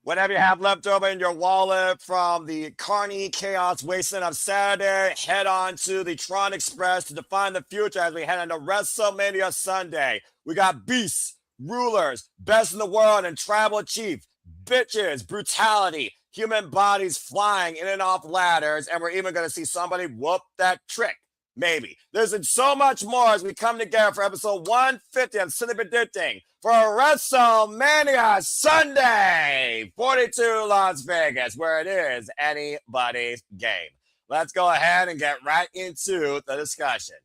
Whatever you have left over in your wallet from the Carney Chaos Wasteland of Saturday, head on to the Tron Express to define the future as we head into WrestleMania Sunday. We got beasts, rulers, best in the world, and tribal chief, bitches, brutality, human bodies flying in and off ladders, and we're even going to see somebody whoop that trick. Maybe. There's so much more as we come together for episode 150 of Cindy Predicting for WrestleMania Sunday 42 Las Vegas, where it is anybody's game. Let's go ahead and get right into the discussion.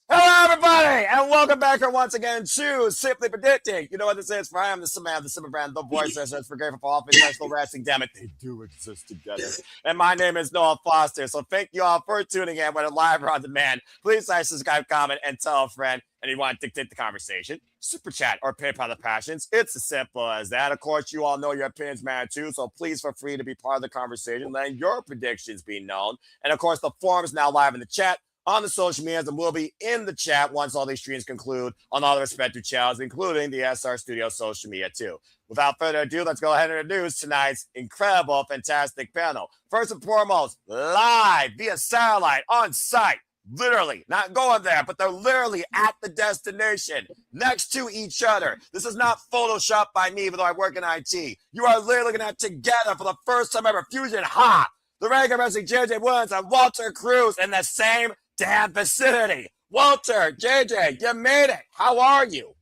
Hello, everybody, and welcome back here once again to Simply Predicting. You know what this is? For I am the Samantha, the Simmer Brand, the voice that says for grateful for all professional wrestling. Damn it, they do exist together. And my name is Noah Foster. So thank you all for tuning in, whether live or on demand. Please like, subscribe, comment, and tell a friend. And you want to dictate the conversation, super chat or PayPal the passions. It's as simple as that. Of course, you all know your opinions matter too, so please feel free to be part of the conversation, letting your predictions be known. And of course, the forum is now live in the chat, on the social medias, and will be in the chat once all these streams conclude on all the respective channels, including the SR Studio social media too. Without further ado, let's go ahead and introduce tonight's incredible, fantastic panel. First and foremost, live via satellite on site. Literally, not going there, but they're literally at the destination, next to each other. This is not photoshopped by me, even though I work in IT. You are literally looking at together for the first time ever. Fusion Hot, the regular wrestling JJ Williams and Walter Cruz in the same damn vicinity. Walter, JJ, you made it. How are you?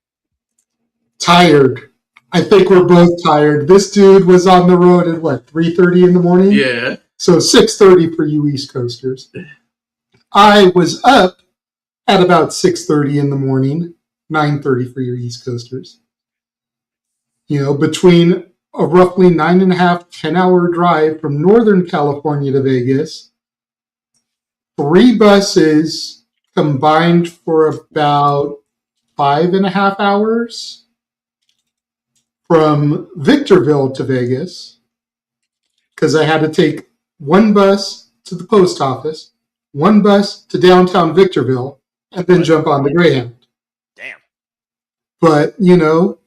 Tired. I think we're both tired. This dude was on the road at what, 3:30 in the morning? Yeah. So 6:30 for you East Coasters. I was up at about 6:30 in the morning, 9:30 for your East Coasters. You know, between a roughly 9.5, 10-hour drive from Northern California to Vegas, 3 buses combined for about 5.5 hours from Victorville to Vegas, because I had to take 1 bus to the post office, 1 bus to downtown Victorville, and then jump on the Greyhound. Damn. But, you know,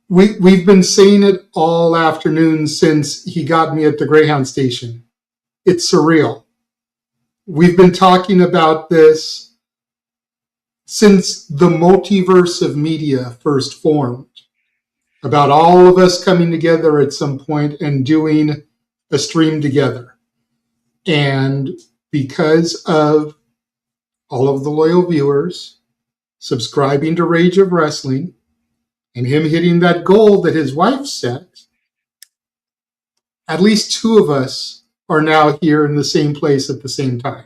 we've been saying it all afternoon since he got me at the Greyhound station. It's surreal. We've been talking about this since the multiverse of media first formed, about all of us coming together at some point and doing a stream together. And because of all of the loyal viewers subscribing to Rage of Wrestling and him hitting that goal that his wife set, at least 2 of us are now here in the same place at the same time.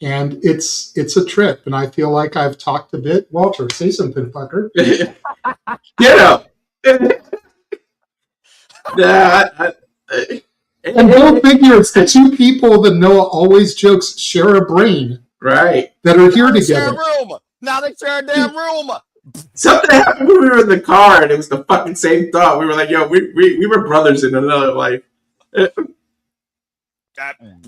And it's a trip, and I feel like I've talked a bit. Walter, say something, fucker. Get up. And go figure, it's the 2 people that Noah always jokes share a brain. Right. That are here They together. share a room. Now they share a damn room. Something happened when we were in the car, and it was the fucking same thought. We were like, yo, we were brothers in another life.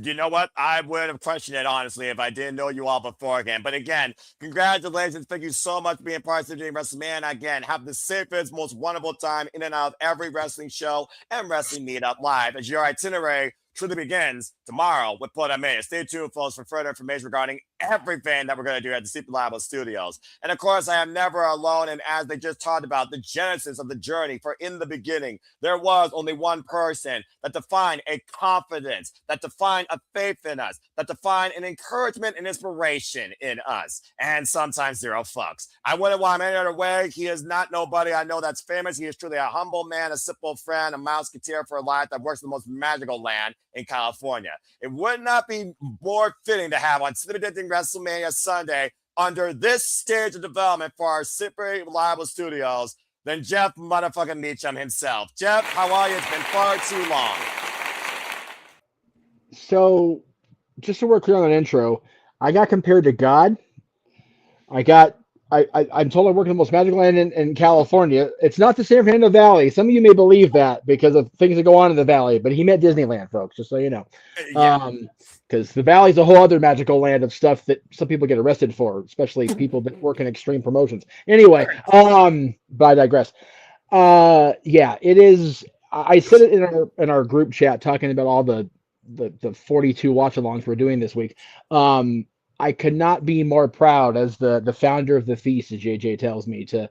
You know what? I would have questioned it, honestly, if I didn't know you all beforehand. But again, congratulations. Thank you so much for being part of the WrestleMania. Again, have the safest, most wonderful time in and out of every wrestling show and wrestling meetup live as your itinerary truly begins tomorrow with Put Mania. Stay tuned, folks, for further information regarding everything that we're going to do at the Super Liable Studios. And of course, I am never alone. And as they just talked about, the genesis of the journey, for in the beginning, there was only one person that defined a confidence, that defined a faith in us, that defined an encouragement and inspiration in us, and sometimes 0 fucks. I wouldn't want him any other way. He is not nobody I know that's famous. He is truly a humble man, a simple friend, a mouseketeer for life that works in the most magical land in California. It would not be more fitting to have on Predicting WrestleMania Sunday under this stage of development for our super reliable studios than Jeff motherfucking Meacham himself. Jeff, how are you? It's been far too long. So, just so we're clear on an intro, I got compared to God. I'm told I work in the most magical land in California. It's not the San Fernando Valley. Some of you may believe that because of things that go on in the valley, but he meant Disneyland, folks, just so you know. Because the valley's a whole other magical land of stuff that some people get arrested for, especially people that work in extreme promotions. Anyway, but I digress. Yeah, it is. I said it in our group chat talking about all the 42 watch-alongs we're doing this week. I could not be more proud as the founder of the feast, as JJ tells me, to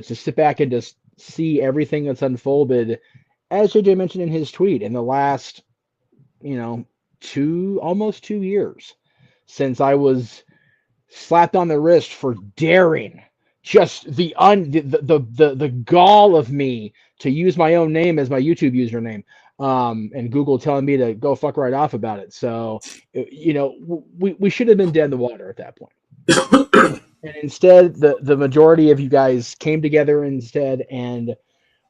sit back and just see everything that's unfolded, as JJ mentioned in his tweet, in the last, almost 2 years since I was slapped on the wrist for daring just the gall of me to use my own name as my YouTube username, and Google telling me to go fuck right off about it. So, we should have been dead in the water at that point. And instead, the majority of you guys came together instead and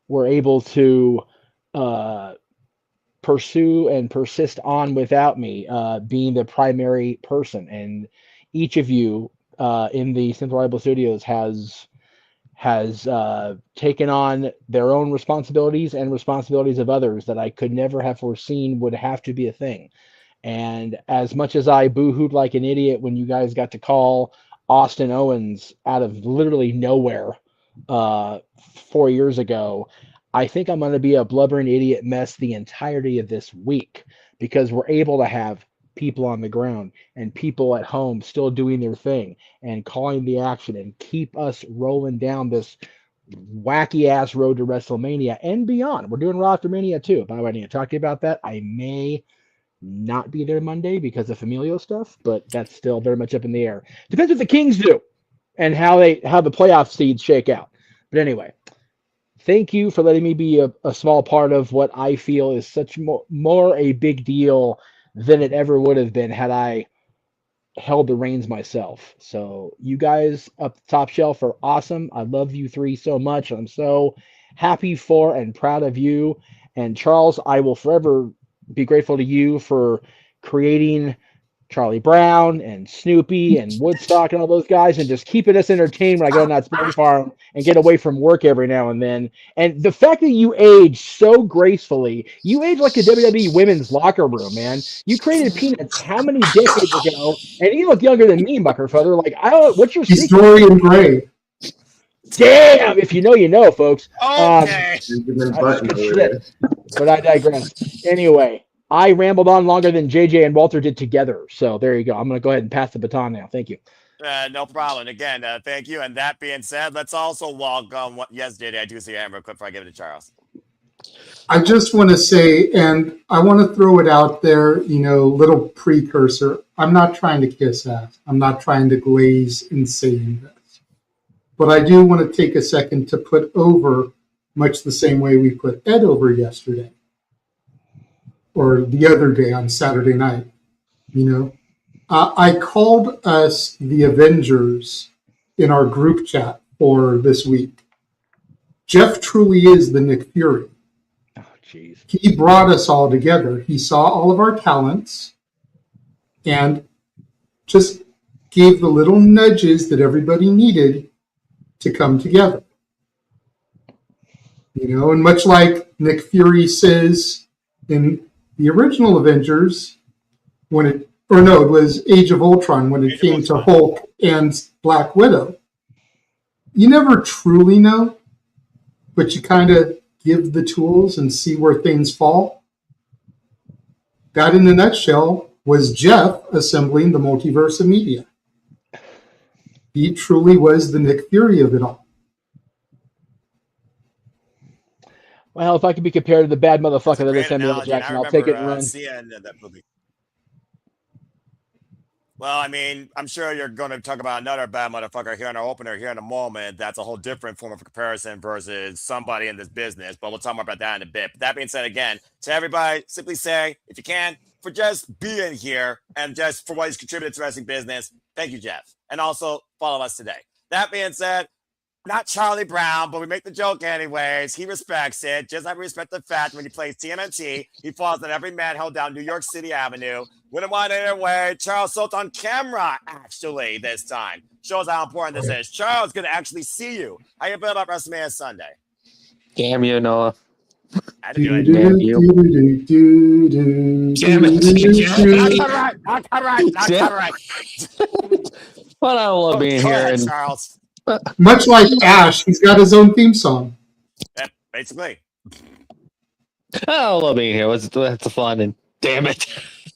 were able to pursue and persist on without me being the primary person. And each of you in the Central Reliable Studios has taken on their own responsibilities and responsibilities of others that I could never have foreseen would have to be a thing. And as much as I boo-hooed like an idiot when you guys got to call Austin Owens out of literally nowhere 4 years ago, I think I'm going to be a blubbering idiot mess the entirety of this week, because we're able to have people on the ground and people at home still doing their thing and calling the action and keep us rolling down this wacky ass road to WrestleMania and beyond. We're doing Raw after Mania too. By the way, I need to talk to you about that. I may not be there Monday because of familial stuff, but that's still very much up in the air. Depends what the Kings do and how the playoff seeds shake out. But anyway, thank you for letting me be a small part of what I feel is such more a big deal than it ever would have been had I held the reins myself. So you guys up the top shelf are awesome. I love you three so much. I'm so happy for and proud of you. And Charles, I will forever be grateful to you for creating Charlie Brown and Snoopy and Woodstock and all those guys, and just keeping us entertained when I go to Knott's Berry Farm and get away from work every now and then. And the fact that you age so gracefully, you age like a WWE women's locker room, man. You created Peanuts how many decades ago, and you look younger than me, Buckerfeather. Like, I don't. What's your secret? He's Dorian Gray. Damn! If you know, you know, folks. Okay. But I digress. Anyway, I rambled on longer than JJ and Walter did together. So there you go. I'm going to go ahead and pass the baton now. Thank you. No problem. Again, thank you. And that being said, let's also welcome. Yes, JJ, I do see your hand real quick before I give it to Charles. I just want to say, and I want to throw it out there, little precursor. I'm not trying to kiss ass. I'm not trying to glaze in saying this. But I do want to take a second to put over, much the same way we put Ed over yesterday or the other day on Saturday night. I called us the Avengers in our group chat for this week. Jeff truly is the Nick Fury. Oh, jeez. He brought us all together. He saw all of our talents and just gave the little nudges that everybody needed to come together. And much like Nick Fury says in the original Avengers, it was Age of Ultron, when it came to Hulk and Black Widow, you never truly know, but you kind of give the tools and see where things fall. That, in a nutshell, was Jeff assembling the multiverse of media. He truly was the Nick Fury of it all. Well, if I could be compared to the bad motherfucker that is Samuel L. Jackson, I'll take it and run. That movie. Well, I mean, I'm sure you're going to talk about another bad motherfucker here in our opener here in a moment. That's a whole different form of comparison versus somebody in this business, but we'll talk more about that in a bit. But that being said, again, to everybody, simply say, if you can, for just being here and just for what he's contributed to wrestling business, thank you, Jeff. And also follow us today. That being said, not Charlie Brown, but we make the joke anyways. He respects it. Just like we respect the fact when he plays TMNT, he falls on every manhole down New York City Avenue. Wouldn't want it anyway. Charles Solt on camera, actually, this time. Shows how important this is. Charles going to actually see you. How you feel about WrestleMania Sunday? Damn you, Noah. I had to do it. Damn it. Not right. But I love being here. And Charles. Much like Ash, he's got his own theme song. Basically. I love being here. It's fun, and damn it,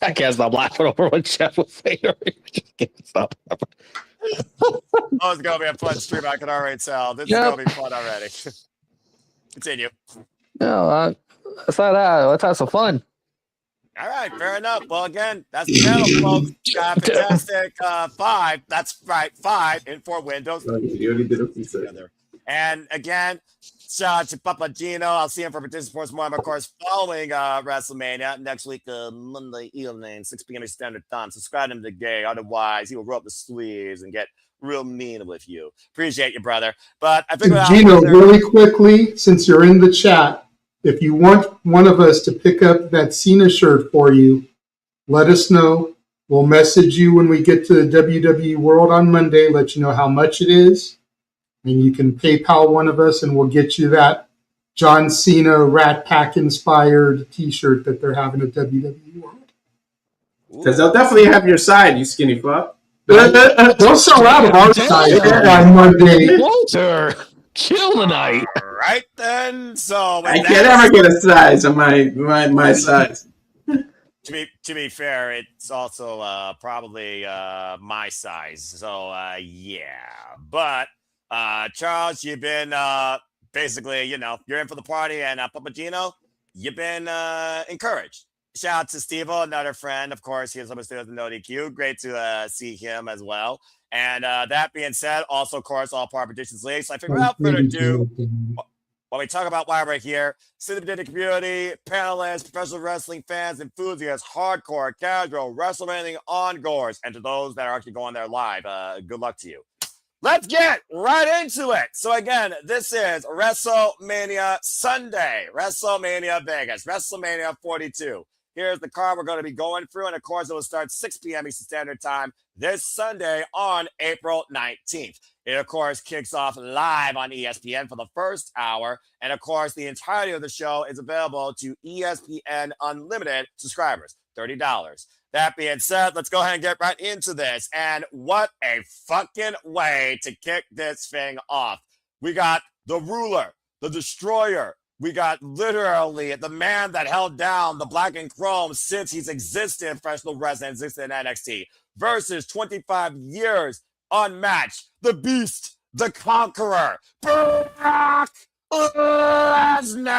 I can't stop laughing over what Jeff was saying. Just can't stop. Oh, it's going to be a fun stream. I can already tell. This is going to be fun already. Continue. No, aside that, let's have some fun. All right, fair enough. Well, again, that's the channel, folks. Got a fantastic 5. That's right, 5 in 4 windows. You already did a few seconds. And again, shout out to Papagino. I'll see him for Partition Sports more, of course, following WrestleMania next week, Monday evening, 6 p.m. Standard Time. Subscribe to him today. Otherwise, he will roll up the sleeves and get real mean with you. Appreciate you, brother. But I think Gino, really quickly, since you're in the chat, if you want one of us to pick up that Cena shirt for you, let us know. We'll message you when we get to the WWE World on Monday, let you know how much it is. And you can PayPal one of us, and we'll get you that John Cena Rat Pack inspired T-shirt that they're having at WWE World. Because they'll definitely have your side, you skinny fuck. They'll sell out of our side on Monday. Walter, chill tonight. All right, then. So I can't ever get a size on my size. To be fair, it's also probably my size. So yeah, but Charles, you've been basically, you're in for the party, and Papagino, you've been encouraged. Shout out to Steve, another friend, of course. He's almost there with no DQ. Great to see him as well. And that being said, also, of course, all part of Predictions League. So I figure without further ado, when we talk about why we're here, syndicate community, panelists, professional wrestling fans, enthusiasts, hardcore, casual, WrestleMania ongoers, and to those that are actually going there live, good luck to you. Let's get right into it. So again, this is WrestleMania Sunday, WrestleMania Vegas, WrestleMania 42. Here's the card we're going to be going through, and of course, it will start 6 p.m. Eastern Standard Time this Sunday on April 19th. It, of course, kicks off live on ESPN for the first hour, and of course, the entirety of the show is available to ESPN Unlimited subscribers, $30. That being said, let's go ahead and get right into this. And what a fucking way to kick this thing off. We got the ruler, the destroyer. We got literally the man that held down the black and chrome since he's existed in professional wrestling, existed in NXT, versus 25 years unmatched. The beast, the conqueror, Brock Lesnar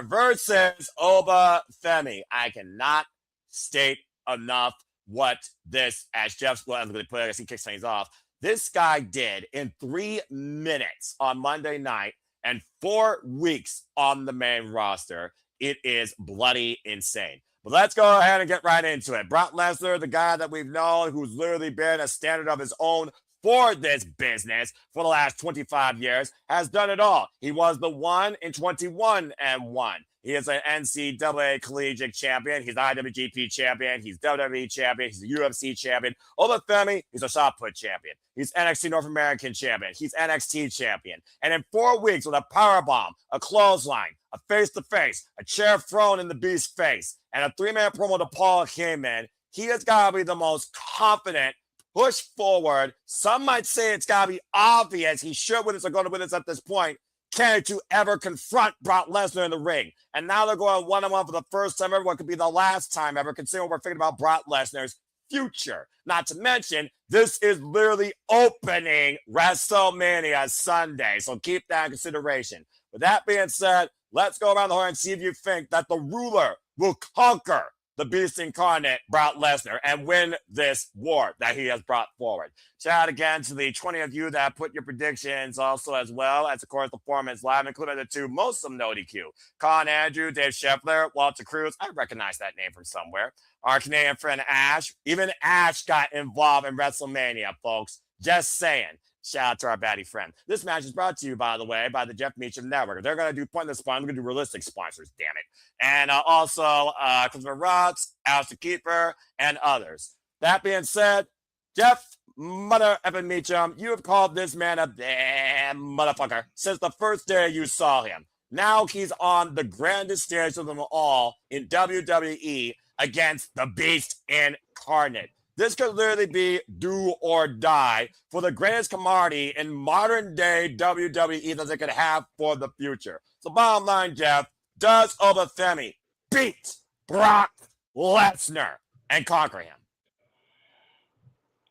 versus Oba Femi. I cannot state enough what this, as Jeff's going to put it as he kicks things off, this guy did in 3 minutes on Monday night and 4 weeks on the main roster. It is bloody insane. But let's go ahead and get right into it. Brock Lesnar, the guy that we've known, who's literally been a standard of his own for this business for the last 25 years, has done it all. He was the 1 in 21 and 1. He is an NCAA collegiate champion. He's IWGP champion. He's WWE champion. He's a UFC champion. Oba Femi, he's a shot put champion. He's NXT North American champion. He's NXT champion. And in 4 weeks, with a powerbomb, a clothesline, a face-to-face, a chair thrown in the Beast's face, and a 3-minute promo to Paul Heyman, he has got to be the most confident, push forward. Some might say it's got to be obvious he should win this or going to win this at this point, candidate to ever confront Brock Lesnar in the ring. And now they're going one-on-one for the first time ever. What could be the last time ever, considering we're thinking about Brock Lesnar's future. Not to mention, this is literally opening WrestleMania Sunday. So keep that in consideration. With that being said, let's go around the horn and see if you think that the ruler will conquer the beast incarnate, Brock Lesnar, and win this war that he has brought forward. Shout out again to the 20 of you that put your predictions also as well as, of course, the performance live, including the two most of no DQ. Con Andrew, Dave Scheffler, Walter Cruz. I recognize that name from somewhere. Our Canadian friend Ash. Even Ash got involved in WrestleMania, folks. Just saying. Shout out to our baddie friend. This match is brought to you, by the way, by the Jeff Meacham Network. They're going to do pointless sponsors. We're going to do realistic sponsors, damn it. And also, Christopher Rocks, Alistair Keeper, and others. That being said, Jeff Mother Evan Meacham, you have called this man a damn motherfucker since the first day you saw him. Now he's on the grandest stage of them all in WWE against the Beast Incarnate. This could literally be do or die for the greatest commodity in modern day WWE that they could have for the future. So bottom line, Jeff, does Femi beat Brock Lesnar and conquer him?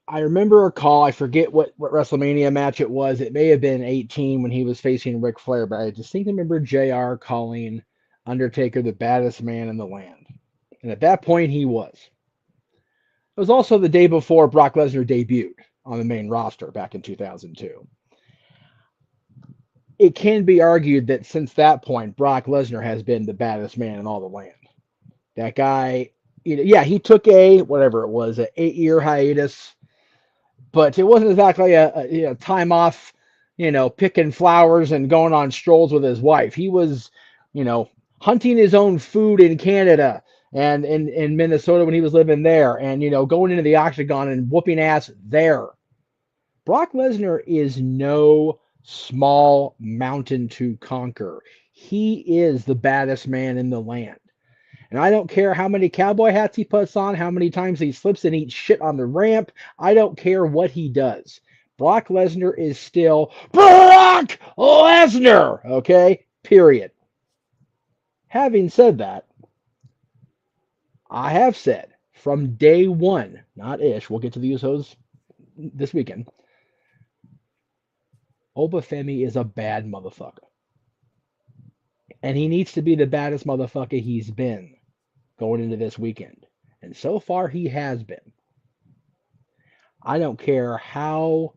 I remember a call. I forget what WrestleMania match it was. It may have been 18 when he was facing Ric Flair, but I distinctly remember JR calling Undertaker the baddest man in the land. And at that point, he was. It was also the day before Brock Lesnar debuted on the main roster back in 2002. It can be argued that since that point, Brock Lesnar has been the baddest man in all the land. That guy, yeah, he took an 8-year hiatus, but it wasn't exactly a time off, picking flowers and going on strolls with his wife. He was, hunting his own food in Canada and in Minnesota when he was living there, and going into the octagon and whooping ass there. Brock Lesnar is no small mountain to conquer. He is the baddest man in the land. And I don't care how many cowboy hats he puts on, how many times he slips and eats shit on the ramp. I don't care what he does. Brock Lesnar is still Brock Lesnar. Okay? Period. Having said that, I have said from day one, not ish, we'll get to the Usos this weekend, Femi is a bad motherfucker. And he needs to be the baddest motherfucker he's been going into this weekend. And so far, he has been. I don't care how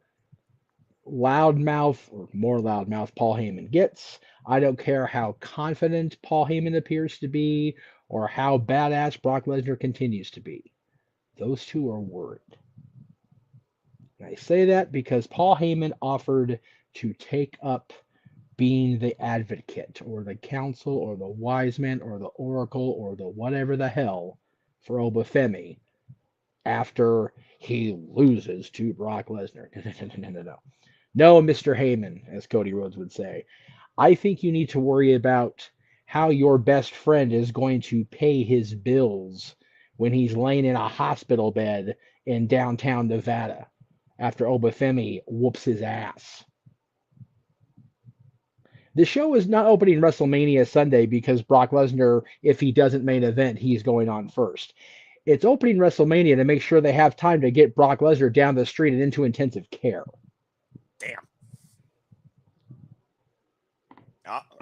loudmouth or more loudmouth Paul Heyman gets. I don't care how confident Paul Heyman appears to be or how badass Brock Lesnar continues to be. Those two are worried. And I say that because Paul Heyman offered to take up being the advocate or the counsel or the wise man or the oracle or the whatever the hell for Femi after he loses to Brock Lesnar. No, Mr. Heyman, as Cody Rhodes would say. I think you need to worry about how your best friend is going to pay his bills when he's laying in a hospital bed in downtown Nevada after Femi whoops his ass. The show is not opening WrestleMania Sunday because Brock Lesnar, if he doesn't main event, he's going on first. It's opening WrestleMania to make sure they have time to get Brock Lesnar down the street and into intensive care. Damn.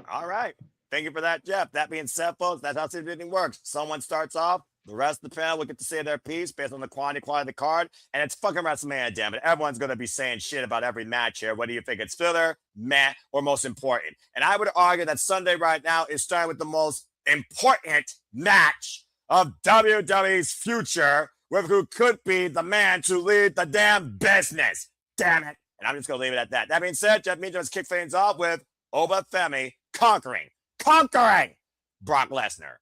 All right. Thank you for that, Jeff. That being said, folks, that's how everything works. Someone starts off, the rest of the panel will get to say their piece based on the quality of the card, and it's fucking WrestleMania, damn it. Everyone's going to be saying shit about every match here, whether you think it's filler, meh, or most important. And I would argue that Sunday right now is starting with the most important match of WWE's future with who could be the man to lead the damn business. Damn it. And I'm just going to leave it at that. That being said, Jeff Means let's kick things off with Femi conquering Brock Lesnar.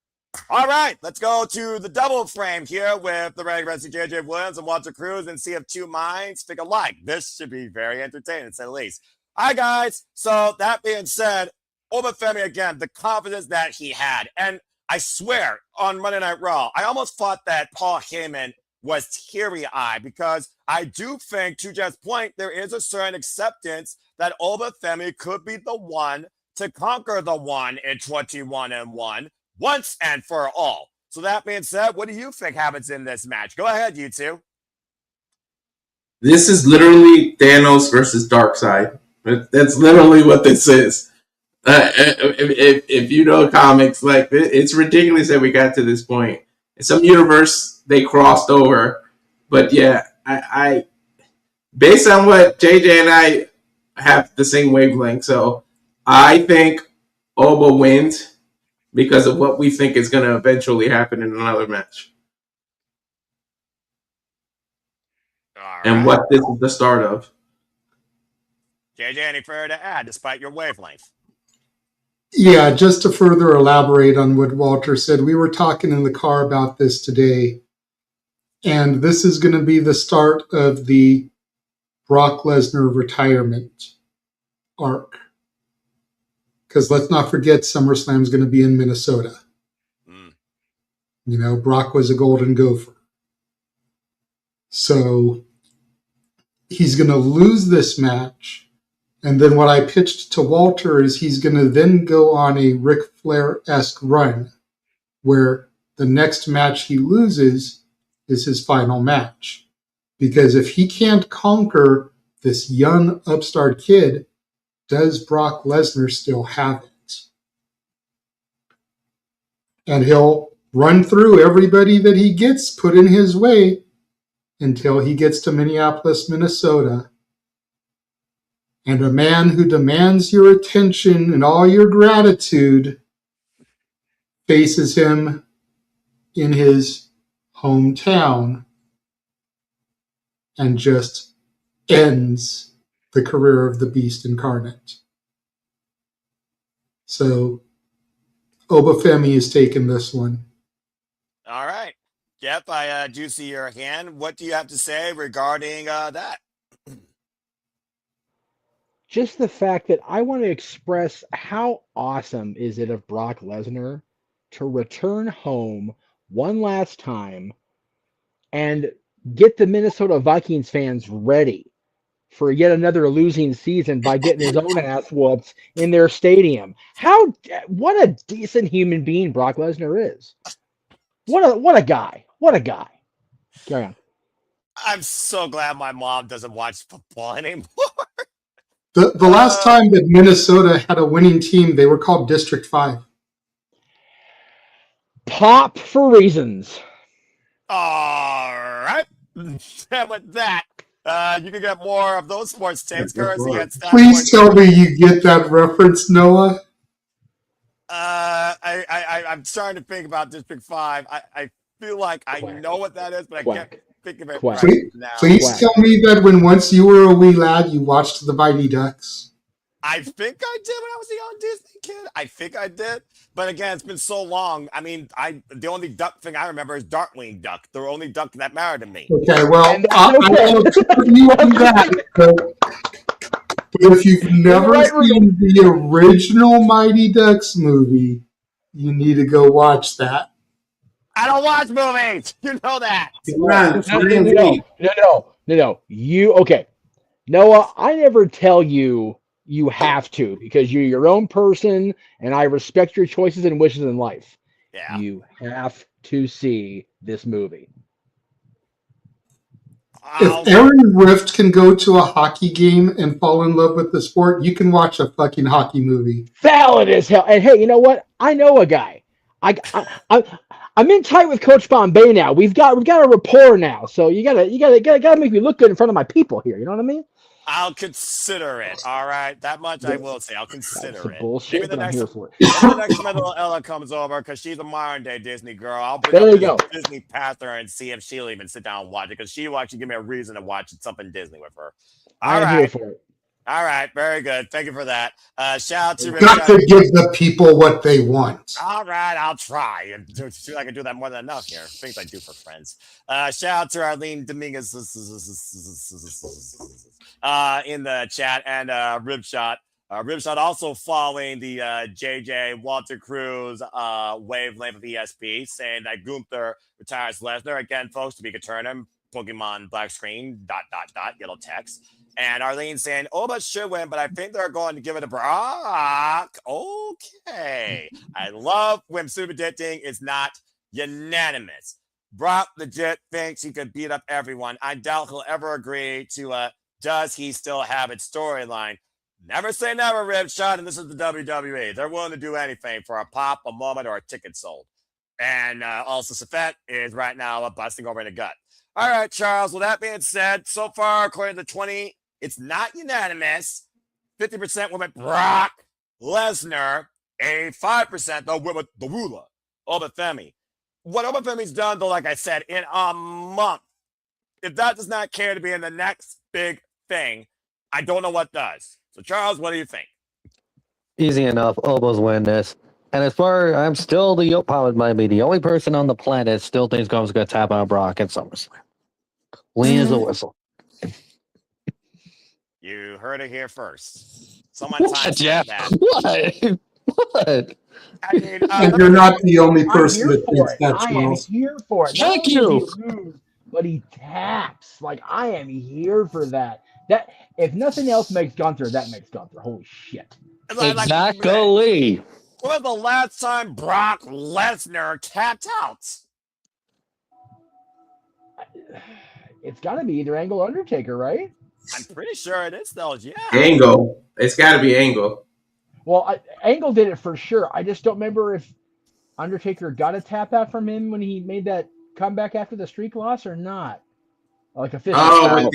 All right, let's go to the double frame here with the regular wrestling JJ Williams and Walter Cruz and see if two minds think alike. This should be very entertaining, to say the least. All right, guys. So that being said, Femi again, the confidence that he had. And I swear, on Monday Night Raw, I almost thought that Paul Heyman was teary-eyed because I do think, to Jeff's point, there is a certain acceptance that Femi could be the one to conquer the one in 21-1 once and for all. So that being said, what do you think happens in this match? Go ahead, you two. This is literally Thanos versus Darkseid. That's literally what this is. If you know comics, like it's ridiculous that we got to this point. In some universe, they crossed over, but yeah, I based on what JJ and I have the same wavelength, so I think Oba wins because of what we think is going to eventually happen in another match. And what this is the start of. JJ, any further to add, despite your wavelength? Yeah, just to further elaborate on what Walter said, we were talking in the car about this today, and this is going to be the start of the Brock Lesnar retirement arc. Because let's not forget, SummerSlam is going to be in Minnesota. You know, Brock was a golden gopher. So he's going to lose this match. And then what I pitched to Walter is he's going to then go on a Ric Flair-esque run where the next match he loses is his final match. Because if he can't conquer this young upstart kid, does Brock Lesnar still have it? And he'll run through everybody that he gets put in his way until he gets to Minneapolis, Minnesota. And a man who demands your attention and all your gratitude faces him in his hometown and just ends the career of the Beast Incarnate. So Obafemi has taken this one. All right. Jeff, I do see your hand. What do you have to say regarding that? Just the fact that I want to express how awesome is it of Brock Lesnar to return home one last time and get the Minnesota Vikings fans ready for yet another losing season by getting his own ass whooped in their stadium. What a decent human being Brock Lesnar is. What a guy. What a guy. Carry on. I'm so glad my mom doesn't watch football anymore. The last time that Minnesota had a winning team, they were called District 5. Pop for reasons. All right. And with that, you can get more of those sports takes courtesy at Please tell me you get that reference, Noah. I'm starting to think about District 5. I feel like I know what that is, but I can't think of it right now. Please tell me that when once you were a wee lad, you watched the Mighty Ducks. I think I did when I was a young Disney kid. I think I did. But again, it's been so long. I mean, the only duck thing I remember is Darkwing Duck, the only duck that mattered to me. Okay, well, I'll accept you on that. But if you've never seen the original Mighty Ducks movie, you need to go watch that. I don't watch movies. You know that. No. Okay. Noah, I never tell you have to because you're your own person and I respect your choices and wishes in life. Yeah. You have to see this movie. If Aaron Rift can go to a hockey game and fall in love with the sport, you can watch a fucking hockey movie. Valid as hell. And hey, you know what? I know a guy. I'm in tight with Coach Bombay now. We've got a rapport now. So you gotta make me look good in front of my people here. You know what I mean? I'll consider it. All right, that much I will say. I'll consider it. Bullshit, maybe the next time little Ella comes over because she's a modern day Disney girl. I'll bring up Disney past her and see if she'll even sit down and watch it because she'll actually give me a reason to watch something Disney with her. I'm here for it. All right, very good. Thank you for that. Shout out to got to give the people what they want. All right, I'll try. I can do that more than enough here. Things I do for friends. Shout out to Arlene Dominguez in the chat and Ribshot. Ribshot also following the JJ Walter Cruz wavelength of ESP, saying that Gunther retires Lesnar. Again, folks, to be Eternum, Pokemon black screen, ... yellow text. And Arlene saying, but should win, but I think they're going to give it to Brock. Okay. I love when super predicting is not unanimous. Brock legit thinks he could beat up everyone. I doubt he'll ever agree to does he still have its storyline. Never say never, Ribshot, and this is the WWE. They're willing to do anything for a pop, a moment, or a ticket sold. And also Safet is right now busting over in the gut. All right, Charles, with that being said, so far, according to 20, it's not unanimous. 50% went with Brock Lesnar. 85% though went with the ruler, Obafemi. What Obafemi's done, though, like I said, in a month, if that does not care to be in the next big thing, I don't know what does. So, Charles, what do you think? Easy enough. Obo's win this. And as far I'm still might be the only person on the planet still thinks Gomes going to tap on Brock at SummerSlam. Clean as a whistle. You heard it here first. Someone typed that. What? I mean, and you're not the only person that thinks that's I am here for it. Thank you. but he taps. Like, I am here for that. That if nothing else makes Gunther, that makes Gunther. Holy shit. Exactly. When was the last time Brock Lesnar tapped out? It's got to be either Angle or Undertaker, right? I'm pretty sure it is, though. Yeah. Angle. It's got to be Angle. Well, Angle did it for sure. I just don't remember if Undertaker got a tap out from him when he made that comeback after the streak loss or not. Like officially. Oh, with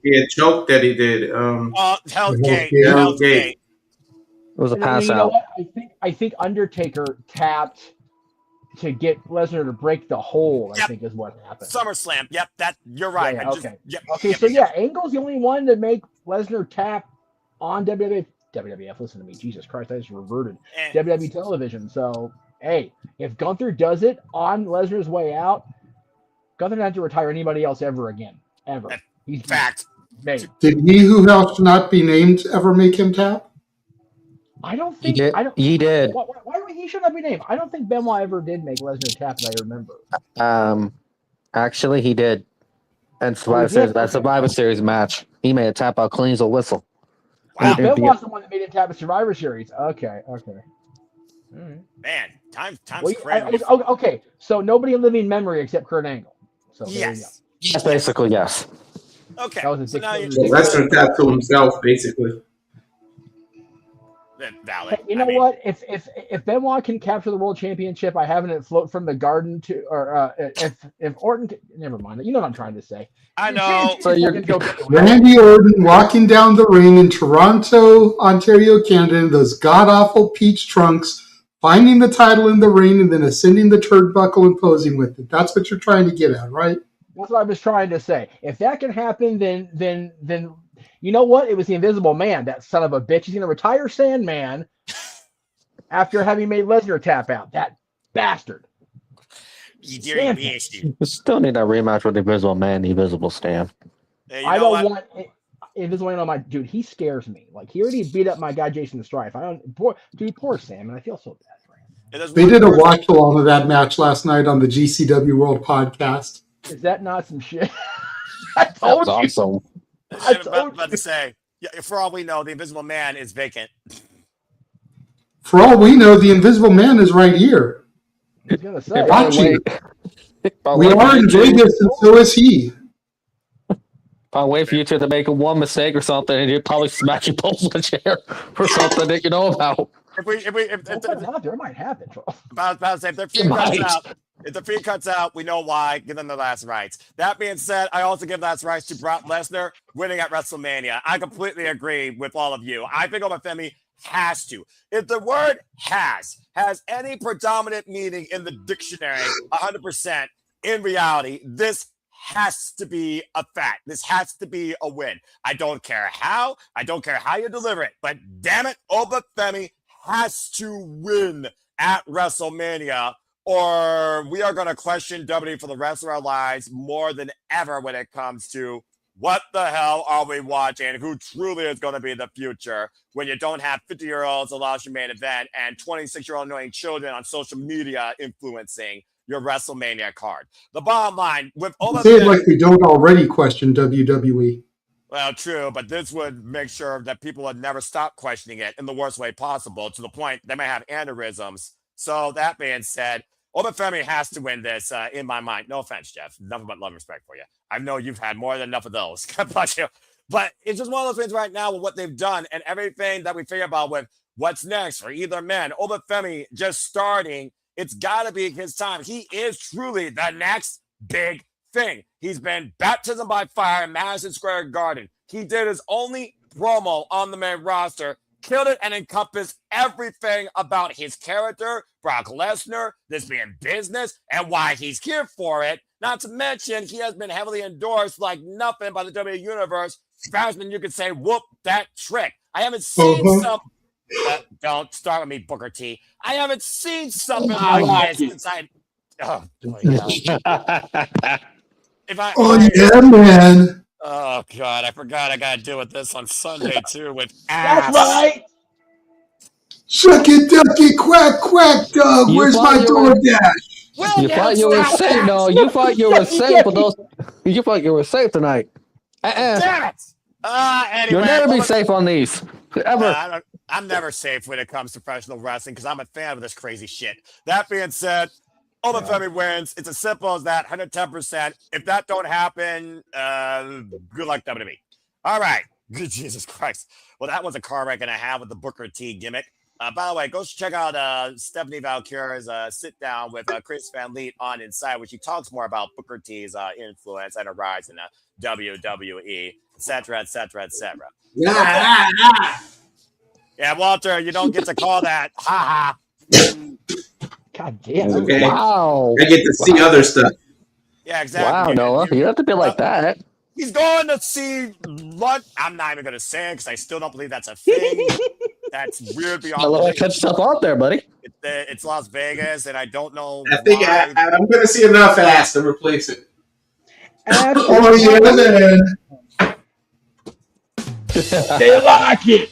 the choke that he did. Hell's Gate. Hell's Gate. It was a pass you know out. what? I think Undertaker tapped to get Lesnar to break the hold. Yep. I think is what happened. SummerSlam. Yep, you're right. Yeah, okay. Okay, so Angle's the only one to make Lesnar tap on WWF. Listen to me, Jesus Christ! I just reverted WWE television. So hey, if Gunther does it on Lesnar's way out, Gunther doesn't have to retire anybody else ever again. Ever. He's fact. Made. Did he who shall not be named ever make him tap? I don't think he did. Why would he should not be named? I don't think Benoit ever did make Lesnar tap that I remember. Actually, he did. And Survivor Series match. He made a tap out clean as a whistle. Wow. Benoit's the one that made him tap a Survivor Series. Okay. All right. Man, time's crazy. Okay, so nobody in living memory except Kurt Angle. So yes. Yes, basically, yes. Okay. So Lesnar tapped to himself, basically. Valid. You know what? If Benoit can capture the world championship by having it float from the garden to, or if Orton, never mind. You know what I'm trying to say. I know. So Randy Orton walking down the ring in Toronto, Ontario, Canada, in those god awful peach trunks, finding the title in the ring, and then ascending the turnbuckle and posing with it. That's what you're trying to get at, right? That's what I was trying to say. If that can happen, then you know what? It was the Invisible Man, that son of a bitch. He's going to retire Sandman after having made Lesnar tap out. That bastard. We still need that rematch with the Invisible Man, the Invisible Stan. Hey, I don't want Invisible Man on my dude. He scares me. Like, he already beat up my guy Jason the Strife. Poor Sam, and I feel so bad for him. They did a watch along of that match last night on the GCW World podcast. Is that not some shit? I told you. Awesome. I was about to say, for all we know, the Invisible Man is vacant. For all we know, the Invisible Man is right here. I was gonna say, watching. We are in Vegas, and so is he. I'll wait for you to make one mistake or something, and you'll probably smack your pulse in the chair or something that you know about. There might happen. About to say, if the feed cuts out, we know why. Give them the last rights. That being said, I also give last rights to Brock Lesnar winning at WrestleMania. I completely agree with all of you. I think Femi has to. If the word has any predominant meaning in the dictionary, 100%, in reality, this has to be a fact. This has to be a win. I don't care how. I don't care how you deliver it. But damn it, Femi has to win at WrestleMania, or we are going to question WWE for the rest of our lives more than ever when it comes to what the hell are we watching, who truly is going to be the future when you don't have 50-year-olds allow your main event and 26-year-old annoying children on social media influencing your WrestleMania card. The bottom line, with all of say it like we don't already question WWE. Well, true, but this would make sure that people would never stop questioning it in the worst way possible, to the point they may have aneurysms. So that being said, Femi has to win this in my mind. No offense, Jeff. Nothing but love and respect for you. I know you've had more than enough of those. God bless you. But it's just one of those things right now with what they've done and everything that we figure about with what's next for either man. Femi just starting, it's got to be his time. He is truly the next big thing. He's been baptism by fire in Madison Square Garden. He did his only promo on the main roster, killed it, and encompassed everything about his character, Brock Lesnar, this being business, and why he's here for it. Not to mention, he has been heavily endorsed like nothing by the WWE Universe, faster than you could say, whoop, that trick. I haven't seen some... don't start with me, Booker T. I haven't seen something like this since I... Oh, yeah, man. Oh, God, I forgot I got to deal with this on Sunday, too, with ass. That's right. Shucky ducky quack quack dog. Where's my DoorDash? We'll You get thought him you were some safe. No, outcasts. you thought you were safe with those. You thought you were safe tonight. Damn it! Anyway, You'll never be safe on these. Ever. I'm never safe when it comes to professional wrestling because I'm a fan of this crazy shit. That being said, Femi wins. It's as simple as that, 110%. If that don't happen, good luck, WWE. All right. Good Jesus Christ. Well, that was a car wreck and a half with the Booker T gimmick. By the way, go check out Stephanie Valkyra's sit down with Chris Van Leet on Inside, where she talks more about Booker T's influence and her rise in WWE, etc., etc., etc. Yeah, Walter, you don't get to call that. Ha ha. God damn. Okay. Wow. I get to see other stuff. Yeah, exactly. Wow, Noah. You have to be like that. He's going to see lunch. I'm not even going to say it because I still don't believe that's a thing. That's weird beyond I love belief. to catch stuff out there, buddy. It's Las Vegas, and I don't know I think why. I'm going to see enough ass to replace it. Oh, yeah, then. They like it.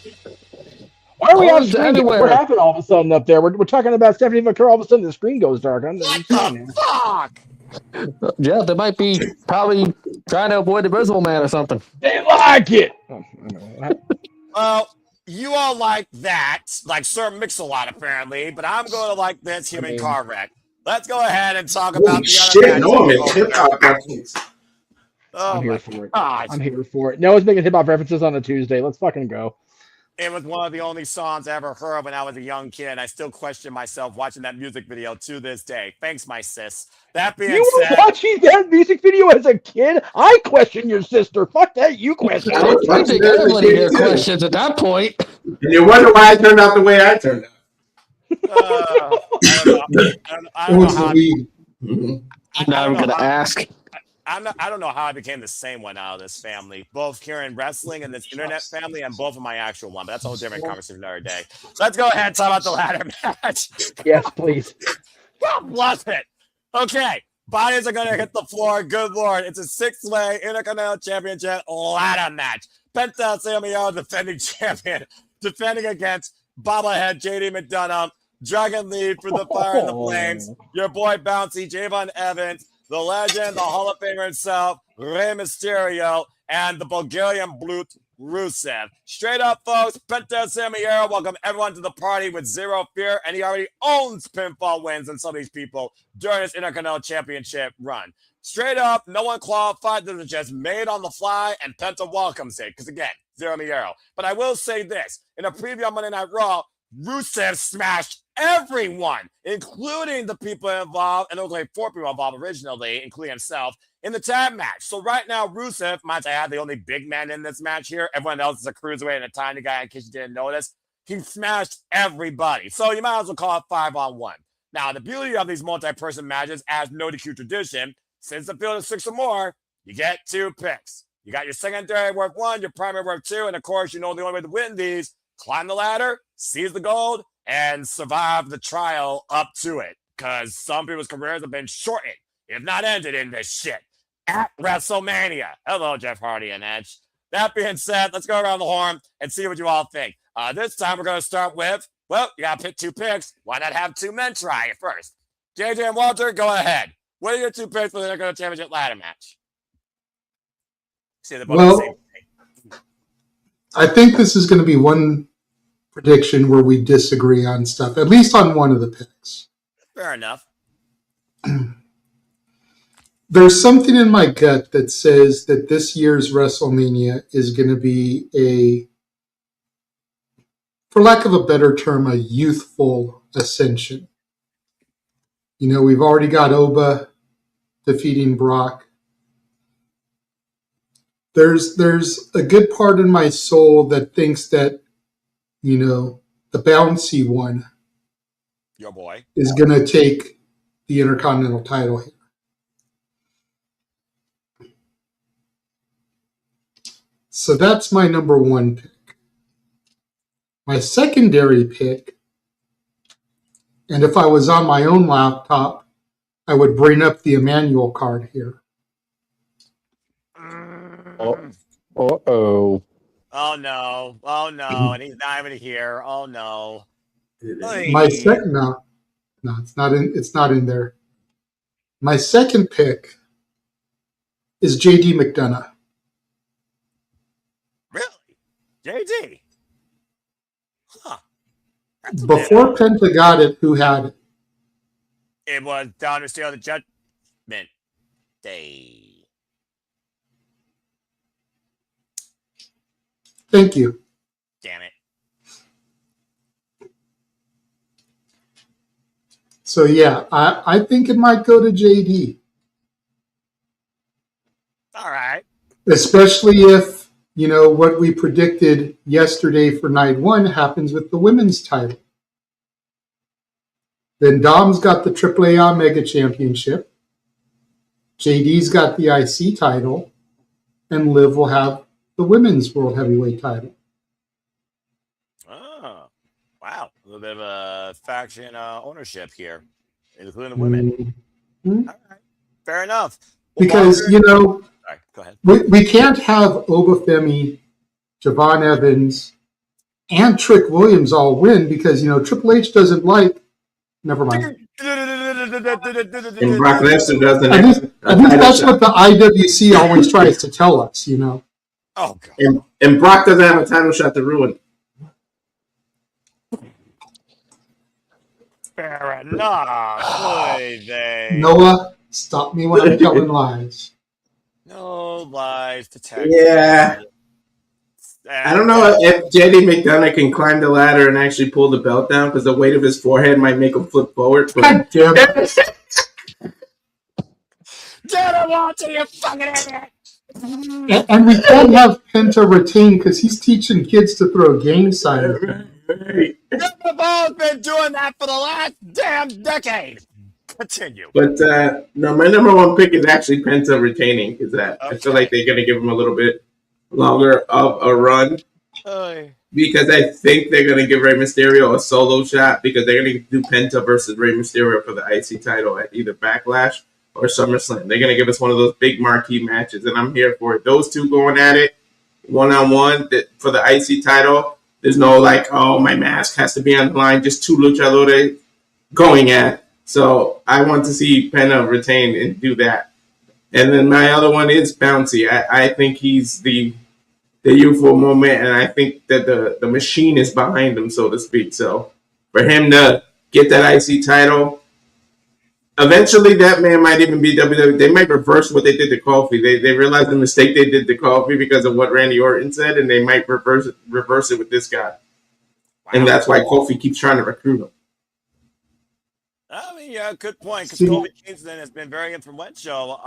Why are we on screen? Anywhere. What happened all of a sudden up there? We're talking about Stephanie McCurry. All of a sudden, the screen goes dark. What the fuck? Yeah, they might be probably trying to avoid the Invisible Man or something. They like it. Well, you all like that, like Sir Mix-a-Lot apparently, but I'm going to like this human car wreck. Let's go ahead and talk about the shit, other no, I'm in matches. hip-hop reference. Oh I'm here my for it. God. I'm here for it. Noah's making hip-hop references on a Tuesday. Let's fucking go. It was one of the only songs I ever heard when I was a young kid. I still question myself watching that music video to this day. Thanks, my sis. That being You were said, watching that music video as a kid? I question your sister. Fuck that. You question I was it. I watching think that as a everybody kid, here too. questions at that point. And you wonder why I turned out the way I turned out. I don't know. I It don't know was the how. weed. I Now I'm don't know going to how. ask. I don't know how I became the same one out of this family, both here in wrestling and this internet family, and both of my actual one. But that's a whole different conversation another day. So let's go ahead and talk about the ladder match. Yes, please. God bless it. Okay, bodies are gonna hit the floor. Good lord, it's a six-way Intercontinental Championship ladder match. Penta Sami defending champion, defending against bobblehead JD McDonagh, Dragon Lead for the Fire and the Flames. Your boy Bouncy, Javon Evans. The legend, the Hall of Famer himself, Rey Mysterio, and the Bulgarian brute, Rusev. Straight up, folks, Penta Sami welcome everyone to the party with zero fear, and he already owns pinfall wins on some of these people during his Intercontinental Championship run. Straight up, no one qualified. This is just made on the fly, and Penta welcomes it, because again, zero Miero. But I will say this, in a preview on Monday Night Raw, Rusev smashed everyone, including the people involved, and there was like 4 people involved originally, including himself, in the tag match. So right now, Rusev, might I add, the only big man in this match here. Everyone else is a cruiserweight and a tiny guy, in case you didn't notice. He smashed everybody. So you might as well call it 5-on-1. Now, the beauty of these multi-person matches, as no DQ tradition, since the field is 6 or more, you get 2 picks. You got your secondary worth 1, your primary worth 2, and of course, you know the only way to win these, climb the ladder, seize the gold, and survive the trial up to it. Because some people's careers have been shortened, if not ended, in this shit. At WrestleMania. Hello, Jeff Hardy and Edge. That being said, let's go around the horn and see what you all think. This time we're going to start with, well, you got to pick 2 picks. Why not have 2 men try it first? JJ and Walter, go ahead. What are your 2 picks for the Intercontinental Championship ladder match? See, they're both the same thing. I think this is going to be one prediction where we disagree on stuff, at least on one of the picks. Fair enough. There's something in my gut that says that this year's WrestleMania is going to be a, for lack of a better term, a youthful ascension. You know, we've already got Oba defeating Brock. There's a good part in my soul that thinks that, you know, the bouncy one, your boy, is going to take the Intercontinental title here. So that's my number 1 pick. My secondary pick, and if I was on my own laptop, I would bring up the Emmanuel card here. Uh-oh. Oh no! Oh no! And he's not even here. Oh no! My second, no, it's not in. It's not in there. My second pick is JD McDonagh. Really? JD? Huh. Before Penta got it, who had it? It was Don Mysterio the Judgment Day. Thank you. Damn it. So yeah, I think it might go to JD. All right. Especially if, what we predicted yesterday for night one happens with the women's title. Then Dom's got the AAA Mega Championship. JD's got the IC title. And Liv will have the women's World Heavyweight title. Oh, wow. A little bit of a faction ownership here, including the women. Mm-hmm. All right. Fair enough. Well, because, Sorry, go ahead. We can't have Oba Femi, Javon Evans, and Trick Williams all win because, Triple H doesn't like. Never mind. And Brock Lesnar doesn't. At least that's what the IWC always tries to tell us, Oh, God. And Brock doesn't have a title shot to ruin. Fair enough. Noah, stop me when I'm telling lies. No lies detected. Yeah. I don't know if JD McDonagh can climb the ladder and actually pull the belt down because the weight of his forehead might make him flip forward. God damn it. Didn't want to, you fucking idiot! And we can't have Penta retain because he's teaching kids to throw game signs. We've both been doing that for the last damn decade. Continue. But no, my number one pick is actually Penta retaining because I feel like they're going to give him a little bit longer of a run because I think they're going to give Rey Mysterio a solo shot because they're going to do Penta versus Rey Mysterio for the IC title at either Backlash or SummerSlam. They're going to give us one of those big marquee matches, and I'm here for it. Those two going at it one-on-one for the IC title. There's no my mask has to be on the line. Just two luchadores going at. So I want to see Penta retain and do that. And then my other one is Bouncy. I think he's the youthful moment, and I think that the machine is behind him, so to speak. So for him to get that IC title, eventually that man might even be WWE. They might reverse what they did to Kofi. They realized the mistake they did to Kofi because of what Randy Orton said, and they might reverse it with this guy. Wow. And that's why Kofi keeps trying to recruit him. I mean, yeah, good point. Because Kofi Kingston has been very influential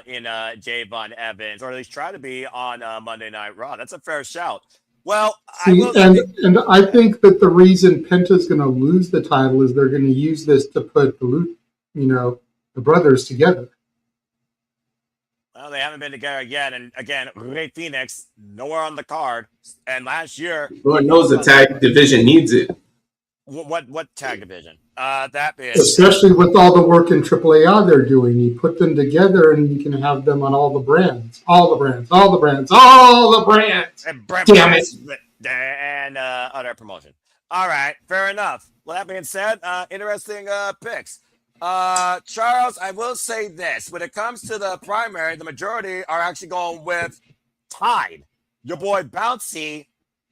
in Javon Evans, or at least try to be on Monday Night Raw. That's a fair shout. Well, and I think that the reason Penta's going to lose the title is they're going to use this to put the brothers together. Well, they haven't been together yet, and again, Rey Phoenix nowhere on the card. And last year, Lord knows the tag division needs it. What tag division? That is especially with all the work in AAA they're doing. You put them together, and you can have them on all the brands, And damn it! And other promotion. All right, fair enough. Well, that being said, interesting picks. Charles, I will say this: when it comes to the primary, the majority are actually going with Tide, your boy Bouncy,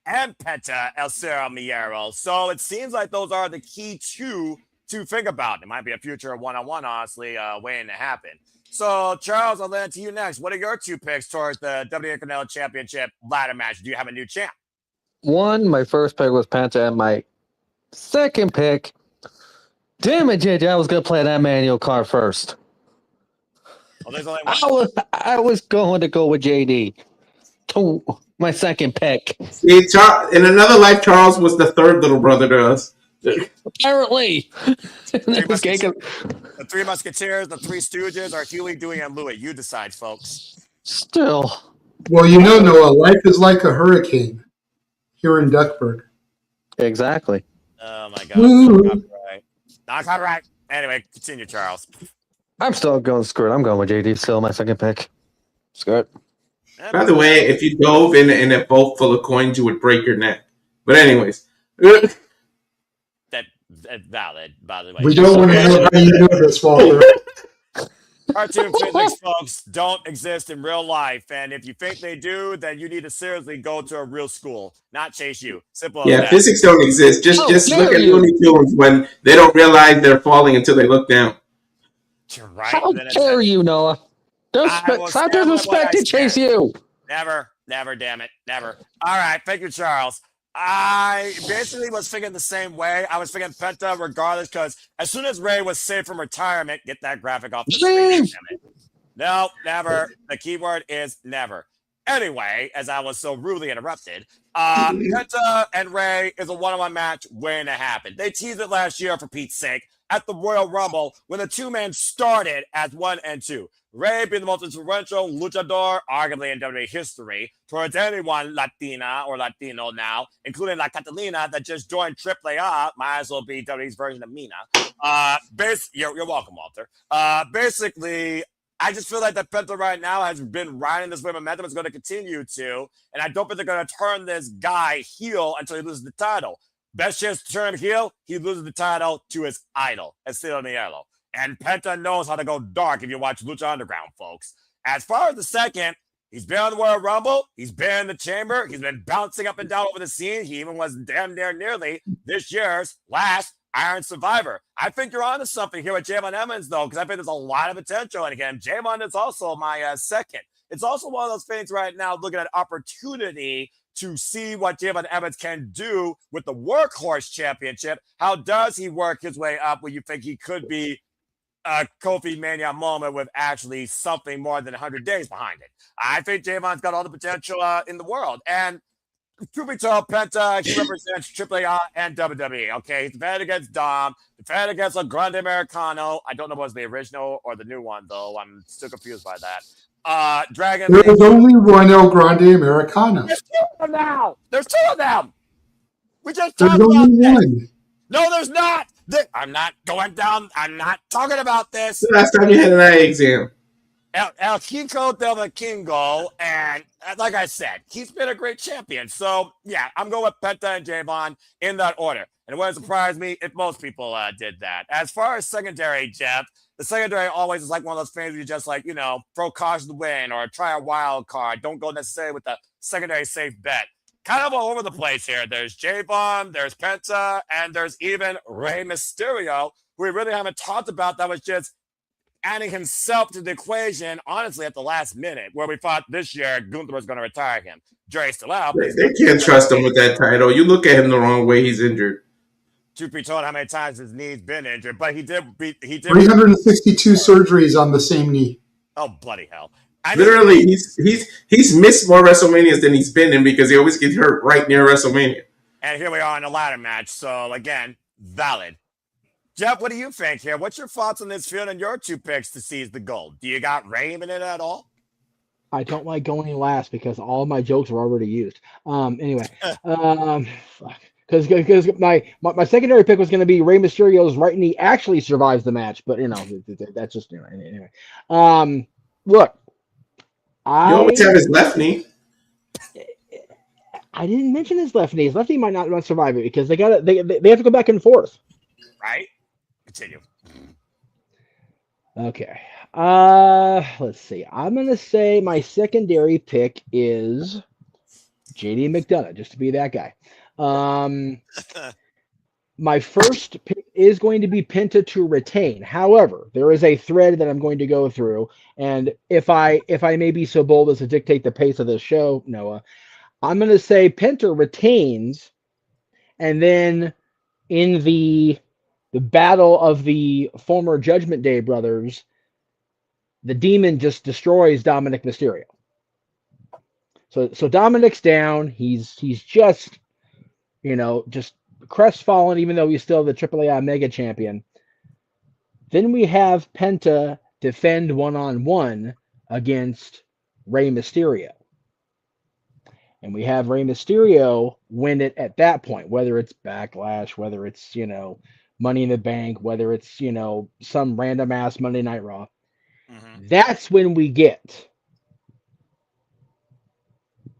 and Penta El Cero Miedo. So it seems like those are the key two to think about. It might be a future one-on-one, honestly, waiting to happen. So, Charles, I'll land to you next. What are your two picks towards the WWE Intercontinental Championship ladder match? Do you have a new champ? My first pick was Penta, and my second pick, damn it, JJ, I was going to play that manual card first. Well, there's only one. I was going to go with JD. My second pick. See, in another life, Charles was the third little brother to us. Apparently. The Three Musketeers, the Three Stooges, or Huey, Dewey, and Louie. You decide, folks. Still. Well, Noah, life is like a hurricane here in Duckburg. Exactly. Oh, my God. Not copyright. Anyway, continue, Charles. I'm still going screw it. I'm going with JD. Still my second pick. Screw it. By the way, if you dove in a boat full of coins, you would break your neck. But anyways. That's valid, by the way. We don't want to know how you know this, Walter. Cartoon physics, folks, don't exist in real life. And if you think they do, then you need to seriously go to a real school, not chase you. Simple as Yeah, that. physics don't exist. How Just look dare at you? Looney Tunes when they don't realize they're falling until they look down. You're right. How Then it's dare you, Noah? I will Stop stand by what I disrespect to chase stand. you. Never, damn it, never. All right, thank you, Charles. I basically was thinking the same way. I was thinking Penta regardless, because as soon as Ray was saved from retirement, get that graphic off the screen. Damn it. No, never. The keyword is never. Anyway, as I was so rudely interrupted, Penta and Ray is a one-on-one match waiting to happen. They teased it last year, for Pete's sake, at the Royal Rumble when the two-man started as 1 and 2. Ray being the most influential luchador, arguably in WWE history, towards anyone Latina or Latino now, including La Catalina that just joined AAA, might as well be WWE's version of Mina. You're welcome, Walter. Basically, I just feel like that Penta right now has been riding this wave of momentum. It's going to continue to, and I don't think they're going to turn this guy heel until he loses the title. Best chance to turn him heel, he loses the title to his idol, Estilo Nielo. And Penta knows how to go dark if you watch Lucha Underground, folks. As far as the second, he's been on the Royal Rumble. He's been in the chamber. He's been bouncing up and down over the scene. He even was damn near nearly this year's last Iron Survivor. I think you're onto something here with Javon Emmons, though, because I think there's a lot of potential. And again, Javon is also my second. It's also one of those things right now looking at opportunity to see what Javon Emmons can do with the Workhorse Championship. How does he work his way up when you think he could be a Kofi Mania moment with actually something more than 100 days behind it? I think Javon's got all the potential in the world. And truth be told, Penta, he represents AAA and WWE. Okay, he's defended against Dom, defended against El Grande Americano. I don't know if it was the original or the new one, though. I'm still confused by that. Dragon Lee. There's only one El Grande Americano. There's two of them now. There's two of them. We just There's talked about only this. one. No, there's not. I'm not going down. I'm not talking about this. The last time you had an eye exam. El Kiko del Kingo, and like I said, he's been a great champion. So, yeah, I'm going with Penta and Javon in that order. And it wouldn't surprise me if most people did that. As far as secondary, Jeff, the secondary always is like one of those things where you just like, throw caution to win or try a wild card. Don't go necessarily with the secondary safe bet. Kind of all over the place here. There's Javon, there's Penta, and there's even Rey Mysterio, who we really haven't talked about. That was just adding himself to the equation, honestly, at the last minute, where we thought this year Gunther was going to retire him. Jerry's still out. They can't trust him with that title. You look at him the wrong way, he's injured. Truth be told, how many times his knee's been injured, but he did 362 surgeries on the same knee. Oh, bloody hell. Literally, he's missed more WrestleManias than he's been in because he always gets hurt right near WrestleMania. And here we are in a ladder match. So, again, valid. Jeff, what do you think here? What's your thoughts on this field and your two picks to seize the gold? Do you got Ray in it at all? I don't like going last because all of my jokes are already used. Anyway, because my secondary pick was going to be Rey Mysterio's right knee actually survives the match, but that's just anyway. Look, You always have his left knee. I didn't mention his left knee. His left knee might not survive it because they have to go back and forth. Right. Continue. Okay. Let's see. I'm gonna say my secondary pick is Jade and McDonagh, just to be that guy. My first pick is going to be Penta to retain. However, there is a thread that I'm going to go through, and if I may be so bold as to dictate the pace of this show, Noah, I'm gonna say Penta retains, and then in the battle of the former Judgment Day brothers, the demon just destroys Dominik Mysterio. So Dominik's down. He's just just crestfallen, even though he's still the AAA Mega Champion. Then we have Penta defend one-on-one against Rey Mysterio. And we have Rey Mysterio win it at that point, whether it's Backlash, whether it's, Money in the Bank, whether it's, some random ass Monday Night Raw. Mm-hmm. That's when we get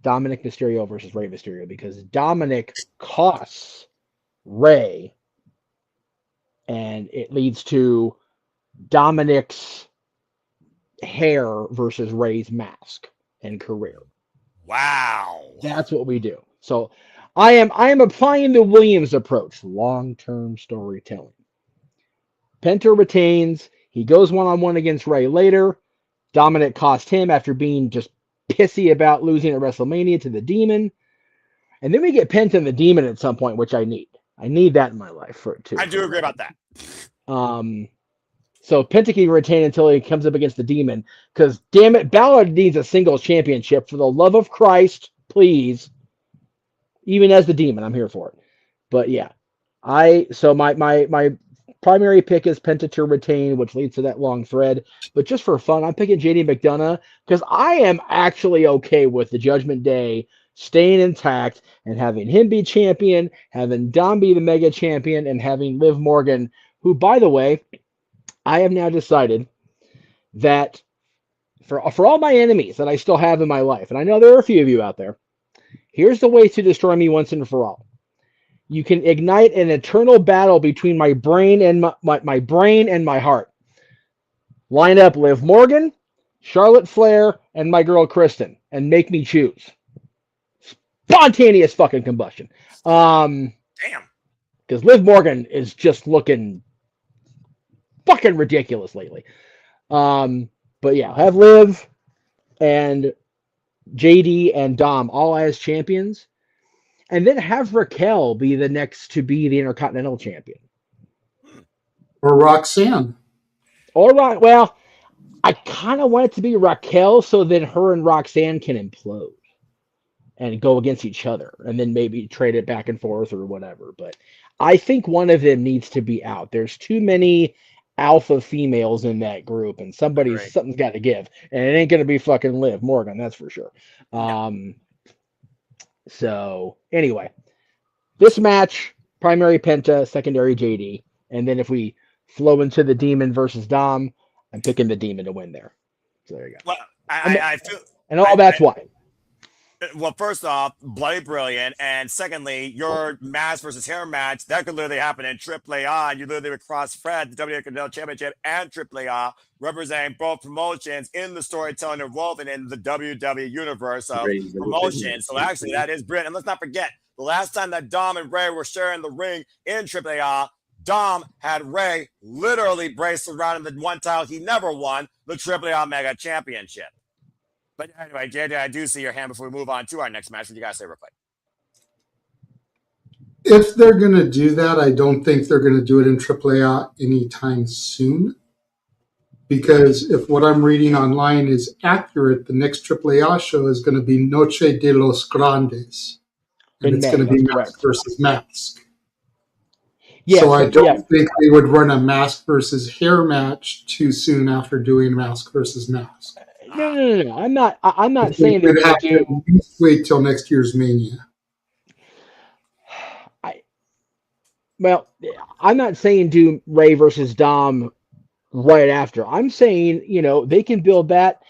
Dominik Mysterio versus Rey Mysterio, because Dominik costs Rey, and it leads to Dominik's hair versus Ray's mask and career. Wow. That's what we do. So I am applying the Williams approach, long-term storytelling. Penta retains. He goes one-on-one against Ray later. Dominik cost him after being just pissy about losing at WrestleMania to the Demon. And then we get Penta and the Demon at some point, which I need. I need that in my life for it too. I do agree about that. So Penta can retain until he comes up against the Demon. Because damn it, Bálor needs a singles championship. For the love of Christ, please. Even as the Demon, I'm here for it. But yeah, so my primary pick is Penta to retain, which leads to that long thread. But just for fun, I'm picking Jade McDonagh because I am actually okay with the Judgment Day staying intact and having him be champion, having Dom be the mega champion, and having Liv Morgan, who, by the way, I have now decided that for all my enemies that I still have in my life, and I know there are a few of you out there, here's the way to destroy me once and for all. You can ignite an eternal battle between my brain and my brain and my heart. Line up Liv Morgan, Charlotte Flair, and my girl Kristen, and make me choose. Spontaneous fucking combustion. Damn. Because Liv Morgan is just looking fucking ridiculous lately. But yeah, have Liv and JD and Dom all as champions. And then have Raquel be the next to be the Intercontinental champion. Or Roxanne. Well, I kind of want it to be Raquel so then her and Roxanne can implode and go against each other and then maybe trade it back and forth or whatever. But I think one of them needs to be out. There's too many alpha females in that group and something's got to give. And it ain't going to be fucking Liv Morgan, that's for sure. So anyway, this match, primary Penta, secondary JD. And then if we flow into the Demon versus Dom, I'm picking the Demon to win there. So there you go. Well, I feel, and that's why. Well, first off, bloody brilliant. And secondly, your mask versus hair match, that could literally happen in AAA. You literally would cross Fred, the WWE Championship, and AAA, representing both promotions in the storytelling involved in the WWE universe of promotions. So actually, that is brilliant. And let's not forget, the last time that Dom and Ray were sharing the ring in AAA, Dom had Ray literally braced around him the one title he never won, the AAA Mega Championship. But anyway, JJ, I do see your hand before we move on to our next match. What do you guys say real quick? If they're going to do that, I don't think they're going to do it in AAA anytime soon. Because if what I'm reading online is accurate, the next AAA show is going to be Noche de los Grandes. And it's going to be mask versus mask. Yeah, so I don't think they would run a mask versus hair match too soon after doing mask versus mask. No. I'm not saying they'd have to at least wait till next year's Mania. I'm not saying do Ray versus Dom right after. I'm saying, they can build that,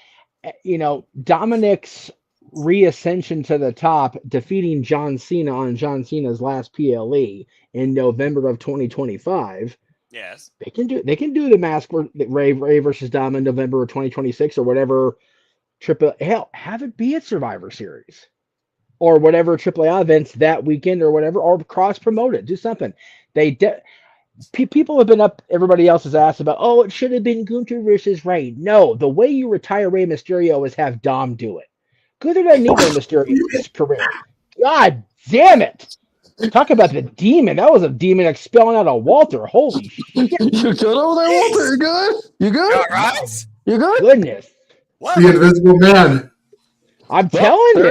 Dominik's reascension to the top, defeating John Cena on John Cena's last PLE in November of 2025. Yes. They can do the mask for Ray versus Dom in November of 2026 or whatever. Have it be at Survivor Series or whatever AAA events that weekend or whatever, or cross promote it. Do something. People have been up everybody else's ass about, it should have been Gunther versus Ray. No, the way you retire Rey Mysterio is have Dom do it. Gunther doesn't need Rey Mysterio in his career. God damn it. Talk about the demon. That was a demon expelling out of Walter. Holy shit. You good over there, Walter? You good? You good? All right. You good? Goodness. What? The Invisible Man. I'm telling you.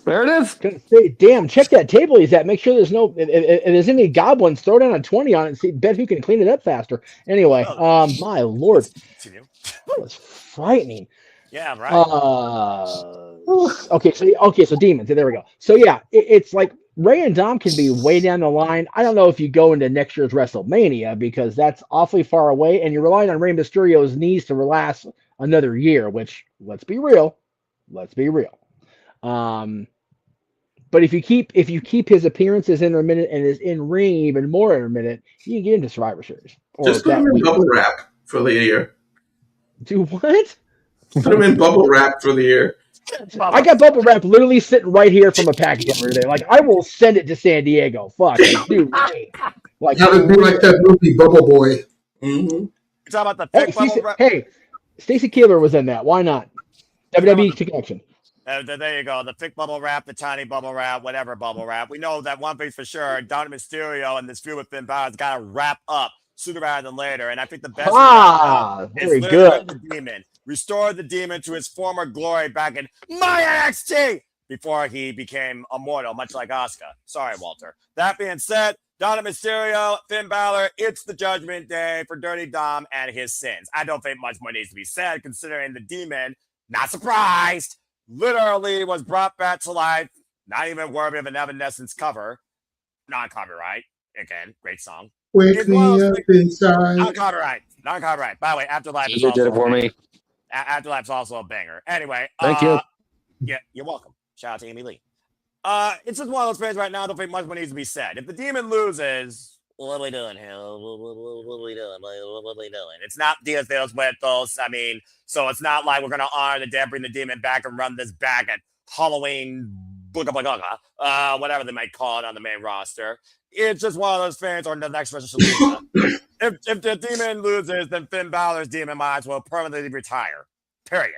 There it is. Say, damn, check that table he's at. Make sure there's if there's any goblins, throw down a 20 on it and see, bet who can clean it up faster. Anyway, my lord. That was frightening. Yeah, right. Okay, so demons. There we go. So yeah, it's like Ray and Dom can be way down the line. I don't know if you go into next year's WrestleMania because that's awfully far away, and you're relying on Rey Mysterio's knees to last another year. Which, let's be real. But if you keep his appearances intermittent and his in ring even more intermittent, you can get into Survivor Series. Just go to bubble wrap for the year. Do what? Should have been bubble wrap for the year. I got bubble wrap literally sitting right here from a package over there. Like, I will send it to San Diego. Fuck, like, dude, hey. Like, Have it be like that movie Bubble Boy. Mm-hmm. You talking about the Hey, thick bubble wrap? hey, Stacy Keibler was in that. Why not? WWE connection. There you go. The thick bubble wrap, the tiny bubble wrap, whatever bubble wrap. We know that one thing for sure. Dominik Mysterio and this feud with Finn Balor's got to wrap up sooner rather than later. And I think the best Very is good. the Demon. Restore the Demon to his former glory back in my NXT before he became immortal, much like Asuka. Sorry, Walter. That being said, Dominik Mysterio, Finn Balor, it's the Judgment Day for Dirty Dom and his sins. I don't think much more needs to be said, considering the Demon, not surprised, literally was brought back to life, not even worthy of an Evanescence cover. Non-copyright. Again, great song. Wake me up inside. Non-copyright. Non-copyright. By the way, Afterlife is You also did it for me. Afterlife's also a banger. Anyway. Thank you. Yeah, you're welcome. Shout out to Amy Lee. It's just one of those things right now. I don't think much more needs to be said. If the Demon loses, what are we doing here? What are we doing? What are we doing? It's not Diaz de los Muertos. I mean, so it's not like we're going to honor the dead, bring the Demon back, and run this back at Halloween, whatever they might call it on the main roster. It's just one of those things, or the next resolution. If the Demon loses, then Finn Balor's Demon might as well permanently retire. Period.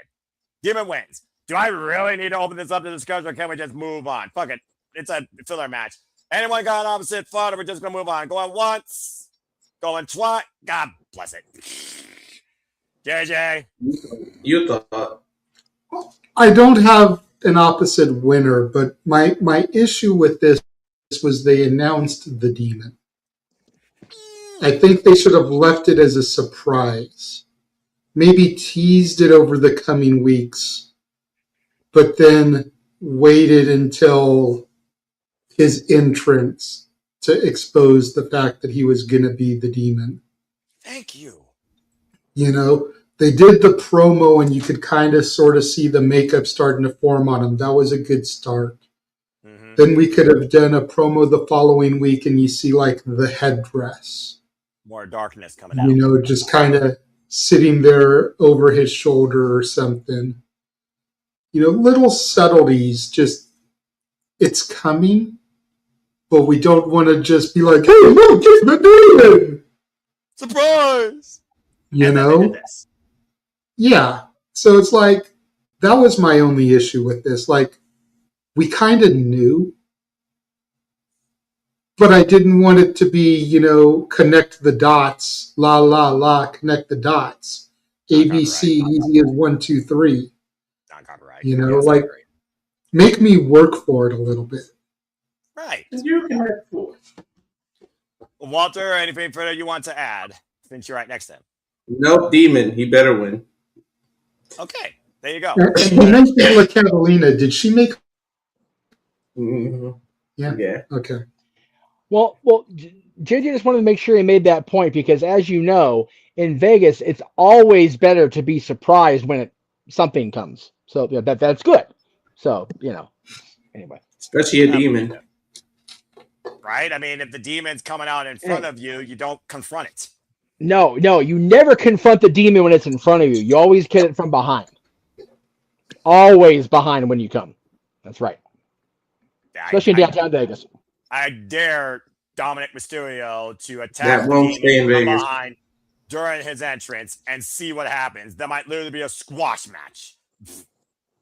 Demon wins. Do I really need to open this up to discussion, or can we just move on? Fuck it. It's a filler match. Anyone got an opposite thought, or we're just going to move on? Going once, going twice. God bless it. JJ. You thought. I don't have an opposite winner, but my issue with this was they announced the Demon. I think they should have left it as a surprise. Maybe teased it over the coming weeks, but then waited until his entrance to expose the fact that he was going to be the Demon. Thank you. You know, they did the promo and you could kind of sort of see the makeup starting to form on him. That was a good start. Mm-hmm. Then we could have done a promo the following week and you see like the headdress. More darkness coming out. You know, just kind of sitting there over his shoulder or something. You know, little subtleties, just, it's coming, but we don't want to just be like, hey, look, it's the Demon! Surprise! You know? Yeah. So it's like, that was my only issue with this. Like, we kind of knew, but I didn't want it to be, you know, connect the dots, la, la, la, connect the dots. ABC, easy as 1, 2, 3. Non-copyright. You know, like, make me work for it a little bit. Right. You can work for it. Walter, anything further you want to add? Since you're right next to him. Nope, Demon. He better win. Okay, there you go. You mentioned La Catalina. Did she make? Mm-hmm. Yeah. Okay. Well, JJ just wanted to make sure he made that point because, as you know, in Vegas, it's always better to be surprised when something comes. So that's good. So anyway. Especially a demon. Right? I mean, if the demon's coming out in front of you, you don't confront it. No, you never confront the demon when it's in front of you. You always get it from behind. Always behind when you come. That's right. Especially in downtown Vegas. I dare Dominik Mysterio to attack that won't stay in Vegas behind during his entrance and see what happens. That might literally be a squash match.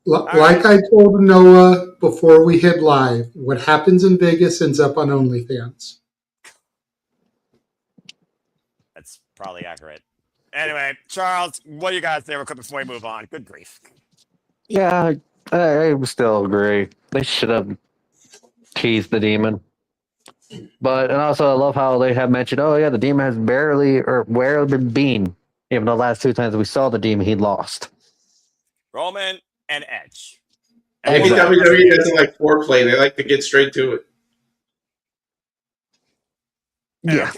Like I told Noah before we hit live, what happens in Vegas ends up on OnlyFans. That's probably accurate. Anyway, Charles, what do you guys say real quick before we move on? Good grief. Yeah, I still agree. They should have teased the demon. And also I love how they have mentioned, oh yeah, the demon has barely been. Even the last 2 times we saw the demon, he lost. Roman and Edge. Maybe WWE doesn't like foreplay. They like to get straight to it. Yeah.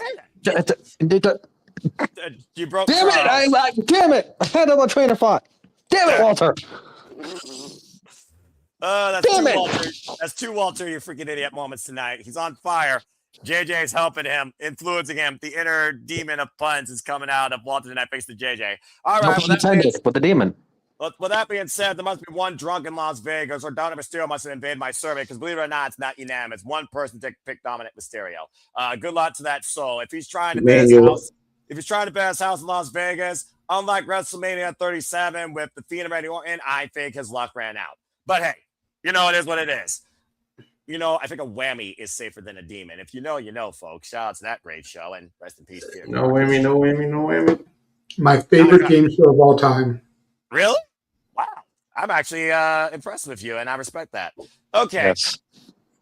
You broke. Damn it! Damn it! I had my train of thought. Damn it, Walter! Walter. That's 2 Walter, you freaking idiot moments tonight. He's on fire. JJ's helping him, influencing him. The inner demon of puns is coming out of Walter tonight thanks to JJ. All right. With the demon. With that being said, there must be one drunk in Las Vegas, or Dominik Mysterio must have invaded my survey, because believe it or not, it's not unanimous. One person picked Dominik Mysterio. Good luck to that soul. If he's trying to bet his house in Las Vegas, unlike WrestleMania 37 with the Fiend and Randy Orton, I think his luck ran out. But hey, it is what it is. I think a whammy is safer than a demon. If you know, you know, folks. Shout out to that great show, and rest in peace, Peter. No whammy, no whammy, no whammy. My favorite game show of all time. Really? Wow. I'm actually impressed with you, and I respect that. Okay. Yes.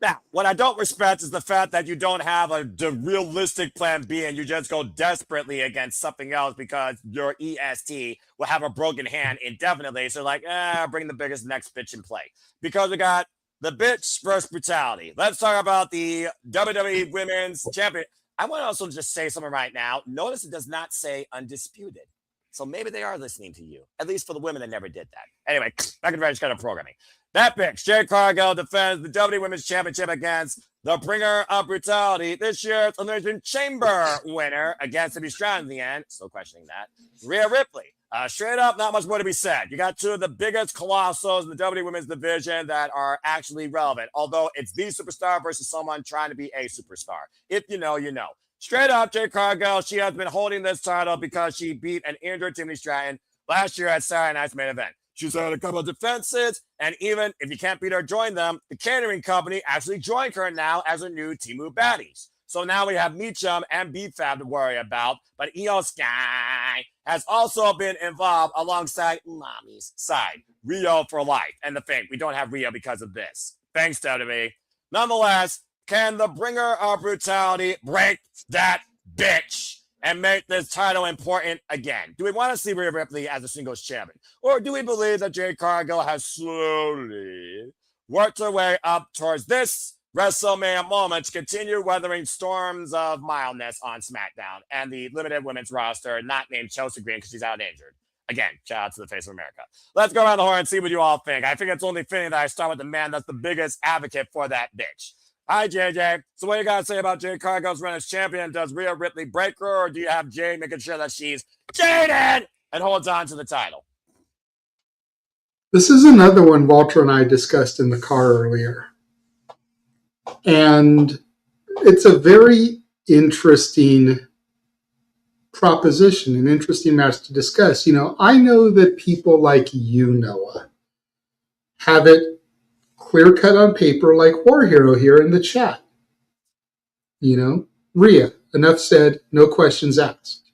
Now, what I don't respect is the fact that you don't have the realistic plan B, and you just go desperately against something else because your EST will have a broken hand indefinitely. So like, bring the biggest next bitch in play. Because we got the bitch versus brutality. Let's talk about the WWE Women's Champion. I want to also just say something right now. Notice it does not say undisputed. So maybe they are listening to you, at least for the women that never did that. Anyway, back to the kind of programming. That bitch, Jade Cargill, defends the WWE Women's Championship against the bringer of brutality. This year's Elimination Chamber winner against to be strong in the end. Still questioning that. Rhea Ripley. Straight up, not much more to be said. You got two of the biggest colossals in the WWE Women's division that are actually relevant, although it's the superstar versus someone trying to be a superstar. If you know, you know. Straight up, Jade Cargill, she has been holding this title because she beat an injured Timothy Stratton last year at Saturday Night's Main Event. She's had a couple of defenses, and even if you can't beat her, join them. The catering company actually joined her now as her new Temu baddies. So now we have Meacham and B-Fab to worry about, but Io Sky has also been involved alongside Mommy's side. Rio for life. And the thing, we don't have Rio because of this. Thanks, WWE. Nonetheless, can the bringer of brutality break that bitch and make this title important again? Do we want to see Rhea Ripley as a singles champion? Or do we believe that Jade Cargill has slowly worked her way up towards this WrestleMania moment to continue weathering storms of mildness on SmackDown and the limited women's roster, not named Chelsea Green because she's out injured? Again, shout out to the face of America. Let's go around the horn and see what you all think. I think it's only fitting that I start with the man that's the biggest advocate for that bitch. Hi, JJ. So what do you got to say about Jade Cargill's run as champion? Does Rhea Ripley break her, or do you have Jade making sure that she's jaded and holds on to the title? This is another one Walter and I discussed in the car earlier. And it's a very interesting proposition, an interesting match to discuss. I know that people like you, Noah, have it clear cut on paper like War Hero here in the chat. Rhea, enough said, no questions asked.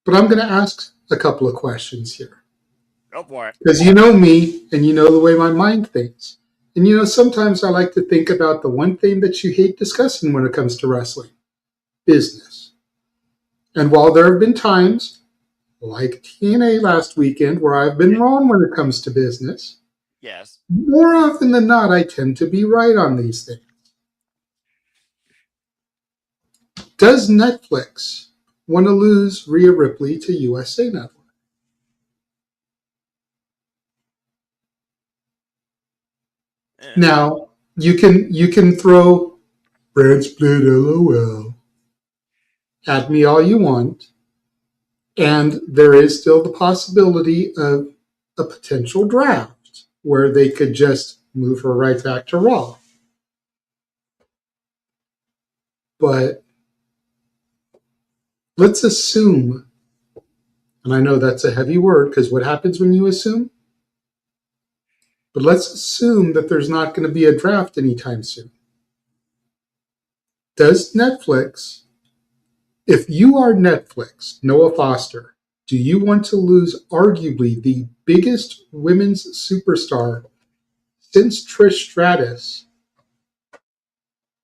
But I'm going to ask a couple of questions here. Go for it. Because you know me, and you know the way my mind thinks. And sometimes I like to think about the one thing that you hate discussing when it comes to wrestling. Business. And while there have been times, like TNA last weekend, where I've been wrong when it comes to business, yes, more often than not, I tend to be right on these things. Does Netflix want to lose Rhea Ripley to USA Network? Yeah. Now, you can throw brand split LOL at me all you want, and there is still the possibility of a potential draft where they could just move her right back to Raw. But let's assume, and I know that's a heavy word because what happens when you assume? But let's assume that there's not going to be a draft anytime soon. Does Netflix, if you are Netflix, Noah Foster, do you want to lose arguably the biggest women's superstar since Trish Stratus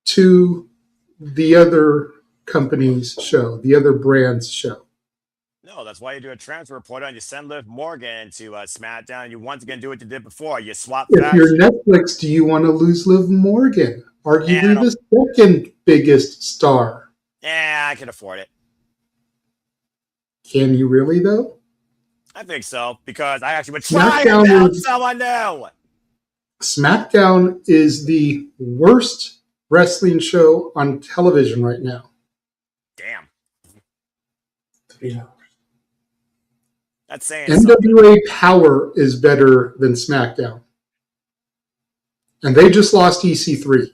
to the other company's show, the other brand's show? No, that's why you do a transfer portal and you send Liv Morgan to SmackDown. And you once again do what you did before. You swap. If you're Netflix, do you want to lose Liv Morgan, arguably the second biggest star? Yeah, I can afford it. Can you really, though? I think so, because I actually would try to help someone new. SmackDown is the worst wrestling show on television right now. Damn. 3 hours. That's saying something. NWA Power is better than SmackDown. And they just lost EC3.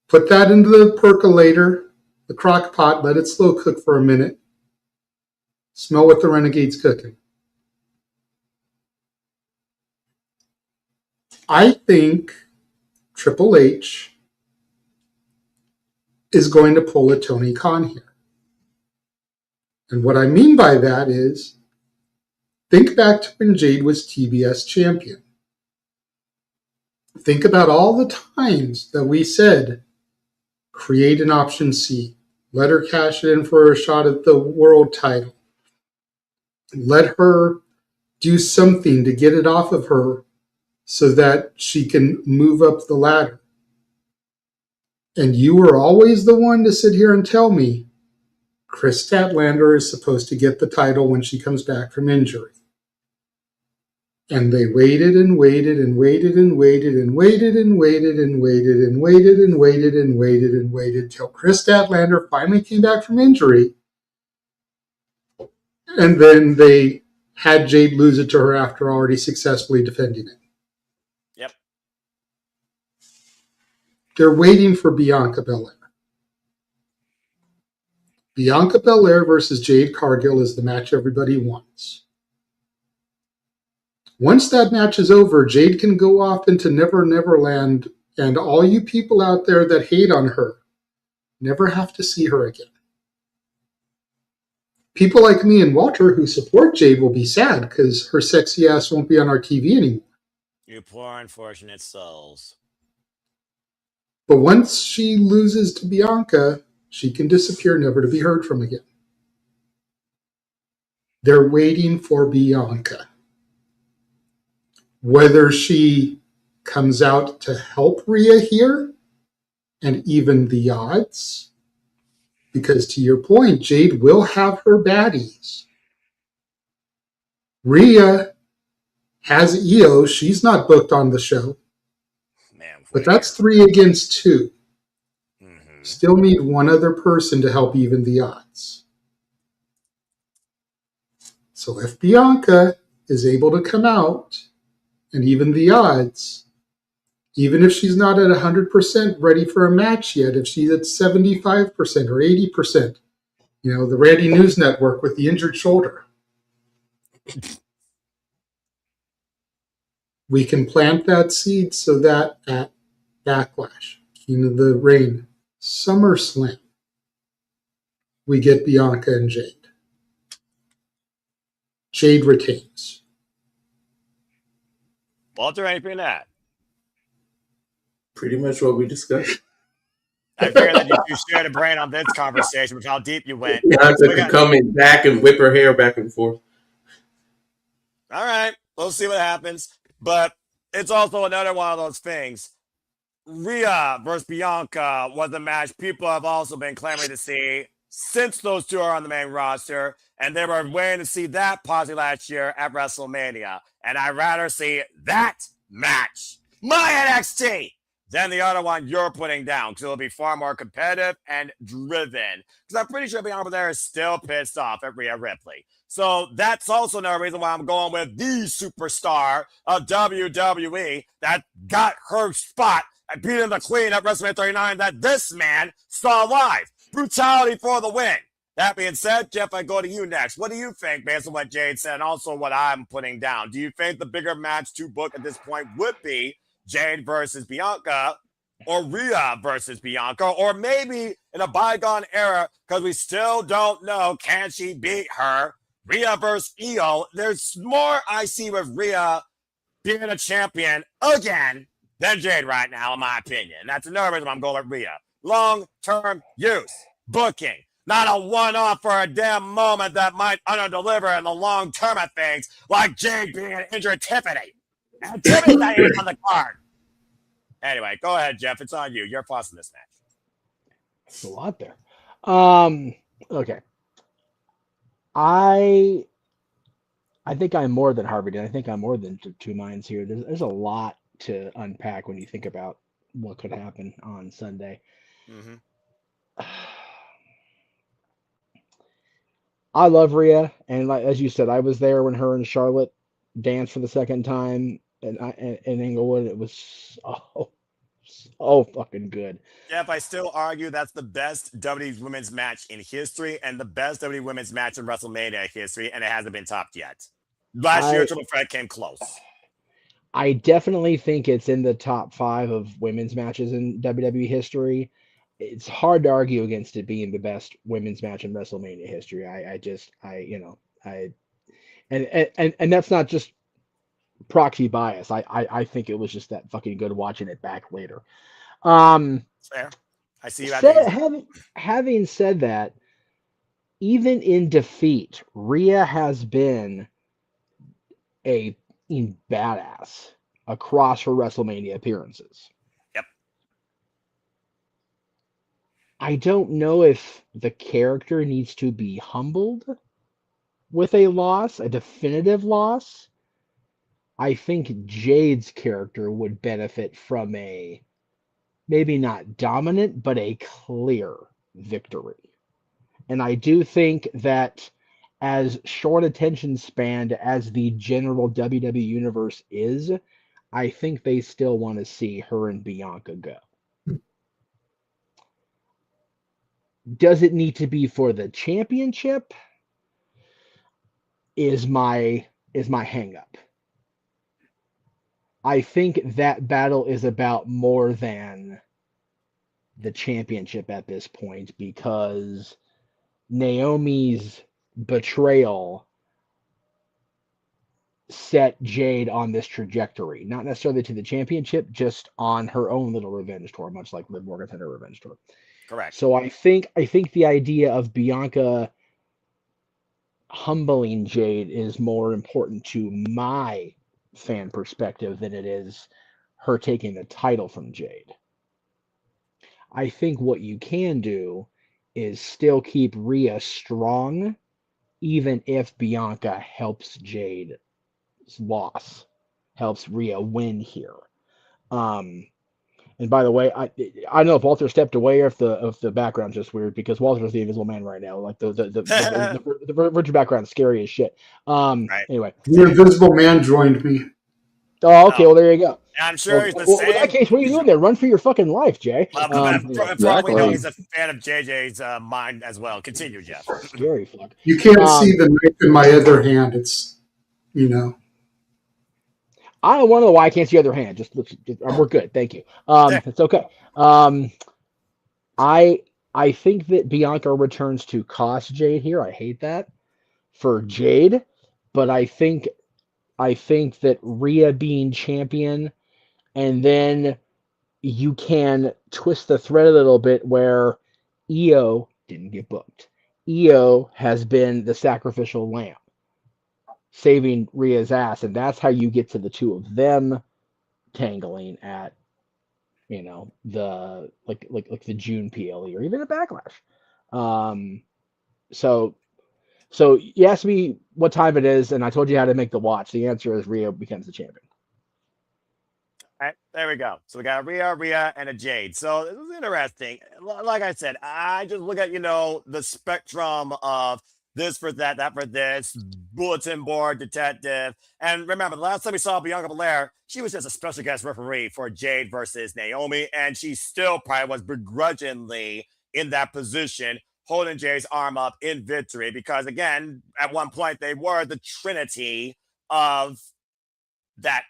Put that into the percolator, the crock pot, let it slow cook for a minute. Smell what the Renegade's cooking. I think Triple H is going to pull a Tony Khan here. And what I mean by that is, think back to when Jade was TBS champion. Think about all the times that we said, create an option C. Let her cash it in for a shot at the world title. Let her do something to get it off of her so that she can move up the ladder. And you were always the one to sit here and tell me Chris Statlander is supposed to get the title when she comes back from injury. And they waited and waited and waited and waited and waited and waited and waited and waited and waited and waited and waited till Chris Statlander finally came back from injury. And then they had Jade lose it to her after already successfully defending it. Yep. They're waiting for Bianca Belair. Bianca Belair versus Jade Cargill is the match everybody wants. Once that match is over, Jade can go off into Never Never Land, and all you people out there that hate on her never have to see her again. People like me and Walter who support Jade will be sad because her sexy ass won't be on our TV anymore. You poor unfortunate souls. But once she loses to Bianca, she can disappear, never to be heard from again. They're waiting for Bianca. Whether she comes out to help Rhea here and even the odds, because to your point, Jade will have her baddies. Rhea has Io. She's not booked on the show. Man, but that's 3 against 2. Mm-hmm. Still need one other person to help even the odds. So if Bianca is able to come out and even the odds, even if she's not at 100% ready for a match yet, if she's at 75% or 80%, the Randy News Network with the injured shoulder, we can plant that seed so that at Backlash, King of the Ring, SummerSlam, we get Bianca and Jade. Jade retains. Walter, anything to add? Pretty much what we discussed. I figured that you shared a brain on this conversation with how deep you went. Bianca could come in back and whip her hair back and forth. All right, we'll see what happens. But it's also another one of those things. Rhea versus Bianca was a match people have also been clamoring to see since those two are on the main roster, and they were waiting to see that possibly last year at WrestleMania. And I'd rather see that match, my NXT, than the other one you're putting down, because it'll be far more competitive and driven. Because I'm pretty sure Bianca there is still pissed off at Rhea Ripley. So that's also another reason why I'm going with the superstar of WWE that got her spot and beating the Queen at WrestleMania 39 that this man saw live. Brutality for the win. That being said, Jeff, I go to you next. What do you think based on what Jade said and also what I'm putting down? Do you think the bigger match to book at this point would be Jade versus Bianca or Rhea versus Bianca, or maybe in a bygone era, because we still don't know, can she beat her? Rhea versus Io. There's more I see with Rhea being a champion again than Jade right now, in my opinion. That's another reason I'm going with Rhea. Long-term use, booking, not a one-off for a damn moment that might under-deliver in the long term of things, like Jade being an injured Tiffany. And Tiffany's not even on the card. Anyway, go ahead, Jeff. It's on you. You're bossing this match. It's a lot there. Okay. I think I'm more than Harvey did. I think I'm more than two minds here. There's a lot to unpack when you think about what could happen on Sunday. Mm-hmm. I love Rhea, and like as you said, I was there when her and Charlotte danced for the second time in Inglewood. It was so fucking good. Jeff, I still argue that's the best WWE women's match in history and the best WWE women's match in WrestleMania history, and it hasn't been topped yet. Last year, I Triple Threat came close. I definitely think it's in the top 5 of women's matches in WWE history. It's hard to argue against it being the best women's match in WrestleMania history. I and that's not just proxy bias. I think it was just that fucking good watching it back later. Fair. I see you at the Having said that, even in defeat, Rhea has been a badass across her WrestleMania appearances. Yep. I don't know if the character needs to be humbled with a loss, a definitive loss. I think Jade's character would benefit from a maybe not dominant, but a clear victory. And I do think that as short attention span as the general WWE universe is, I think they still want to see her and Bianca go. Does it need to be for the championship? Is my hang up. I think that battle is about more than the championship at this point because Naomi's betrayal set Jade on this trajectory, not necessarily to the championship, just on her own little revenge tour, much like Liv Morgan's had her revenge tour. correct. So I think the idea of Bianca humbling Jade is more important to my fan perspective than it is her taking the title from Jade. I think what you can do is still keep Rhea strong, even if Bianca helps Jade's loss, helps Rhea win here. And by the way, I don't know if Walter stepped away or if the background's just weird because Walter's the Invisible Man right now. Like the virtual background is scary as shit. Right. Anyway, The Invisible Man joined me. oh okay, well there you go. I'm sure he's the Well, same. in that case, what are you doing there? Run for your fucking life, Jay. For all we know, Exactly. he's a fan of JJ's mind as well. Continue, Jeff. Scary fuck. You can't see the knife in my other hand. It's, I don't want to know why I can't see your other hand. Just we're good, thank you. It's okay. I think that Bianca returns to cost Jade here. I hate that for Jade, but I think that Rhea being champion, and then you can twist the thread a little bit where Io didn't get booked. Io has been the sacrificial lamb, saving Rhea's ass, and that's how you get to the two of them tangling at the like the June PLE or even a Backlash. So you asked me what time it is, and I told you how to make the watch. The answer is Rhea becomes the champion. All right, there we go. So we got Rhea, and a Jade. So this is interesting. Like I said, I just look at, the spectrum of this for that, that for this, bulletin board, detective. And remember, the last time we saw Bianca Belair, she was just a special guest referee for Jade versus Naomi, and she still probably was begrudgingly in that position, holding Jade's arm up in victory, because again, at one point they were the trinity of that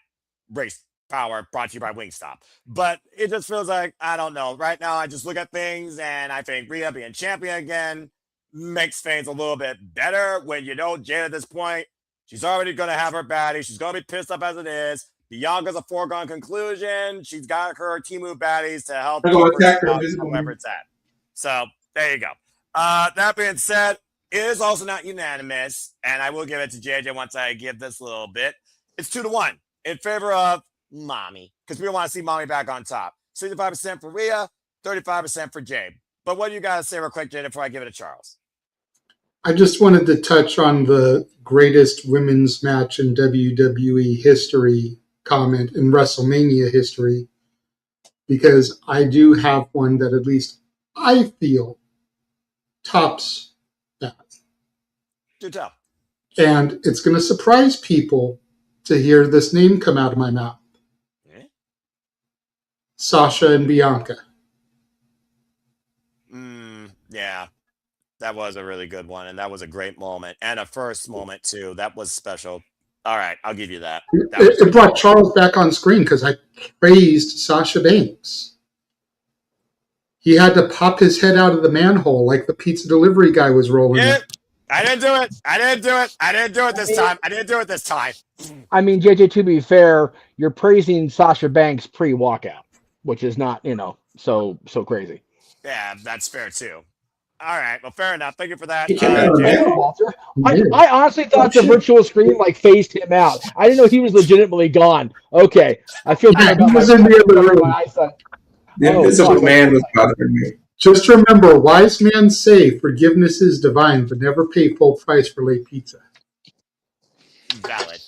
race power brought to you by Wingstop. But it just feels like, I don't know. Right now, I just look at things and I think Rhea being champion again makes things a little bit better when Jade at this point, she's already going to have her baddie. She's going to be pissed up as it is. Bianca's a foregone conclusion. She's got her Timu baddies to help keep her out wherever it's at. So there you go. That being said, it is also not unanimous, and I will give it to JJ once I give this a little bit. It's 2-1 in favor of Mommy, because we don't want to see Mommy back on top. 65% for Rhea, 35% for Jade. But what do you guys say real quick, Jade, before I give it to Charles? I just wanted to touch on the greatest women's match in WWE history comment in WrestleMania history, because I do have one that at least I feel tops that. Do tell. And it's going to surprise people to hear this name come out of my mouth. Sasha and Bianca. Yeah. That was a really good one, and that was a great moment. And a first moment, too. That was special. All right, I'll give you that. It brought Charles back on screen because I praised Sasha Banks. He had to pop his head out of the manhole like the pizza delivery guy was rolling in. I didn't do it. I didn't do it this time. I mean, JJ, to be fair, you're praising Sasha Banks pre-walkout, which is not, so crazy. Yeah, that's fair, too. All right, well, fair enough. Thank you for that. Thank you, Walter. I honestly thought the virtual screen phased him out. I didn't know he was legitimately gone. Okay, I feel good about was in the other room. my eyesight. The invisible man was bothering me. Just remember, wise men say forgiveness is divine, but never pay full price for late pizza. Valid.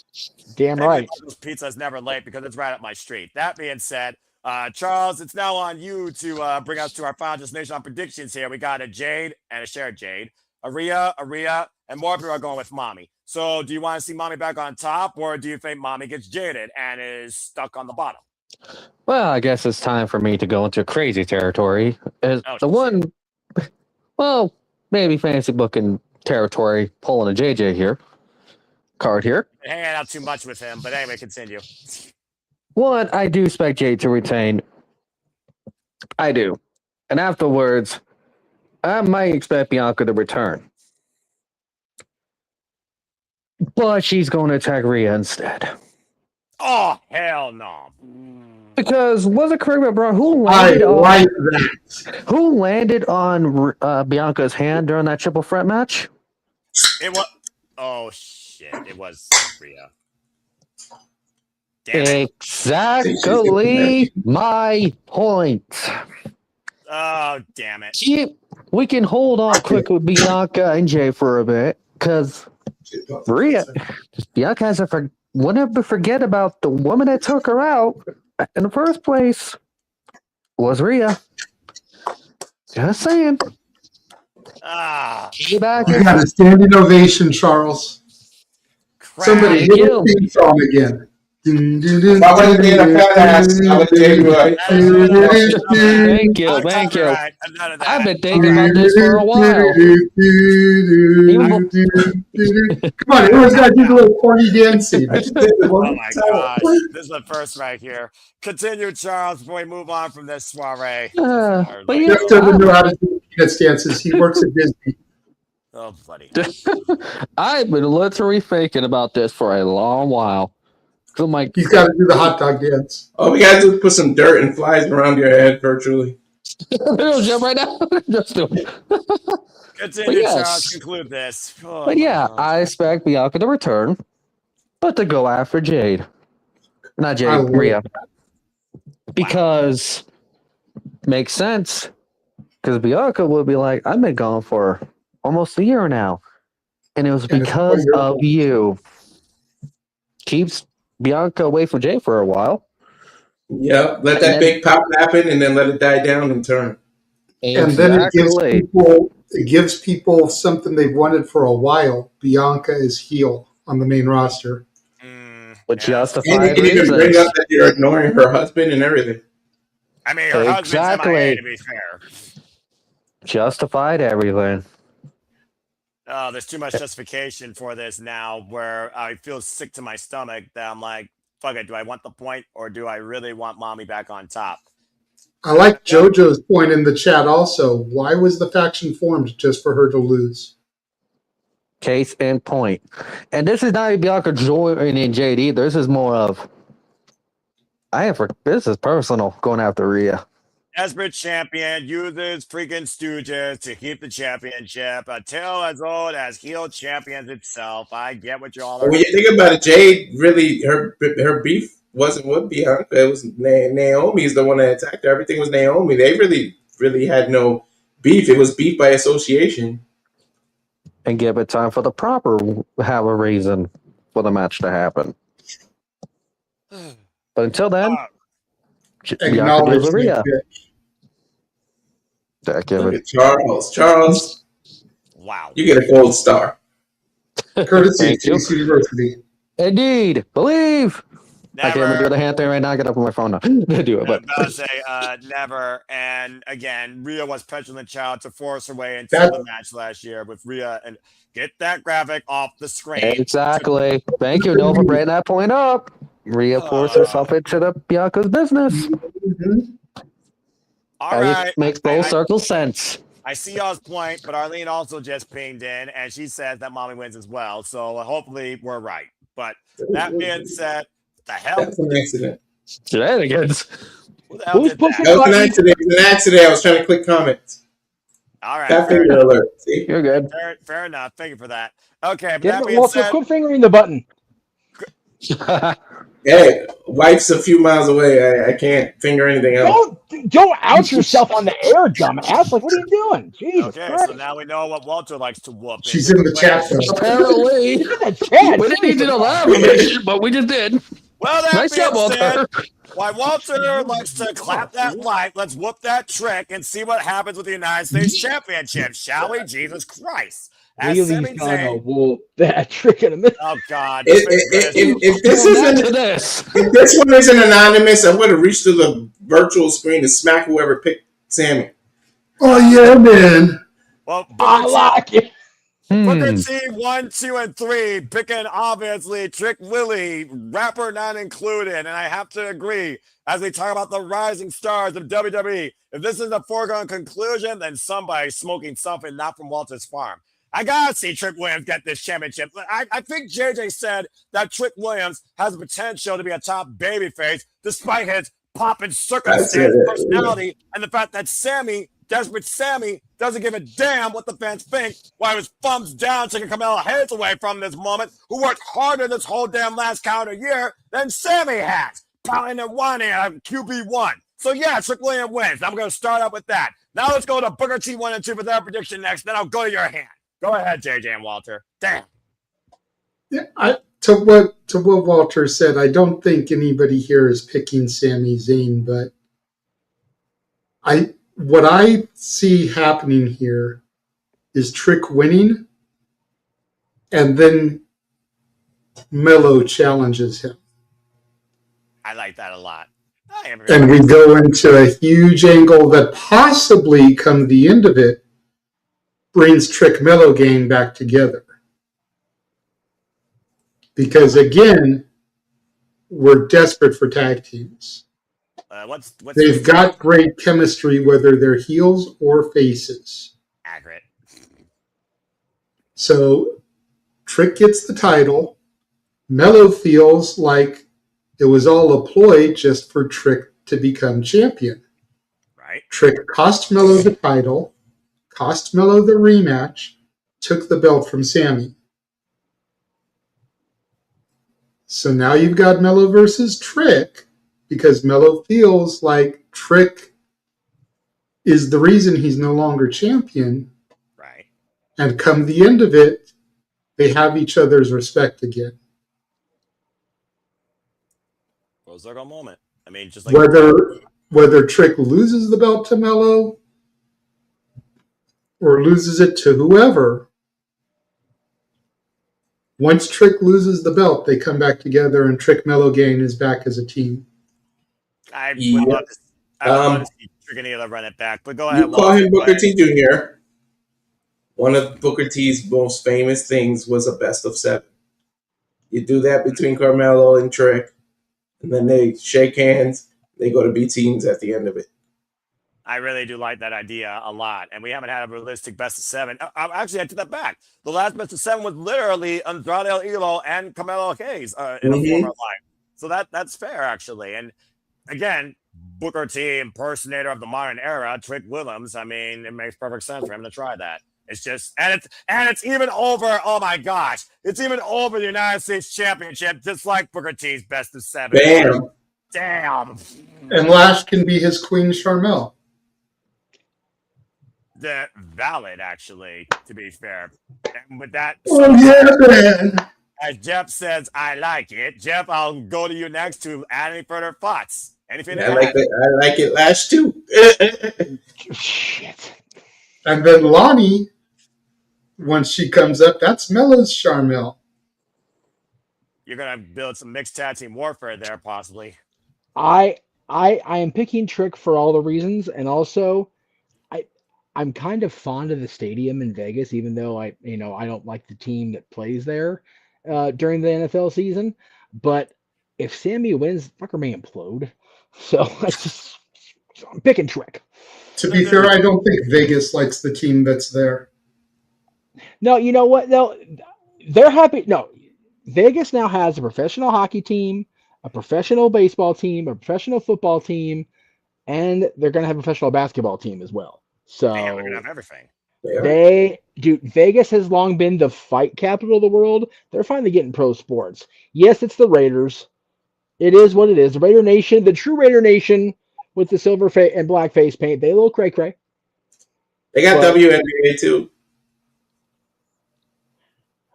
Damn right. Pizza's never late because it's right up my street. That being said, Charles, it's now on you to bring us to our final destination on predictions here. We got a Jade and a shared Jade, a Rhea, and more people are going with Mommy. So do you want to see Mommy back on top, or do you think Mommy gets jaded and is stuck on the bottom? Well, I guess it's time for me to go into crazy territory. Maybe fancy booking territory, pulling a JJ card here. Hanging out too much with him, but anyway, continue. One, I do expect Jade to retain. I do. And afterwards, I might expect Bianca to return. But she's going to attack Rhea instead. Oh, hell no. Because was it correct, bro? Who landed on Bianca's hand during that triple threat match? It was. Oh shit! It was Rhea. Exactly my point. Oh damn it! We can hold on quick with Bianca and Jay for a bit because Bianca has whenever forget about the woman that took her out in the first place was Rhea. Just saying. You got a standing ovation, Charles. Crap. Somebody hit the theme song again. Thank you. Right. I've been thinking about this for a while. Come on, everyone's got to do the little corny dancing. Oh my gosh, this is the first right here. Continue, Charles, before we move on from this soiree. But Jeff doesn't know how to do peanuts dances. He works at Disney. Oh, buddy. I've been literally thinking about this for a long while. I'm like, he's got to do the hot dog dance. All we got to do is put some dirt and flies around your head virtually. It'll jump right now. Just do it. Continue, Charles. Conclude this. Oh, but yeah, I expect Bianca to return, but to go after Jade. Not Jade, Rhea. Because makes sense. Because Bianca would be like, I've been gone for almost a year now. And it was because of you. Keeps Bianca away from Jay for a while. Yeah, let that big pop happen and then let it die down and turn. And then it gives people something they've wanted for a while. Bianca is heel on the main roster. Which justifies and you can even bring up that you're ignoring her husband and everything. I mean, her husband's MIA, to be fair. Justified everything. Oh, there's too much justification for this now where I feel sick to my stomach that I'm like, fuck it, do I want the point or do I really want Mommy back on top? I like JoJo's point in the chat also. Why was the faction formed just for her to lose? Case in point. And this is not Bianca joining Jade either. This is more of, this is personal, going after Rhea. Desperate champion uses freaking stooges to keep the championship. A tale as old as heel champions itself. I get what you all are. When you think about it, Jade really her beef wasn't with Bianca. It was Naomi's the one that attacked her. Everything was Naomi. They really had no beef. It was beef by association. And give it time for the proper have a reason for the match to happen. But until then, Bianca deals with Rhea. Charles. Wow. You get a gold star. Courtesy of Thank you. Chase University. Indeed. Believe. I can't even do Never. the hand thing right now. I get up on my phone now to do it. I'm But about to say never. And again, Rhea was petulant child to force her way into That- the match last year with Rhea. And get that graphic off the screen. exactly. Thank you, Noah, for bringing that point up. Rhea forced herself into the Bianca's business. Mhm. All And right. it makes full circle sense. I see y'all's point, but Arlene also just pinged in, and she says that mommy wins as well. So hopefully we're right. But that being said, the hell? That's an accident. Shenanigans. Who the hell Who's did that? pushing That was an buttons? accident. It was an accident. I was trying to click comments. All right. That Fair finger enough. alert. See? You're good. Fair enough. Thank you for that. Okay. But Damn that it, being Walter, said, quit fingering the button. Hey, wife's a few miles away. I can't finger anything else. Don't out yourself on the air, dumbass. Like, what are you doing? Jesus okay, Christ. so now we know what Walter likes to whoop. She's in the chat though. Apparently. Look at that chat. We didn't need to know that information, but we just did. Well, that Nice being job, said, Walter. why Walter likes to clap that like, let's whoop that trick and see what happens with the United States Championship, shall we? Jesus Christ. As Really Sami gonna Zayn, whoop that trick in a minute. oh God. If this Well, back isn't to this. if this one isn't anonymous, I'm going to reach to the virtual screen and smack whoever picked Sammy. Oh yeah, man. Well, I like it. Booker T 1, 2, and 3, picking obviously Trick Willie, rapper not included. And I have to agree, as we talk about the rising stars of WWE, if this is a foregone conclusion, then somebody's smoking something not from Walter's farm. I gotta see Trick Williams get this championship. I think JJ said that Trick Williams has the potential to be a top babyface despite his pop and circumstance personality and the fact that Sami, Desperate Sami, doesn't give a damn what the fans think while he was thumbs down taking Carmelo Hayes away from this moment, who worked harder this whole damn last calendar year than Sami has, pouting and whining at QB1. So yeah, Trick Williams wins. I'm going to start out with that. Now let's go to Booker T 1 and 2 for their prediction next, then I'll go to your hand. Go ahead, JJ and Walter. Damn. Yeah, to what Walter said, I don't think anybody here is picking Sami Zayn, but what I see happening here is Trick winning, and then Melo challenges him. I like that a lot. And we go into a huge angle that possibly, come the end of it, brings Trick Melo gang back together. Because again, we're desperate for tag teams. What's They've got great chemistry, whether they're heels or faces. accurate? So Trick gets the title. Melo feels like it was all a ploy just for Trick to become champion. Right. Trick cost Melo the title, cost Melo the rematch, took the belt from Sami. So now you've got Melo versus Trick, because Melo feels like Trick is the reason he's no longer champion. Right. And come the end of it, they have each other's respect again. Full circle moment. I mean, just like whether Trick loses the belt to Melo or loses it to whoever, once Trick loses the belt, they come back together and Trick Melo gang is back as a team. I would love to see Trick and Ela run it back, but go ahead. You call him Booker T Jr. One of Booker T's most famous things was a best of 7. You do that between Carmelo and Trick, and then they shake hands. They go to be teams at the end of it. I really do like that idea a lot, and we haven't had a realistic best of 7. Actually, I took that back. The last best of 7 was literally Andrade El Idolo and Carmelo Hayes in a former life. So that's fair, actually. And again, Booker T, impersonator of the modern era, Trick Williams. I mean, it makes perfect sense for him to try that. It's just, and it's even over. Oh my gosh, it's even over the United States Championship, just like Booker T's best of 7. Bam. Damn. And Lash can be his Queen Charmel. The valid, actually, to be fair. And with that, oh yeah, man. As Jeff says, I like it. Jeff, I'll go to you next to add any further thoughts. Anything? I like it. Lash too. Shit. And then Lonnie once she comes up. That's Mella's Charmel. You're gonna build some mixed tag team warfare there, possibly. I am picking Trick for all the reasons, and also I'm kind of fond of the stadium in Vegas, even though I don't like the team that plays there during the NFL season. But if Sami wins, fucker may implode. So I'm picking Trick. To be fair, I don't think Vegas likes the team that's there. No, you know what? No, they're happy. No, Vegas now has a professional hockey team, a professional baseball team, a professional football team, and they're going to have a professional basketball team as well. So Damn, they're gonna have everything. Vegas has long been the fight capital of the world. They're finally getting pro sports. Yes, it's the Raiders. It is what it is. The Raider Nation, the true Raider Nation with the silver and black face paint. They a little cray-cray. They got WNBA too.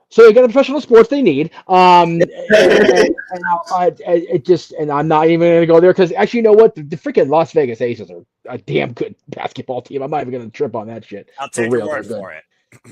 So they got the professional sports they need. And I'm not even going to go there because actually, you know what? The freaking Las Vegas Aces are a damn good basketball team. I'm not even going to trip on that shit. I'll take your word for it.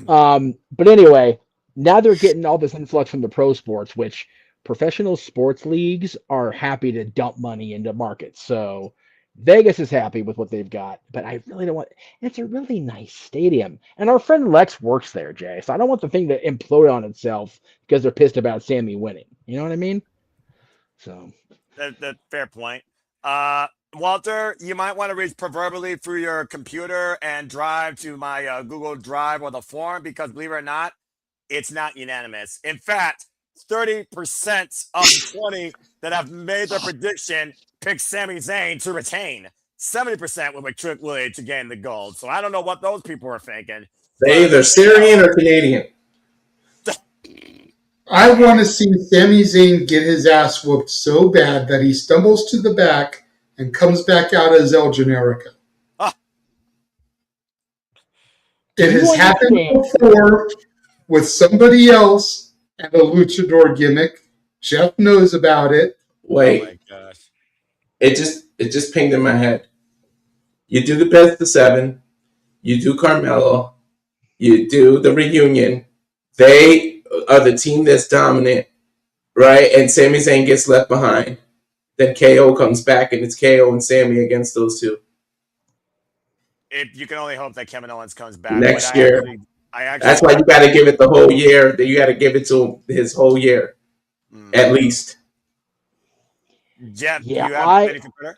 But anyway, now they're getting all this influx from the pro sports, which professional sports leagues are happy to dump money into markets. So Vegas is happy with what they've got, but I really don't want. It's a really nice stadium, and our friend Lex works there, Jay. So I don't want the thing to implode on itself because they're pissed about Sami winning. You know what I mean? So That fair point. Walter, you might want to reach proverbially through your computer and drive to my Google Drive or the forum because believe it or not, it's not unanimous. In fact, 30% of the 20 that have made their prediction pick Sami Zayn to retain. 70% would pick Trick Willie to gain the gold. So I don't know what those people are thinking. They either Syrian or Canadian. I want to see Sami Zayn get his ass whooped so bad that he stumbles to the back and comes back out as El Generico. It has happened before with somebody else and a luchador gimmick. Jeff knows about it. Wait. Oh my gosh. It just pinged in my head. You do the best of 7. You do Carmelo. You do the reunion. They are the team that's dominant, right? And Sami Zayn gets left behind. Then KO comes back, and it's KO and Sami against those two. You can only hope that Kevin Owens comes back next year. I That's why you got to give it the whole year. You got to give it to him his whole year, at least. Jeff, yeah, do you have any competitor?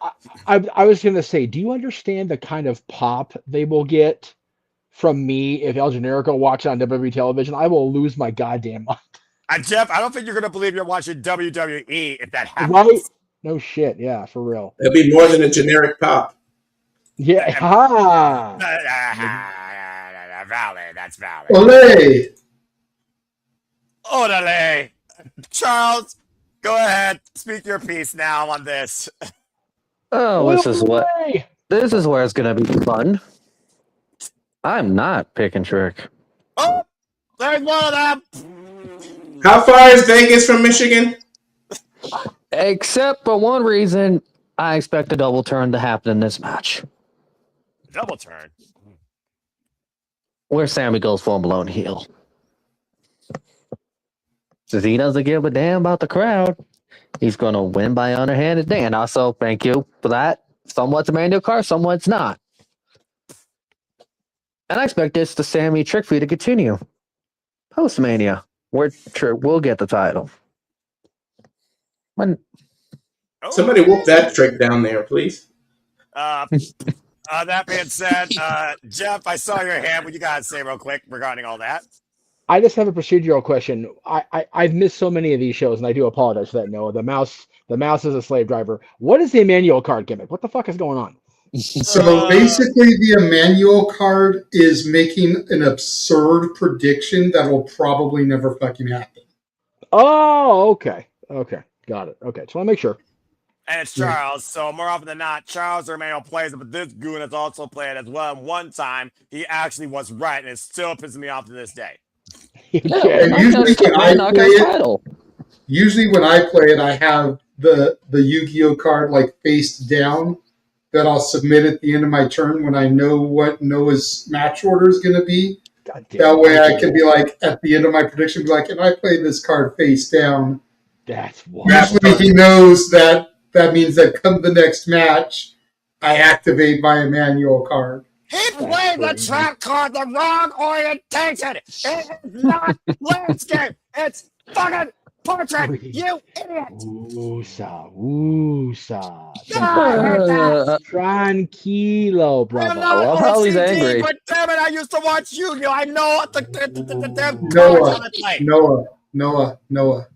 I was going to say, do you understand the kind of pop they will get from me if El Generico walks on WWE television? I will lose my goddamn mind. Jeff, I don't think you're going to believe you're watching WWE if that happens. Right? No shit. Yeah, for real. It'll be more than a generic pop. Yeah. Valid. That's valid. Olay! Orale. Charles, go ahead. Speak your piece now on this. Oh, this is where it's gonna be fun. I'm not picking Trick. Oh, there's one of them. How far is Vegas from Michigan? Except for one reason, I expect a double turn to happen in this match. Double turn. Where Sami goes full blown heel. Since he doesn't give a damn about the crowd, he's going to win by underhanded day. And also, thank you for that. Somewhat's a manual car, somewhat's not. And I expect this to Sami Trick feud to continue. Post-Mania, where Trick will get the title. Somebody whoop that Trick down there, please. That being said, Jeff, I saw your hand. What you got to say real quick regarding all that? I just have a procedural question. I've missed so many of these shows, and I do apologize for that, Noah. The mouse is a slave driver. What is the Emmanuel card gimmick? What the fuck is going on? So basically, the Emmanuel card is making an absurd prediction that will probably never fucking happen. Oh, okay. Okay. Got it. Okay. Just want to make sure. And it's Charles, so more often than not, Charles or Emmanuel plays it, but this goon has also played as well. And one time, he actually was right, and it still pisses me off to this day. And usually when I play it, I have the Yu-Gi-Oh card like face down that I'll submit at the end of my turn when I know what Noah's match order is going to be. God damn. That way I can be like, at the end of my prediction, be like, and I played this card face down. That's wild. Usually he knows that means that come the next match, I activate my Emmanuel card. He played the trap card the wrong orientation. It is not landscape. It's fucking portrait. You idiot. Woosa. Tranquilo, I'm brother. not love how he's OCD, angry. but damn it, I used to watch Yu-Gi-Oh! I know what the damn cards on the play. Noah.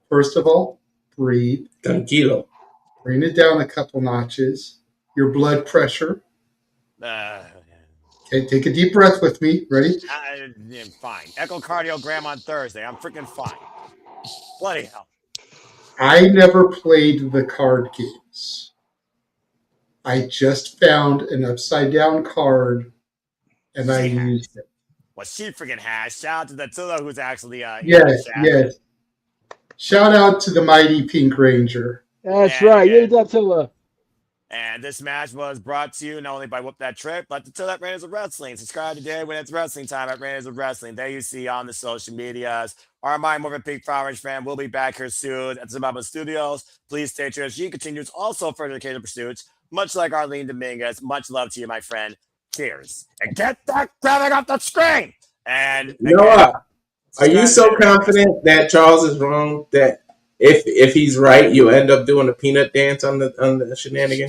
First of all, breathe. Tranquilo. Bring it down a couple notches. Your blood pressure. Okay, take a deep breath with me. Ready? I'm fine. Echocardiogram on Thursday. I'm freaking fine. Bloody hell. I never played the card games. I just found an upside down card and I used it. Well, she freaking has. Shout out to the Tula who's actually Yes. Shout out to the mighty Pink Ranger. That's right. Yeah, Attila. And this match was brought to you not only by Whoop That Trick, but to that Raiders of Wrestling. Subscribe today when it's wrestling time at Raiders of Wrestling. There you see on the social medias. Our Mind Moving Pink Flower fan will be back here soon at Zimbabwe Studios. Please stay tuned as she continues also further occasional pursuits, much like Arlene Dominguez. Much love to you, my friend. Cheers. And get that graphic off the screen. And Noah, are you so confident that Charles is wrong that if he's right, you end up doing a peanut dance on the shenanigan?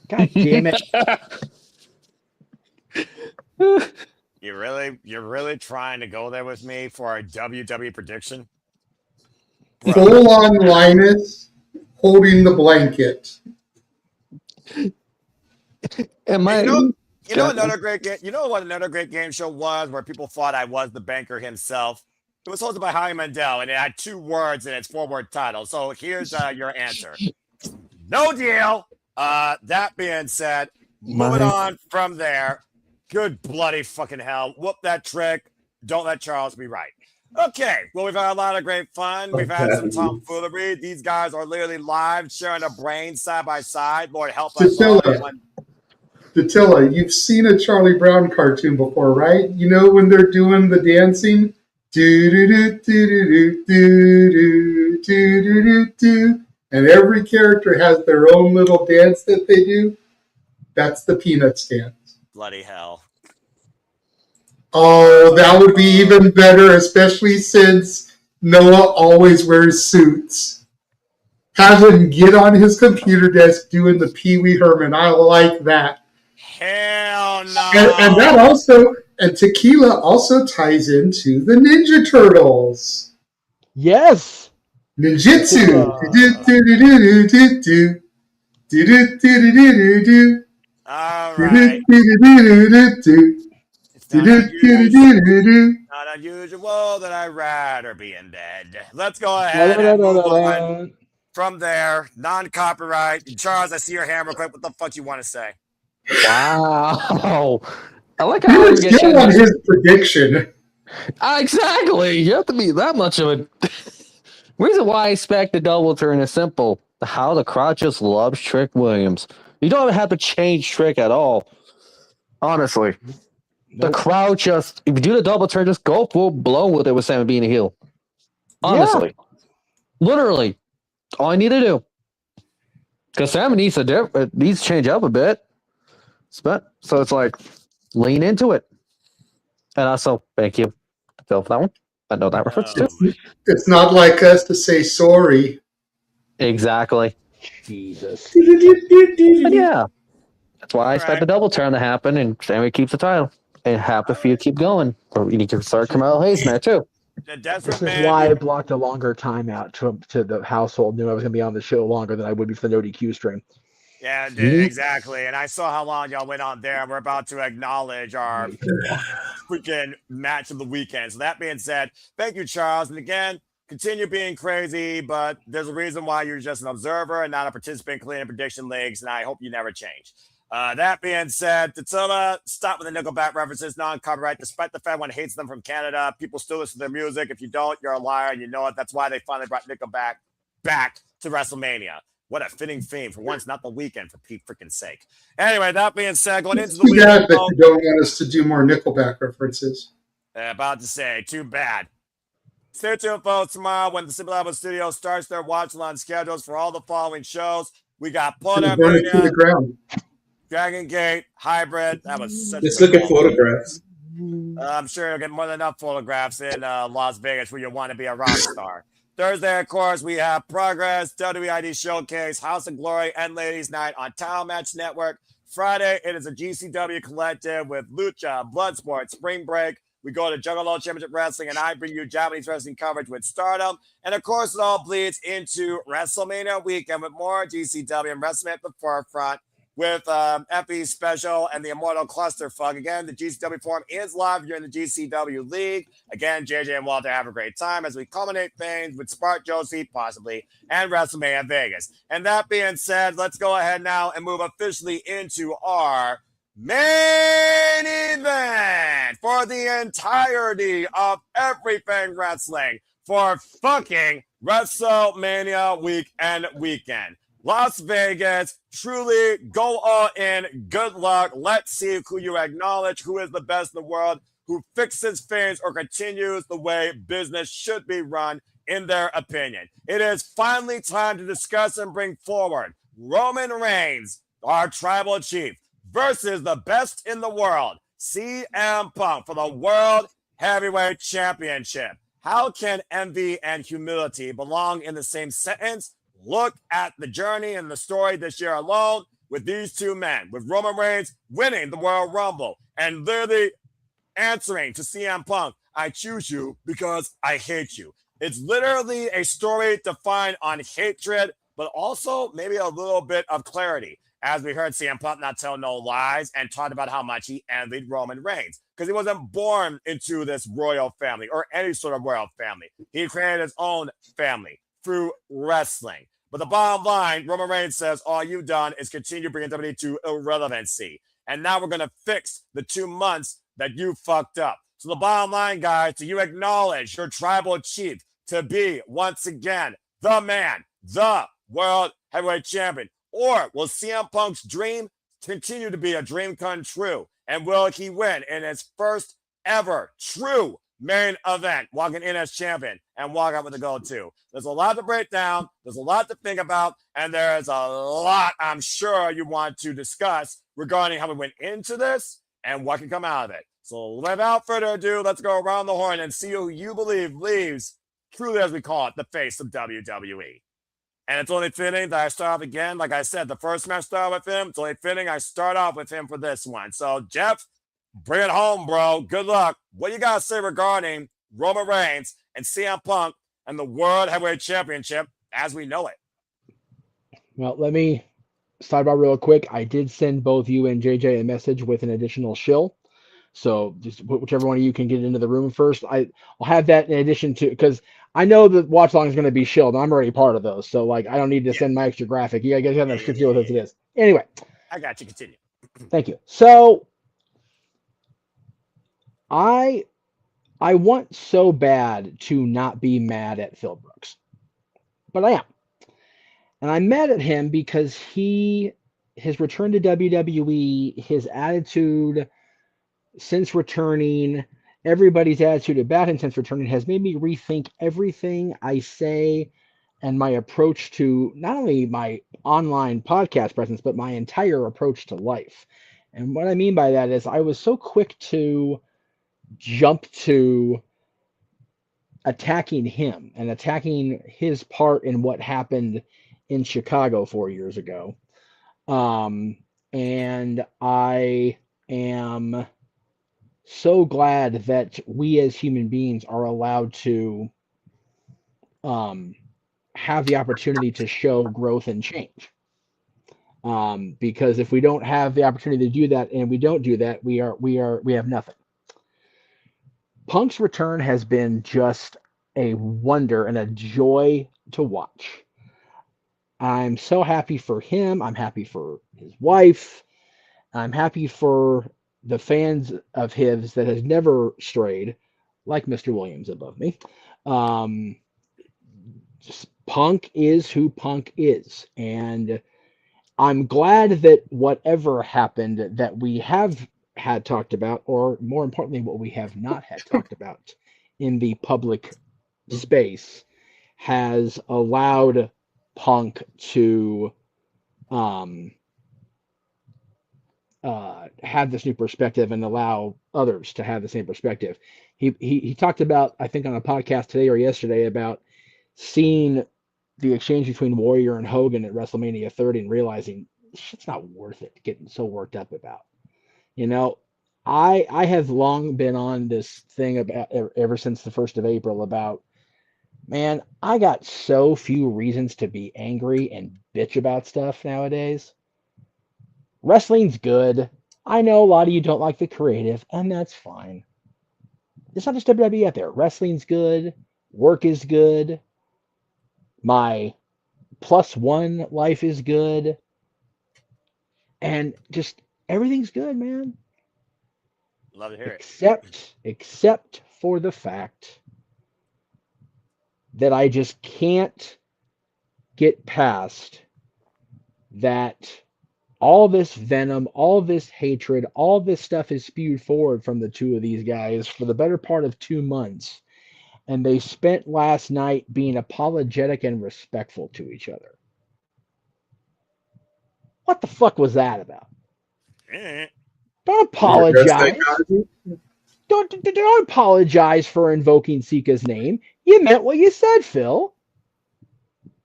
God damn it! You're really trying to go there with me for a WWE prediction? Full on Linus holding the blanket. Am I? You know another great game. You know what another great game show was where people thought I was the banker himself. It was hosted by Howie Mandel, and it had 2 words in its 4-word title. So here's your answer. No deal. That being said, moving on from there. Good bloody fucking hell. Whoop that trick. Don't let Charles be right. Okay. Well, we've had a lot of great fun. We've had some tomfoolery. These guys are literally live, sharing their brains side by side. Lord help us all. Datilla, you've seen a Charlie Brown cartoon before, right? You know when they're doing the dancing? And every character has their own little dance that they do. That's the Peanuts dance. Bloody hell. Oh, that would be even better, especially since Noah always wears suits. Have him get on his computer desk doing the Pee Wee Herman. I like that. Hell no. And that also, and tequila also ties into the Ninja Turtles. Yes. Ninjutsu. All right. It's not unusual that I'd rather be in bed. Let's go ahead and move on from there. Non-copyright. Charles, I see your hand real quick. What the fuck you want to say? Wow. I like He how was still on his prediction. Exactly. You have to be that much of a reason why I expect the double turn is simple. How the crowd just loves Trick Williams. You don't even have to change Trick at all. Honestly. The crowd just, if you do the double turn, just go full blown with it with Sami being a heel. Honestly. Yeah. Literally. All I need to do. Because Sami needs to change up a bit. So it's like, lean into it. And also, thank you, Phil, for that one. I know that reference too. It's not like us to say sorry. Exactly. Jesus. But yeah. That's why I expect the double turn to happen and Sami keeps the title. And half the feud keep going. So you need to start Carmelo Hayes in there too. This is why I blocked a longer timeout to the household. Knew I was going to be on the show longer than I would be for the no DQ stream. Yeah, exactly. And I saw how long y'all went on there. We're about to acknowledge our freaking match of the weekend. So that being said, thank you, Charles. And again, continue being crazy, but there's a reason why you're just an observer and not a participant in cleaning prediction leagues, and I hope you never change. That being said, Tatilla, stop with the Nickelback references, non-copyright. Despite the fact one hates them from Canada, people still listen to their music. If you don't, you're a liar, and you know it. That's why they finally brought Nickelback back to WrestleMania. What a fitting theme for once, not the weekend, for Pete's freaking sake. Anyway, that being said, going into the weekend. That you don't want us to do more Nickelback references. About to say, too bad. Stay tuned, folks. Tomorrow, when the Simple Level Studio starts their watch-along schedules for all the following shows, we got Burn it to the Mania, ground. Dragon Gate, Hybrid. That was such a Just good look at call. photographs. I'm sure you'll get more than enough photographs in Las Vegas where you want to be a rock star. Thursday, of course, we have Progress, WID Showcase, House of Glory, and Ladies Night on Title Match Network. Friday, it is a GCW collective with Lucha, Bloodsport, Spring Break. We go to Juggalo Championship Wrestling, and I bring you Japanese wrestling coverage with Stardom. And, of course, it all bleeds into WrestleMania weekend with more GCW and Wrestling at the forefront with Effie's special and the Immortal Clusterfuck. Again, the GCW Forum is live here in the GCW League. Again, JJ and Walter have a great time as we culminate things with Spark Josie, possibly, and WrestleMania Vegas. And that being said, let's go ahead now and move officially into our main event for the entirety of everything wrestling for fucking WrestleMania weekend. Las Vegas, truly go all in. Good luck. Let's see who you acknowledge, who is the best in the world, who fixes things or continues the way business should be run, in their opinion. It is finally time to discuss and bring forward Roman Reigns, our tribal chief, versus the best in the world, CM Punk, for the World Heavyweight Championship. How can envy and humility belong in the same sentence? Look at the journey and the story this year alone with these two men, with Roman Reigns winning the Royal Rumble and literally answering to CM Punk, I choose you because I hate you. It's literally a story defined on hatred, but also maybe a little bit of clarity. As we heard CM Punk not tell no lies and talked about how much he envied Roman Reigns because he wasn't born into this royal family or any sort of royal family. He created his own family through wrestling. But the bottom line, Roman Reigns says, all you've done is continue bringing WWE to irrelevancy. And now we're going to fix the 2 months that you fucked up. So the bottom line, guys, do you acknowledge your tribal chief to be, once again, the man, the World Heavyweight Champion? Or will CM Punk's dream continue to be a dream come true? And will he win in his first ever true main event, walking in as champion and walk out with the gold too? There's a lot to break down. There's a lot to think about. And there's a lot I'm sure you want to discuss regarding how we went into this and what can come out of it. So without further ado, let's go around the horn and see who you believe leaves, truly as we call it, the face of WWE. And it's only fitting that I start off again. Like I said, the first match started with him. It's only fitting I start off with him for this one. So, Jeff, bring it home, bro. Good luck. What you got to say regarding Roman Reigns and CM Punk and the World Heavyweight Championship as we know it? Well, let me start about real quick. I did send both you and JJ a message with an additional shill. So just whichever one of you can get into the room first. I'll have that in addition to, because I know the watch long is going to be shilled. I'm already part of those. So like, I don't need to send my extra graphic. You guys have enough shit to deal with as it is. Anyway. I got you. Continue. Thank you. So I want so bad to not be mad at Phil Brooks, but I am. And I'm mad at him because his return to WWE, his attitude since returning, everybody's attitude about him since returning has made me rethink everything I say and my approach to not only my online podcast presence, but my entire approach to life. And what I mean by that is I was so quick to jump to attacking him and attacking his part in what happened in Chicago 4 years ago. And I am so glad that we as human beings are allowed to have the opportunity to show growth and change. Because if we don't have the opportunity to do that and we don't do that, we have nothing. Punk's return has been just a wonder and a joy to watch. I'm so happy for him. I'm happy for his wife. I'm happy for the fans of his that has never strayed, like Mr. Williams above me. Punk is who Punk is. And I'm glad that whatever happened, that we have had talked about, or more importantly, what we have not had talked about in the public space, has allowed Punk to have this new perspective and allow others to have the same perspective. He talked about, I think on a podcast today or yesterday, about seeing the exchange between Warrior and Hogan at WrestleMania 30 and realizing shit's not worth it getting so worked up about. You know, I have long been on this thing about ever since the 1st of April about, man, I got so few reasons to be angry and bitch about stuff nowadays. Wrestling's good. I know a lot of you don't like the creative, and that's fine. It's not just WWE out there. Wrestling's good. Work is good. My +1 life is good. And just everything's good, man. Love to hear it. Except for the fact that I just can't get past that all this venom, all this hatred, all this stuff is spewed forward from the two of these guys for the better part of 2 months. And they spent last night being apologetic and respectful to each other. What the fuck was that about? Don't apologize. Don't apologize for invoking Sika's name. You meant what you said, Phil.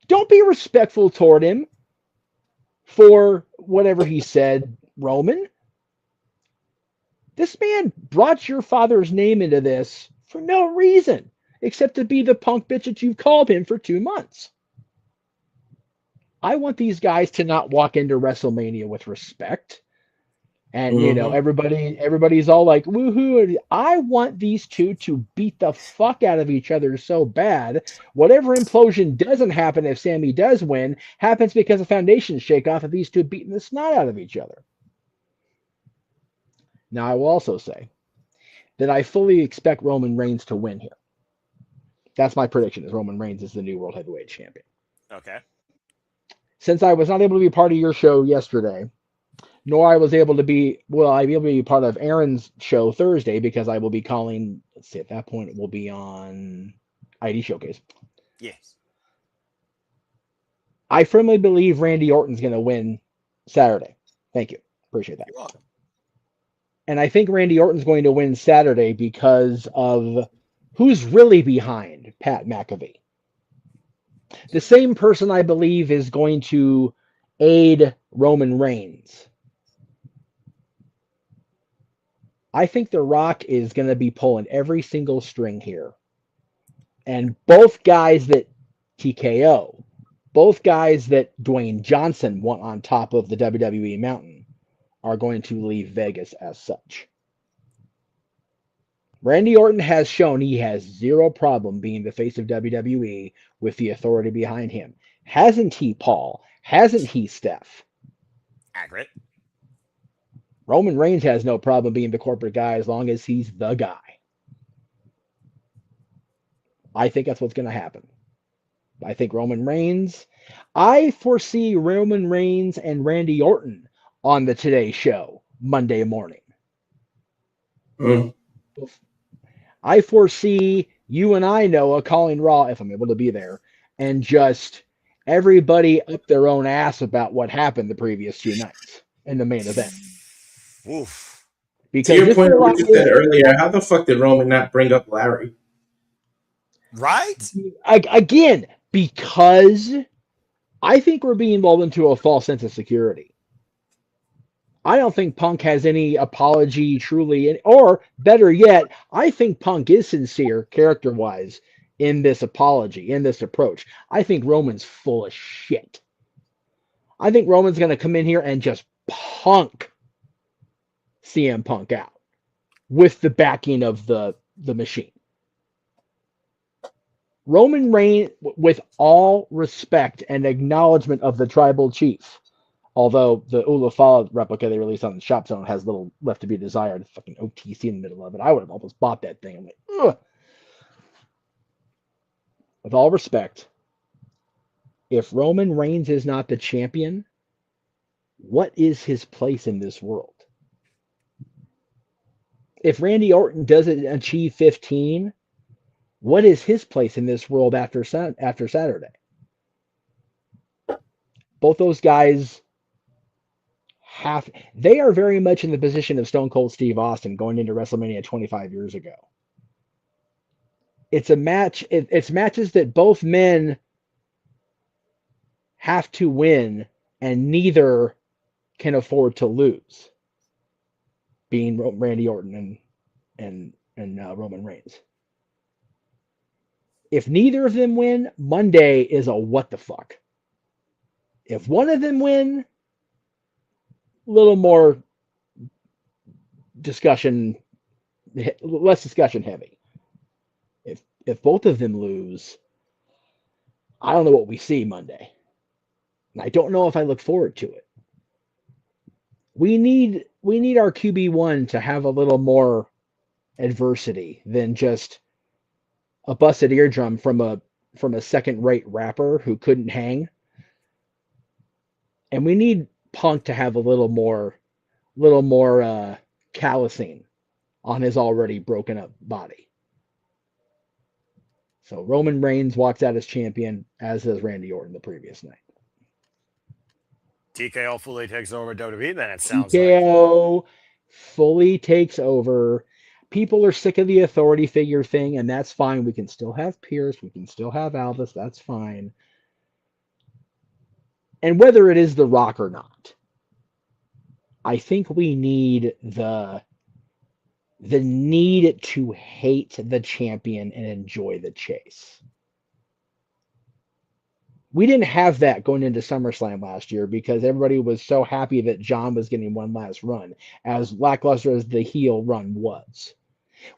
Don't be respectful toward him for whatever he said, Roman. This man brought your father's name into this for no reason except to be the punk bitch that you've called him for 2 months. I want these guys to not walk into WrestleMania with respect. And, you know, everybody's all like, woohoo. I want these two to beat the fuck out of each other so bad. Whatever implosion doesn't happen if Sami does win happens because of foundation shake off of these two beating the snot out of each other. Now, I will also say that I fully expect Roman Reigns to win here. That's my prediction, is Roman Reigns is the new World Heavyweight Champion. Okay. Since I was not able to be part of your show yesterday, nor I was able to be, I'll be able to be part of Aaron's show Thursday because I will be calling, let's see, at that point it will be on ID Showcase. Yes. I firmly believe Randy Orton's going to win Saturday. Thank you. Appreciate that. You're welcome. And I think Randy Orton's going to win Saturday because of who's really behind Pat McAfee. The same person I believe is going to aid Roman Reigns. I think The Rock is going to be pulling every single string here. And both guys that TKO, both guys that Dwayne Johnson want on top of the WWE mountain, are going to leave Vegas as such. Randy Orton has shown he has zero problem being the face of WWE with the authority behind him. Hasn't he, Paul? Hasn't he, Steph? Accurate. Roman Reigns has no problem being the corporate guy as long as he's the guy. I think that's what's going to happen. I think I foresee Roman Reigns and Randy Orton on the Today Show Monday morning. I foresee you and I, Noah, calling Raw, if I'm able to be there, and just everybody up their own ass about what happened the previous 2 nights in the main event. Oof. Because to your point, what you said earlier, how the fuck did Roman not bring up Larry? Right? Again, because I think we're being lulled into a false sense of security. I don't think Punk has any apology truly, or better yet, I think Punk is sincere character-wise in this apology, in this approach. I think Roman's full of shit. I think Roman's going to come in here and just punk CM Punk out with the backing of the machine. Roman Reigns, with all respect and acknowledgement of the tribal chief, although the Ulafala replica they released on the Shop Zone has little left to be desired, fucking OTC in the middle of it. I would have almost bought that thing. I'm like, ugh. With all respect, if Roman Reigns is not the champion, what is his place in this world? if Randy Orton doesn't achieve 15, what is his place in this world after Saturday? Both those guys they are very much in the position of Stone Cold Steve Austin going into WrestleMania 25 years ago. It's a match. It's matches that both men have to win, and neither can afford to lose. Being Randy Orton and Roman Reigns. If neither of them win, Monday is a what the fuck. If one of them win, a little more discussion, less discussion heavy. If both of them lose, I don't know what we see Monday. And I don't know if I look forward to it. We need our QB1 to have a little more adversity than just a busted eardrum from a second-rate rapper who couldn't hang. And we need Punk to have a little more callousing on his already broken up body. So Roman Reigns walks out as champion, as does Randy Orton the previous night. TKO fully takes over WWE, then it sounds TKO fully takes over. People are sick of the authority figure thing, and that's fine. We can still have Pierce. We can still have Aldis. That's fine. And whether it is The Rock or not, I think we need the need to hate the champion and enjoy the chase. We didn't have that going into SummerSlam last year because everybody was so happy that John was getting one last run, as lackluster as the heel run was.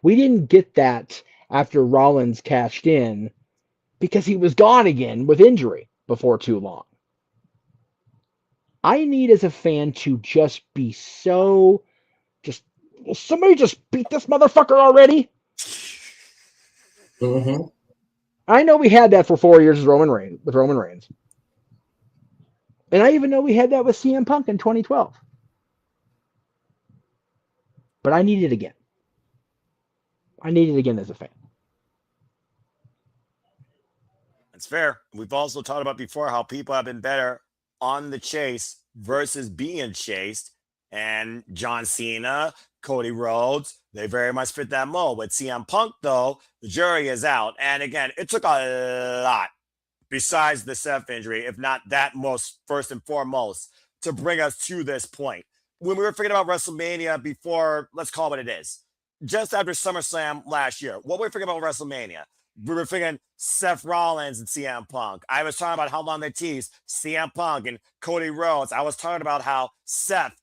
We didn't get that after Rollins cashed in because he was gone again with injury before too long. I need as a fan to just be so will somebody just beat this motherfucker already? Mm-hmm. I know we had that for 4 years with Roman Reigns. And I even know we had that with CM Punk in 2012. But I need it again. I need it again as a fan. That's fair. We've also talked about before how people have been better on the chase versus being chased. And John Cena, Cody Rhodes, they very much fit that mold. With CM Punk, though, the jury is out. And again, it took a lot, besides the Seth injury, if not that most, first and foremost, to bring us to this point. When we were thinking about WrestleMania before, let's call it what it is, just after SummerSlam last year, what were we thinking about WrestleMania? We were thinking Seth Rollins and CM Punk. I was talking about how long they teased CM Punk and Cody Rhodes. I was talking about how Seth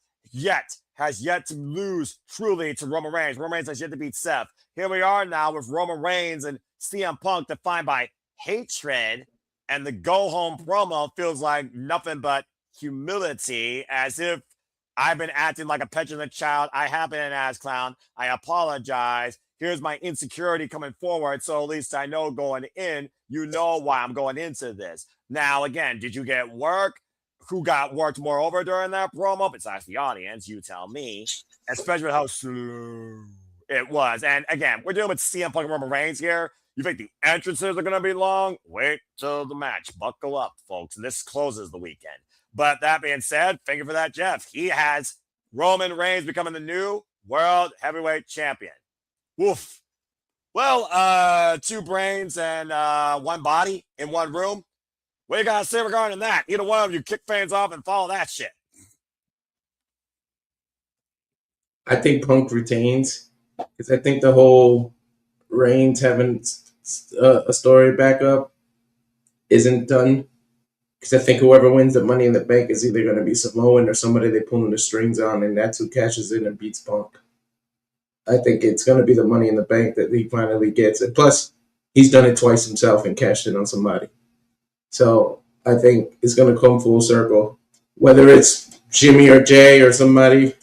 has yet to lose truly to Roman Reigns. Roman Reigns has yet to beat Seth. Here we are now with Roman Reigns and CM Punk defined by hatred, and the go-home promo feels like nothing but humility, as if I've been acting like a petulant child. I have been an ass clown. I apologize. Here's my insecurity coming forward, so at least I know going in, you know why I'm going into this. Now, again, did you get work? Who got worked more over during that promo? Besides the audience, you tell me. Especially with how slow it was. And again, we're dealing with CM Punk and Roman Reigns here. You think the entrances are going to be long? Wait till the match. Buckle up, folks. And this closes the weekend. But that being said, thank you for that, Jeff. He has Roman Reigns becoming the new World Heavyweight Champion. Woof. Well, 2 brains and 1 body in 1 room. What you gotta say regarding that? Either one of you kick fans off and follow that shit. I think Punk retains because I think the whole Reigns having a story backup isn't done. Because I think whoever wins the Money in the Bank is either going to be Samoan or somebody they pulling the strings on, and that's who cashes in and beats Punk. I think it's going to be the Money in the Bank that he finally gets. And plus, he's done it twice himself and cashed in on somebody. So I think it's going to come full circle. Whether it's Jimmy or Jay or somebody,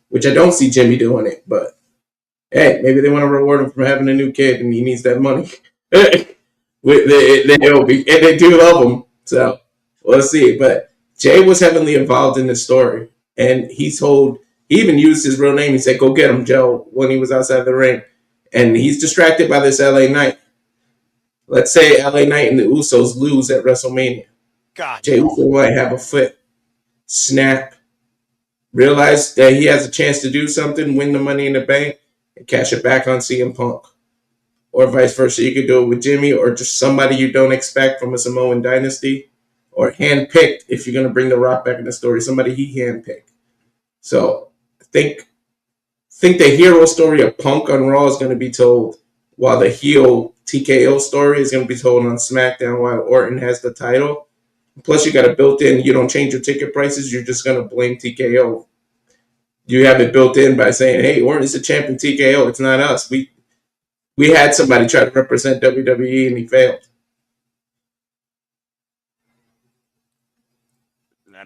which I don't see Jimmy doing it, but hey, maybe they want to reward him for having a new kid and he needs that money. they do love him. So we'll see. But Jay was heavily involved in this story, and he He even used his real name. He said, "Go get him, Joe," when he was outside the ring. And he's distracted by this LA Knight. Let's say LA Knight and the Usos lose at WrestleMania. God, Jey Uso might have a foot snap, realize that he has a chance to do something, win the Money in the Bank, and cash it back on CM Punk. Or vice versa. You could do it with Jimmy or just somebody you don't expect from a Samoan dynasty. Or handpicked if you're going to bring The Rock back in the story. Somebody he handpicked. So I think the hero story of Punk on Raw is going to be told, while the heel TKO story is going to be told on SmackDown while Orton has the title. Plus, you got a built-in, you don't change your ticket prices, you're just going to blame TKO. You have it built in by saying, hey, Orton is the champion TKO, it's not us. We had somebody try to represent WWE and he failed.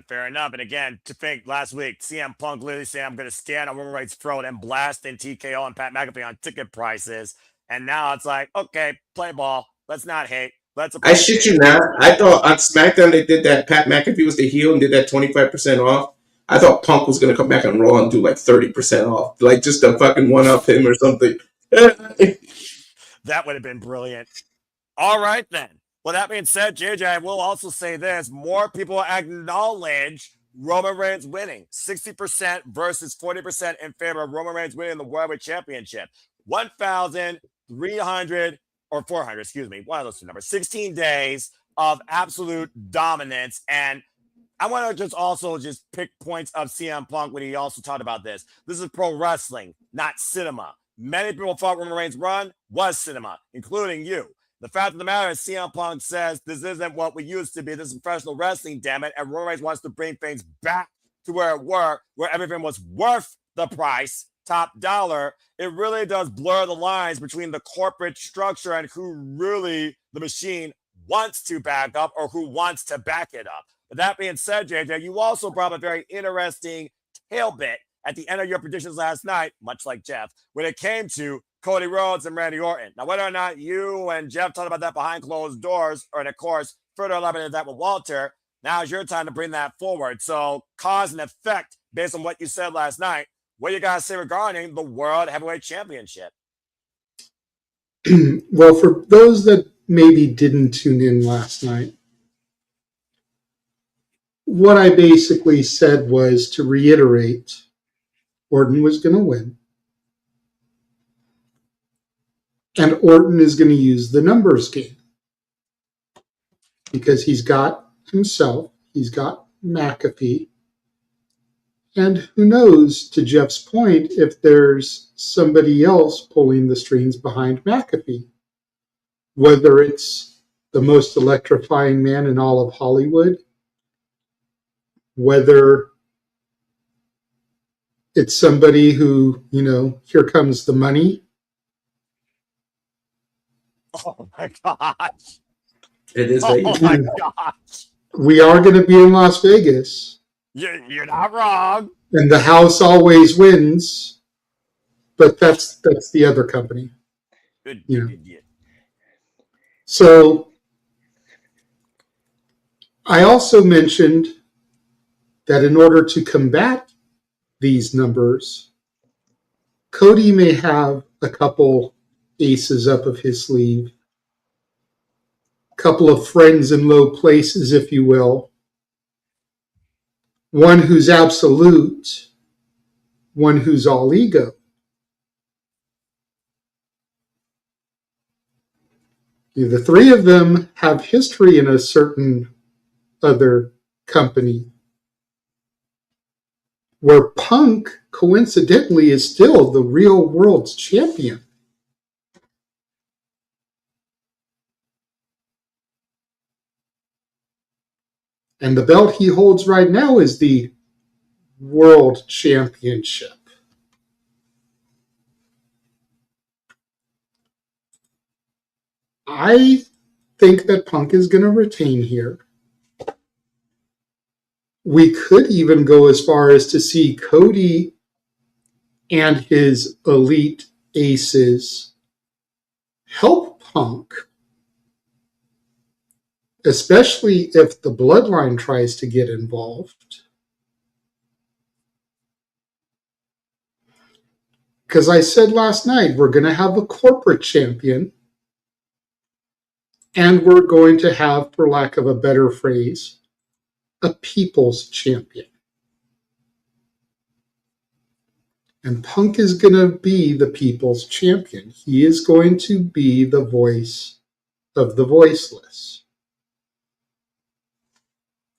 fair enough. And again, to think last week, CM Punk literally saying, I'm going to stand on Roman Reigns' throat and blast in TKO and Pat McAfee on ticket prices. And now it's like, okay, play ball. Let's not hate. Let's I shit you not. I thought on SmackDown they did that. Pat McAfee was the heel and did that 25% off. I thought Punk was going to come back on Raw and do like 30% off. Like just to fucking one-up him or something. That would have been brilliant. All right, then. Well, that being said, JJ, I will also say this. More people acknowledge Roman Reigns winning. 60% versus 40% in favor of Roman Reigns winning the World Championship. 1,300 or 400, excuse me. One of those two numbers. 16 days of absolute dominance. And I want to just also just pick points of CM Punk when he also talked about this. This is pro wrestling, not cinema. Many people thought Roman Reigns' run was cinema, including you. The fact of the matter is CM Punk says this isn't what we used to be. This is professional wrestling, damn it. And Roman Reigns wants to bring things back to where it were, where everything was worth the price, top dollar. It really does blur the lines between the corporate structure and who really the machine wants to back up or who wants to back it up. But that being said, JJ, you also brought a very interesting tail bit at the end of your predictions last night, much like Jeff, when it came to Cody Rhodes and Randy Orton. Now, whether or not you and Jeff talked about that behind closed doors, or, of course, further elaborated that with Walter, now is your time to bring that forward. So, cause and effect, based on what you said last night, what do you guys say regarding the World Heavyweight Championship? Well, for those that maybe didn't tune in last night, what I basically said was to reiterate, Orton was going to win. And Orton is going to use the numbers game. Because he's got himself, he's got McAfee, and who knows, to Jeff's point, if there's somebody else pulling the strings behind McAfee. Whether it's the most electrifying man in all of Hollywood, whether it's somebody who, here comes the money. Oh my gosh. It is Vegas. Oh my gosh. We are going to be in Las Vegas. You're not wrong. And the house always wins. But that's the other company. Good. So I also mentioned that in order to combat these numbers, Cody may have a couple aces up of his sleeve, a couple of friends in low places, if you will. One who's absolute, one who's all ego. The three of them have history in a certain other company, where Punk, coincidentally, is still the real world's champion. And the belt he holds right now is the World Championship. I think that Punk is going to retain here. We could even go as far as to see Cody and his elite aces help Punk, especially if the bloodline tries to get involved. Because I said last night, we're going to have a corporate champion, and we're going to have, for lack of a better phrase, a people's champion. And Punk is going to be the people's champion. He is going to be the voice of the voiceless.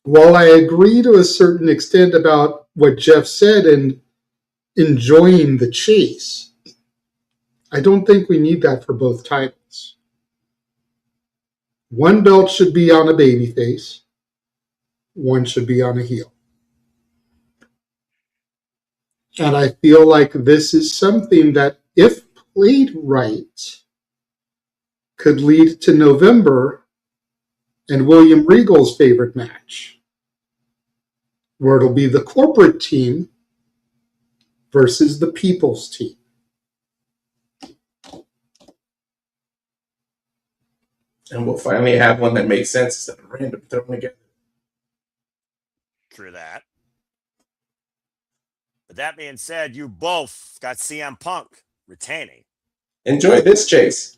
While I agree to a certain extent about what Jeff said and enjoying the chase, I don't think we need that for both titles. One belt should be on a babyface. One should be on a heel. And I feel like this is something that, if played right, could lead to November and William Regal's favorite match, where it'll be the corporate team versus the people's team. And we'll finally have one that makes sense instead of random thrown together. True that. But that being said, you both got CM Punk retaining. Enjoy this chase.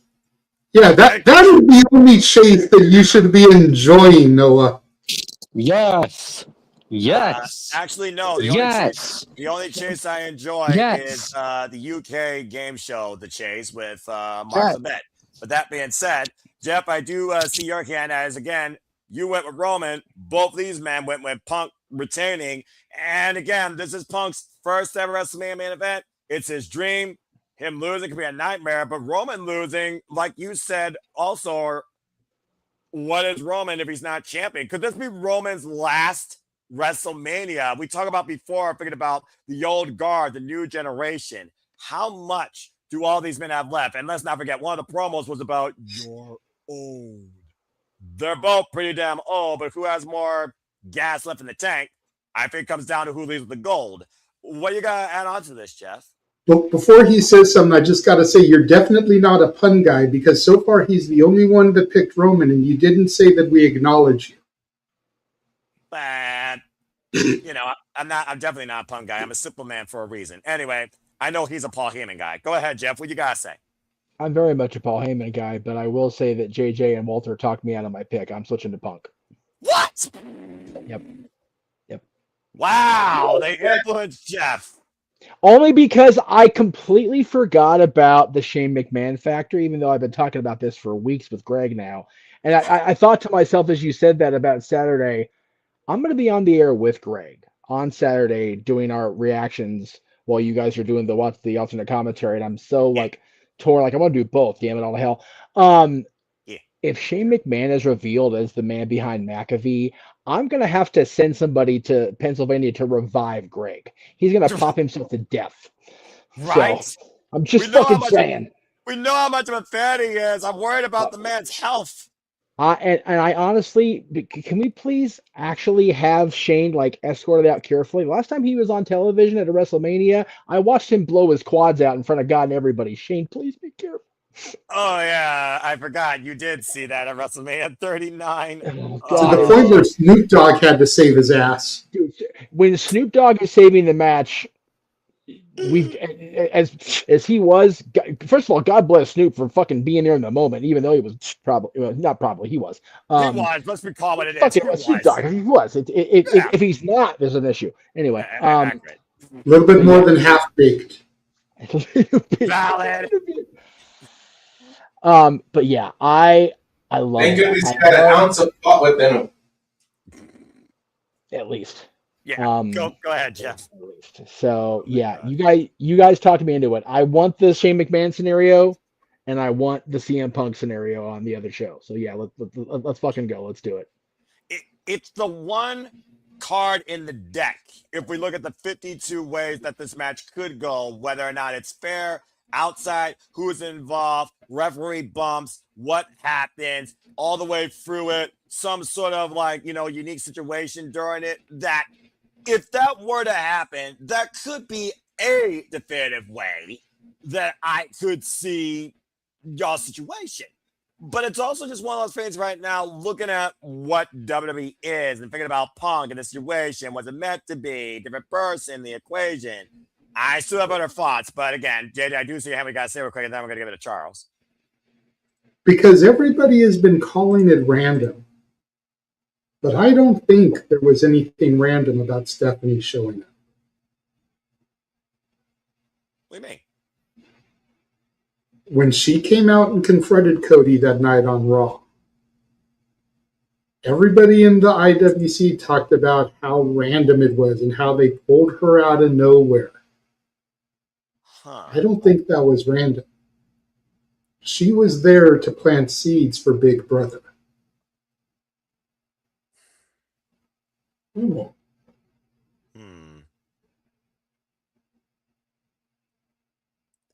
Yeah, that is the only chase that you should be enjoying, Noah. Yes. Yes. Actually, no. The only chase I enjoy is the UK game show, The Chase, with Mark Lebet. But that being said, Jeff, I do see your hand as, again, you went with Roman. Both these men went with Punk retaining. And again, this is Punk's first ever WrestleMania main event. It's his dream. Him losing could be a nightmare, but Roman losing, like you said, also, what is Roman if he's not champion? Could this be Roman's last WrestleMania? We talked about before, thinking about the old guard, the new generation. How much do all these men have left? And let's not forget, one of the promos was about you're old. They're both pretty damn old, but who has more gas left in the tank? I think it comes down to who leaves with the gold. What you got to add on to this, Jeff? Well, before he says something, I just got to say you're definitely not a pun guy, because so far he's the only one that picked Roman, and you didn't say that we acknowledge you. But, I'm definitely not a pun guy. I'm a simple man for a reason. Anyway, I know he's a Paul Heyman guy. Go ahead, Jeff. What you got to say? I'm very much a Paul Heyman guy, but I will say that JJ and Walter talked me out of my pick. I'm switching to Punk. What? Yep. Wow, they influenced Jeff. Only because I completely forgot about the Shane McMahon factor, even though I've been talking about this for weeks with Greg now. And I thought to myself, as you said that about Saturday, I'm going to be on the air with Greg on Saturday doing our reactions while you guys are doing the alternate commentary. And I'm so torn. I want to do both. Damn it, all the hell. If Shane McMahon is revealed as the man behind McAfee, I'm going to have to send somebody to Pennsylvania to revive Greg. He's going to pop himself to death. Right? So, I'm just fucking saying. We know how much of a fan he is. I'm worried about the man's health. And I honestly, can we please actually have Shane escorted out carefully? Last time he was on television at a WrestleMania, I watched him blow his quads out in front of God and everybody. Shane, please be careful. Oh, yeah. I forgot. You did see that at WrestleMania 39. To the point where Snoop Dogg had to save his ass. Dude, when Snoop Dogg is saving the match, as he was, first of all, God bless Snoop for fucking being there in the moment, even though he was he was. He was. Let's recall what it is. He was. Snoop Dogg, he was. If he's not, there's an issue. Anyway. A little bit more than half-baked. Valid. But yeah, I love. Thank goodness he got an ounce of thought within him. At least. Yeah. Go ahead, Jeff. At least. So yeah, you guys talked me into it. I want the Shane McMahon scenario, and I want the CM Punk scenario on the other show. So yeah, let's fucking go. Let's do it. It's the one card in the deck. If we look at the 52 ways that this match could go, whether or not it's fair, outside, who's involved, referee bumps, what happens, all the way through it, some sort of unique situation during it, that if that were to happen, that could be a definitive way that I could see your situation. But it's also just one of those things right now, looking at what WWE is and thinking about Punk and the situation, was it meant to be, different person, the equation. I still have other thoughts, but again, Jade, I do see how we got to say real quick, and then we're going to give it to Charles. Because everybody has been calling it random. But I don't think there was anything random about Stephanie showing up. What do you mean? When she came out and confronted Cody that night on Raw, everybody in the IWC talked about how random it was and how they pulled her out of nowhere. I don't think that was random. She was there to plant seeds for Big Brother.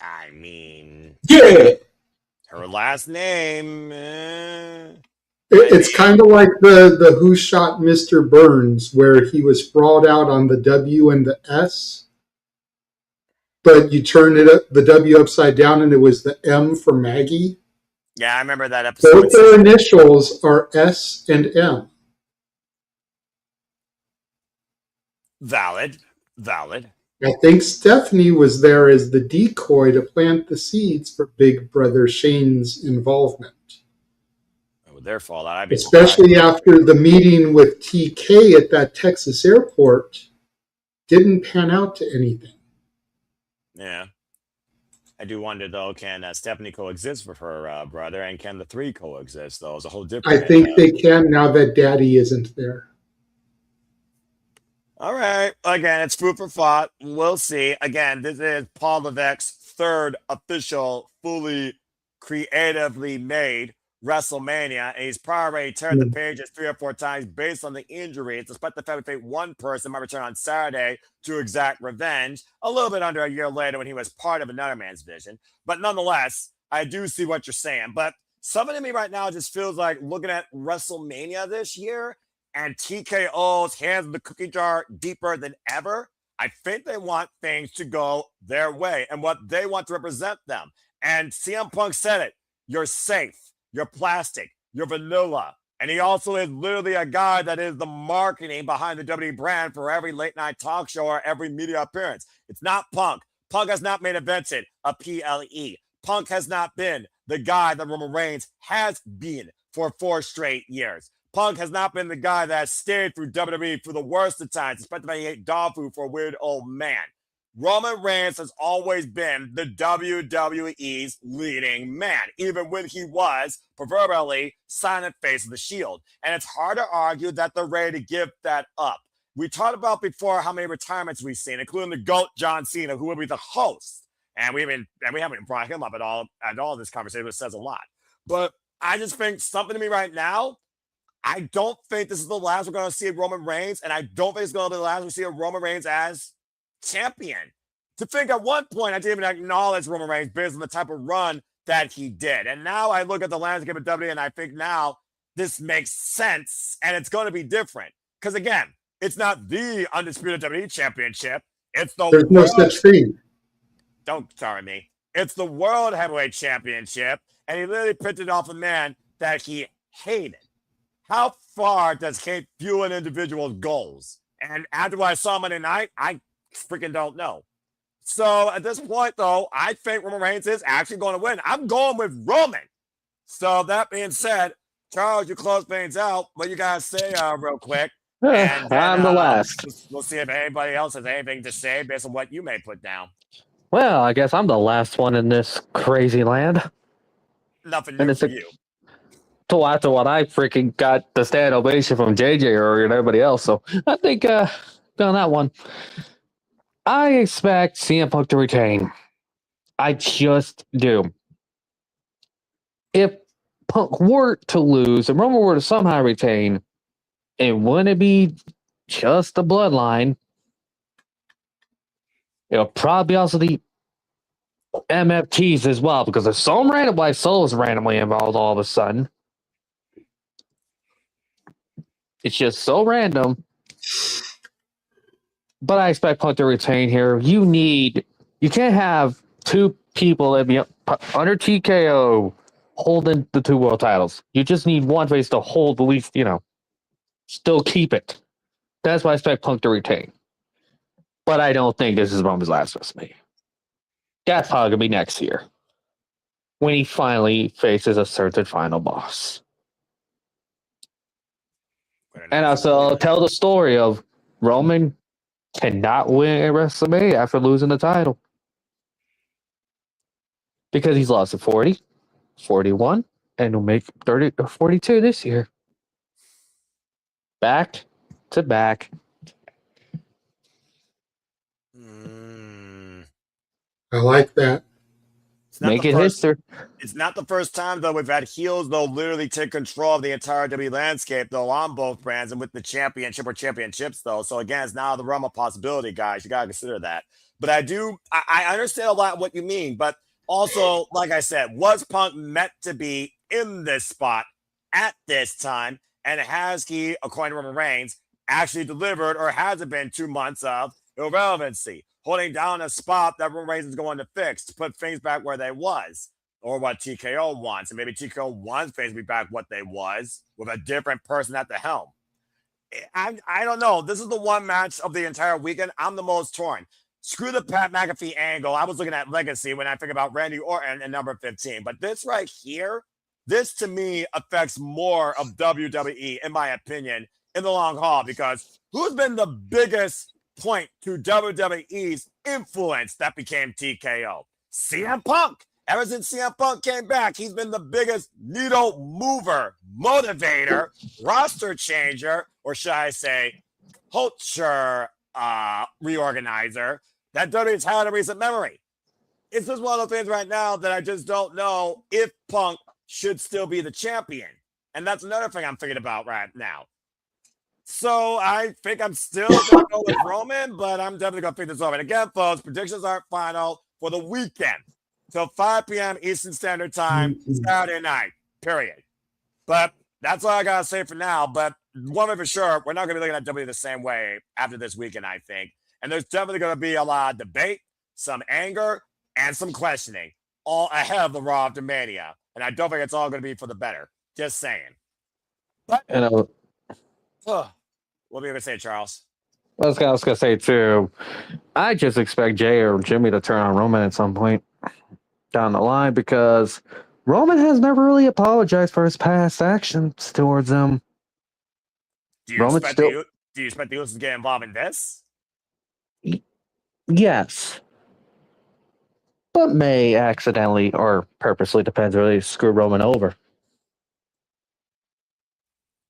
I mean, Yeah. her last name. It's kind of like the Who Shot Mr. Burns, where he was sprawled out on the W and the S, but you turn the W upside down and it was the M for Maggie. Yeah, I remember that episode. Both their initials are S and M. Valid. I think Stephanie was there as the decoy to plant the seeds for Big Brother Shane's involvement. Oh, their fault. I'd be Especially surprised. after the meeting with TK at that Texas airport didn't pan out to anything. Yeah. I do wonder, though, can Stephanie coexist with her brother, and can the three coexist, though? It's a whole different... I think they can now that Daddy isn't there. All right. Again, it's food for thought. We'll see. Again, this is Paul Levesque's third official, fully creatively made WrestleMania, and he's probably turned the pages 3 or 4 times based on the injuries, despite the fact that one person might return on Saturday to exact revenge, a little bit under a year later when he was part of another man's vision. But nonetheless, I do see what you're saying. But something to me right now just feels like looking at WrestleMania this year, and TKO's hands in the cookie jar deeper than ever. I think they want things to go their way and what they want to represent them. And CM Punk said it. You're safe. You're plastic. You're vanilla. And he also is literally a guy that is the marketing behind the WWE brand for every late night talk show or every media appearance. It's not Punk. Punk has not main evented a PLE. Punk has not been the guy that Roman Reigns has been for 4 straight years. Punk has not been the guy that stayed through WWE through the worst of times, despite the fact he ate dog food for a weird old man. Roman Reigns has always been the WWE's leading man, even when he was proverbially silent face of the Shield. And it's hard to argue that they're ready to give that up. We talked about before how many retirements we've seen, including the GOAT John Cena, who will be the host. And we haven't brought him up at all in this conversation, which says a lot. But I just think something to me right now, I don't think this is the last we're going to see of Roman Reigns, and I don't think it's going to be the last we see of Roman Reigns as champion. To think at one point, I didn't even acknowledge Roman Reigns based on the type of run that he did. And now I look at the landscape of WWE, and I think now this makes sense, and it's going to be different. Because again, it's not the undisputed WWE championship. It's the There's no such thing. Don't sorry me. It's the World Heavyweight Championship, and he literally picked it off a man that he hated. How far does hate fuel an individual's goals? And after what I saw Monday night, I freaking don't know. So at this point, though, I think Roman Reigns is actually going to win. I'm going with Roman. So that being said, Charles, you close things out. What you guys say real quick? And then, I'm the last. We'll see if anybody else has anything to say based on what you may put down. Well, I guess I'm the last one in this crazy land. Nothing new for you. After what I freaking got the stand ovation from JJ earlier and everybody else. So I think on that one, I expect CM Punk to retain. I just do. If Punk were to lose and Roman were to somehow retain, it wouldn't be just the bloodline. It'll probably also the MFTs as well, because there's some random why Solo's randomly involved all of a sudden. It's just so random. But I expect Punk to retain here. You can't have 2 people that be under TKO holding the 2 world titles. You just need one face to hold the least, still keep it. That's why I expect Punk to retain. But I don't think this is Roman's last WrestleMania. That's probably going to be next year when he finally faces a certain final boss. And also tell the story of Roman cannot win at WrestleMania after losing the title. Because he's lost at 40, 41, and will make 30 or 42 this year. Back to back. I like that. Make it history. It's not the first time, though, we've had heels, though, literally take control of the entire WWE landscape, though, on both brands and with the championship or championships, though. So, again, it's now the realm of possibility, guys. You got to consider that. But I understand a lot of what you mean. But also, like I said, was Punk meant to be in this spot at this time? And has he, according to Roman Reigns, actually delivered, or has it been 2 months of irrelevancy? Holding down a spot that Roman Reigns is going to fix to put things back where they was, or what TKO wants. And maybe TKO wants things to be back what they was with a different person at the helm. I don't know. This is the one match of the entire weekend I'm the most torn. Screw the Pat McAfee angle. I was looking at Legacy when I think about Randy Orton and number 15. But this right here, this to me affects more of WWE, in my opinion, in the long haul, because who's been the biggest point to WWE's influence that became TKO? CM Punk. Ever since CM Punk came back, he's been the biggest needle mover, motivator, roster changer, or should I say, culture reorganizer that WWE's had in recent memory. It's just one of those things right now that I just don't know if Punk should still be the champion. And that's another thing I'm thinking about right now. So I think I'm still going to go with Roman, but I'm definitely going to pick this over. And again, folks, predictions aren't final for the weekend till 5 p.m. Eastern Standard Time, Saturday night, period. But that's all I got to say for now. But one thing for sure, we're not going to be looking at W the same way after this weekend, I think. And there's definitely going to be a lot of debate, some anger, and some questioning all ahead of the Raw after Mania. And I don't think it's all going to be for the better. Just saying. But what were you going to say, Charles? I was going to say, too, I just expect Jay or Jimmy to turn on Roman at some point down the line, because Roman has never really apologized for his past actions towards them. Do you expect the Usos to get involved in this? Yes. But may accidentally or purposely, depends, really screw Roman over.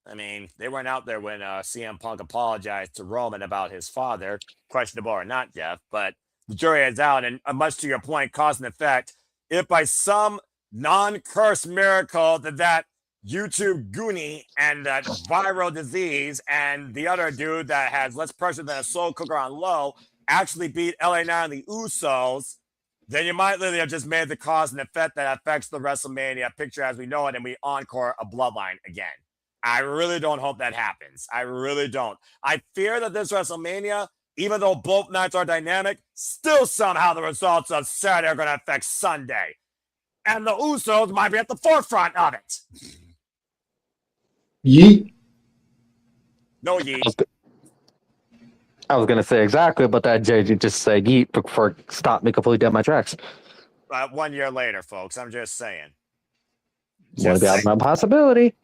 I mean, they weren't out there when CM Punk apologized to Roman about his father, questionable or not, Jeff, but the jury is out. And much to your point, cause and effect, if by some non-cursed miracle that YouTube Goonie and that viral disease and the other dude that has less pressure than a slow cooker on low actually beat LA Knight and the Usos, then you might literally have just made the cause and effect that affects the WrestleMania picture as we know it, and we encore a bloodline again. I really don't hope that happens. I really don't. I fear that this WrestleMania, even though both nights are dynamic, still somehow the results of Saturday are going to affect Sunday. And the Usos might be at the forefront of it. Yeet. No yeet. I was going to say exactly, but that Jay just said yeet before stop me completely dead my tracks. 1 year later, folks. I'm just saying. What about my possibility?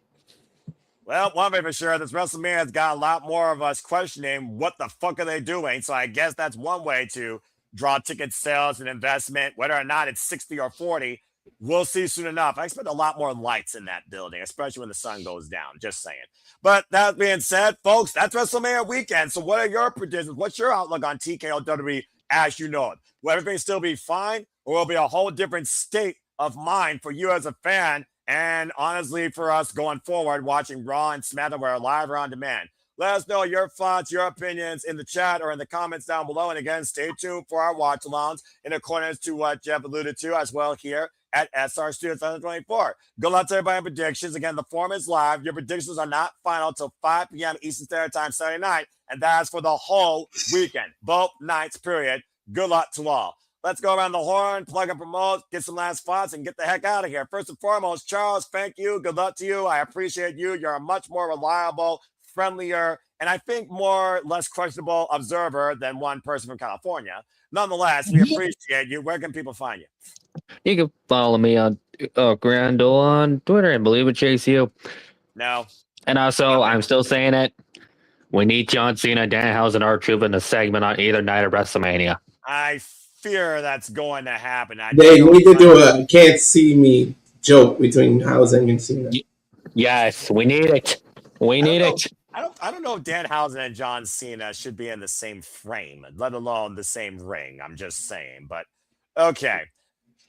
Well, one thing for sure, this WrestleMania has got a lot more of us questioning what the fuck are they doing. So I guess that's one way to draw ticket sales and investment. Whether or not it's 60 or 40, we'll see soon enough. I expect a lot more lights in that building, especially when the sun goes down. Just saying. But that being said, folks, that's WrestleMania weekend. So what are your predictions? What's your outlook on TKO WWE as you know it? Will everything still be fine, or will it be a whole different state of mind for you as a fan? And honestly, for us going forward, watching Raw and SmackDown, we're live or on demand. Let us know your thoughts, your opinions in the chat or in the comments down below. And again, stay tuned for our watch alongs in accordance to what Jeff alluded to as well here at SR Studios 2024. Good luck to everybody in predictions. Again, the form is live. Your predictions are not final till 5 p.m. Eastern Standard Time Saturday night. And that's for the whole weekend. Both nights, period. Good luck to all. Let's go around the horn, plug and promote, get some last thoughts, and get the heck out of here. First and foremost, Charles, thank you. Good luck to you. I appreciate you. You're a much more reliable, friendlier, and I think less questionable observer than one person from California. Nonetheless, we appreciate you. Where can people find you? You can follow me on Grandel on Twitter and believe it, Chase you. No. And also, I'm still saying it. We need John Cena, Danhausen, R-Truth in a segment on either night of WrestleMania. I fear that's going to happen. They need to do a can't see me joke between Housing and Cena. Yes, we need it. We need it. I don't know if Danhausen and John Cena should be in the same frame, let alone the same ring. I'm just saying. But okay.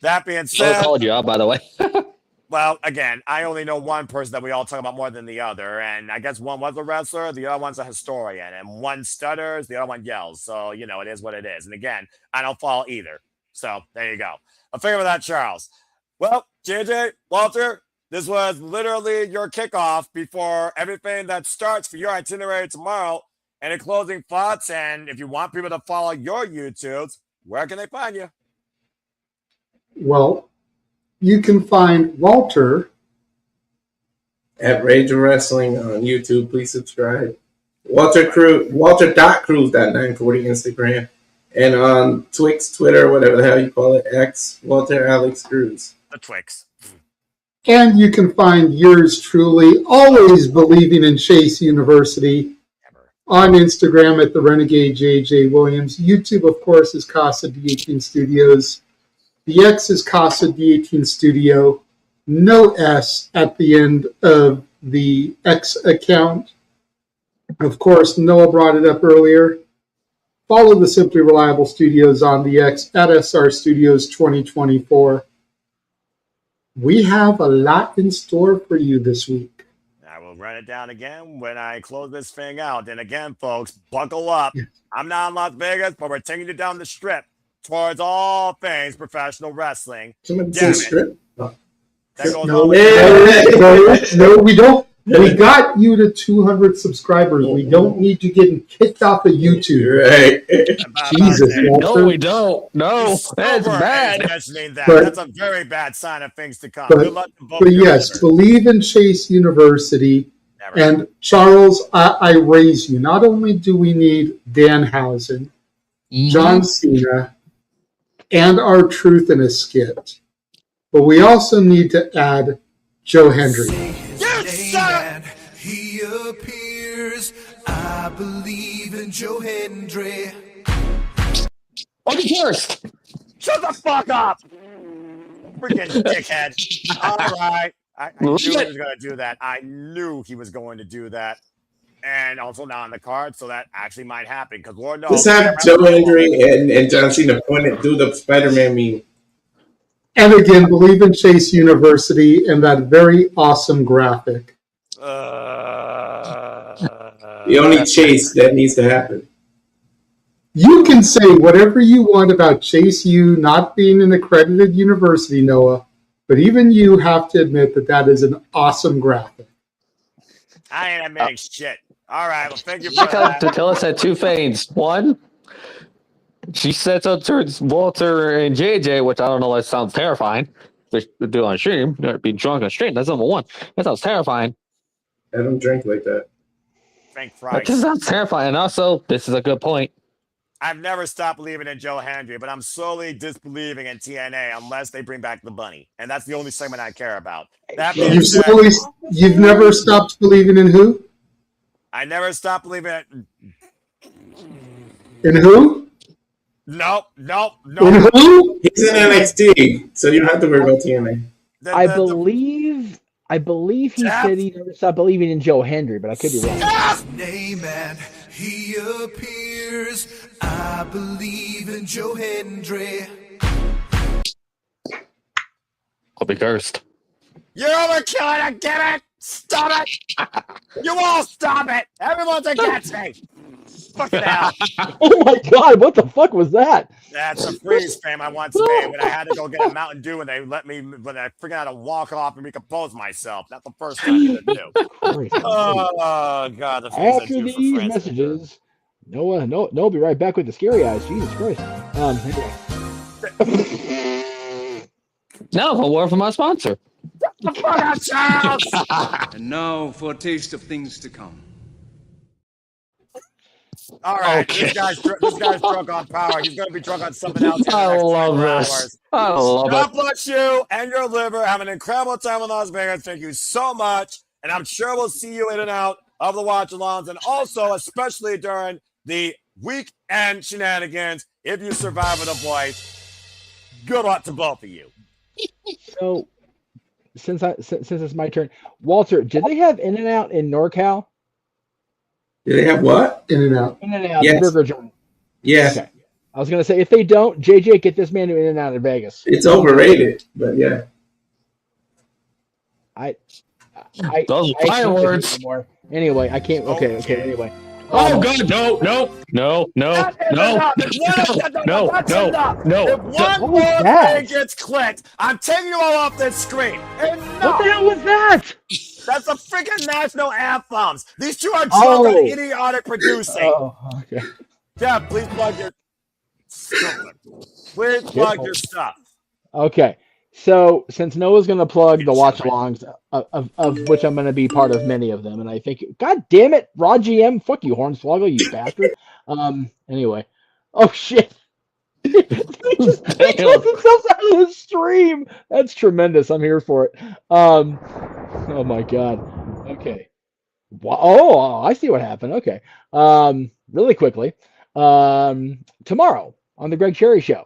That being said, I called you out, by the way. well, again, I only know one person that we all talk about more than the other, and I guess one was a wrestler, the other one's a historian, and one stutters, the other one yells. So, you know, it is what it is. And again, I don't follow either. So there you go. A favor with that, Charles. Well, JJ, Walter, this was literally your kickoff before everything that starts for your itinerary tomorrow. Any closing thoughts? And if you want people to follow your YouTubes, where can they find you? Well, you can find Walter at Rage of Wrestling on YouTube. Please subscribe. Walter.cruz.940 Instagram. And on Twix, Twitter, whatever the hell you call it, X, Walter Alex Cruz. The Twix. And you can find yours truly, always believing in Chase University, on Instagram at the Renegade JJ Williams. YouTube, of course, is Casa D18 Studios. The X is Casa D18 Studio. No S at the end of the X account. Of course, Noah brought it up earlier. Follow the Simply Reliable Studios on the X at SR Studios 2024. We have a lot in store for you this week. I will run it down again when I close this thing out. And again, folks, buckle up. I'm not in Las Vegas, but we're taking you down the strip towards all things professional wrestling. Somebody say strip? No, we don't. We got you to 200 subscribers. We don't need you getting kicked off of YouTube. Right. Jesus, Walter. No, we don't. No, that's bad. That's a very bad sign of things to come. But yes, believe in Chase University. Never. And Charles, I raise you. Not only do we need Danhausen, John Cena, and R-Truth in a skit, but we also need to add Joe Hendry. He appears. I believe in Joe Hendry. Oh, the first. Shut the fuck up, freaking dickhead! All right, I knew he was going to do that. I knew he was going to do that, and also not on the card, so that actually might happen because Lord knows. Just have Joe Hendry and John Cena do the Spider-Man meme. And again, believe in Chase University and that very awesome graphic. The only Chase that needs to happen. You can say whatever you want about Chase U not being an accredited university, Noah, but even you have to admit that that is an awesome graphic. I ain't admitting shit. All right, well, thank you for that. To tell us had two things. One, she sets up towards Walter and JJ, which I don't know, that sounds terrifying. They do on stream, be drunk on stream. That's number one. That sounds terrifying. I don't drink like that. Thank Christ. That just sounds terrifying. And also, this is a good point. I've never stopped believing in Joe Hendry, but I'm slowly disbelieving in TNA unless they bring back the bunny. And that's the only segment I care about. That being said, you've never stopped believing in who? I never stopped believing in who? Nope. In who? He's in NXT, so you don't have to worry about TNA. I believe he said he never stopped believing in Joe Hendry, but I could be wrong. Name and he appears. I believe in Joe Hendry. I'll be cursed. You're overkilling it, get it? Stop it! You all stop it! Everyone's against me! Fucking hell. Oh my god, what the fuck was that? That's a freeze frame I once made when I had to go get a Mountain Dew and they let me, when I figured out how to walk off and recompose myself. Not the first time you do. Oh, God. The After these messages, Noah, Noah, be right back with the scary eyes. Jesus Christ. Anyway. Now, a word from our sponsor. The fuck out, Charles! And now for a taste of things to come. All right, Okay. this guy's drunk on power. He's going to be drunk on something else in the I next love 24 this. hours. I love God it. bless you and your liver. Have an incredible time in Las Vegas. Thank you so much. And I'm sure we'll see you in and out of the watch-alongs, and also especially during the weekend shenanigans if you survive with a voice. Good luck to both of you. So, since it's my turn, Walter, did they have In-N-Out in NorCal? Do they have what? In and out. In-N-Out, Yes. the burger joint. Yes. Okay. I was gonna say if they don't, JJ, get this man to In-N-Out in Vegas. It's overrated, but yeah. Those I can't do it fireworks. anymore. Anyway, I can't. Okay. Anyway. Oh God! No! No! Not enough. If one What was more that? thing gets clicked, I'm taking you all off this screen. What the hell was that? That's a freaking national anthems. These two are drunk on idiotic producing. Oh, okay. Jeff, please plug your stuff. Please plug your stuff. Okay. So since Noah's going to plug the watch-alongs, of which I'm going to be part of many of them, and I think, God damn it, Raw GM, fuck you, Hornswoggle, you bastard. Anyway, oh shit, they closed themselves out of the stream. That's tremendous. I'm here for it. Oh my God. Okay. Wow. Oh, I see what happened. Okay. Really quickly, tomorrow on the Greg Cherry Show.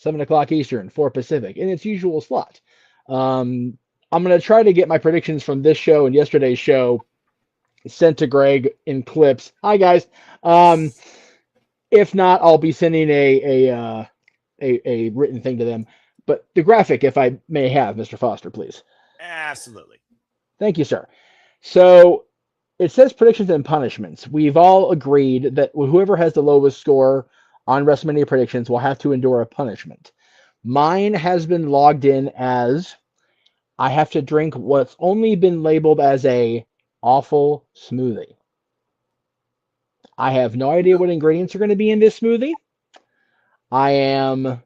7 o'clock Eastern, 4 Pacific, in its usual slot. I'm going to try to get my predictions from this show and yesterday's show sent to Greg in clips. Hi, guys. If not, I'll be sending a written thing to them. But the graphic, if I may have, Mr. Foster, please. Absolutely. Thank you, sir. So it says predictions and punishments. We've all agreed that whoever has the lowest score on WrestleMania predictions will have to endure a punishment. Mine has been logged in as I have to drink what's only been labeled as a awful smoothie. I have no idea what ingredients are going to be in this smoothie. I am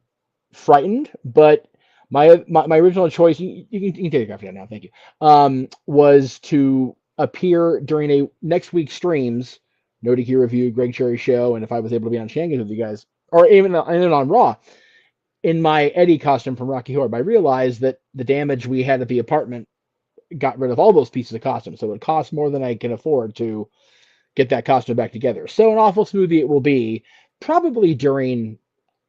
frightened, but my original choice, you can take the graphic down now, thank you, was to appear during a next week's streams, No DQ Review, Greg Cherry Show, and if I was able to be on Shangas with you guys, or even on Raw, in my Eddie costume from Rocky Horror. But I realized that the damage we had at the apartment got rid of all those pieces of costume, so it cost more than I can afford to get that costume back together. So an awful smoothie it will be, probably during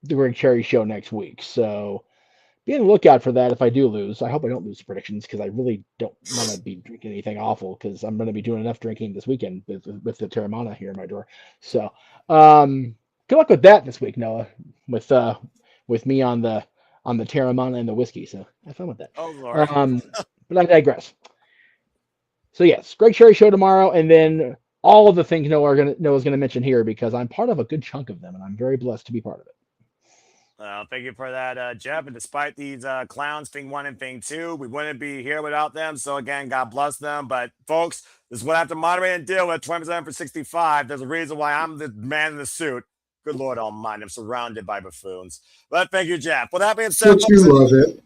the Greg Cherry Show next week. So be on the lookout for that if I do lose. I hope I don't lose predictions because I really don't want to be drinking anything awful because I'm going to be doing enough drinking this weekend with the Terramana here in my door. So good luck with that this week, Noah, with me on the Terramana and the whiskey. So have fun with that. Oh, Lord. But I digress. So yes, Greg Cherry Show tomorrow, and then all of the things Noah's gonna mention here because I'm part of a good chunk of them, and I'm very blessed to be part of it. Thank you for that, Jeff. And despite these clowns, thing 1 and thing 2, we wouldn't be here without them. So again, God bless them. But folks, this is what I have to moderate and deal with. 20% for 65. There's a reason why I'm the man in the suit. Good Lord Almighty, I'm surrounded by buffoons. But thank you, Jeff. With that being said, Don't you love it?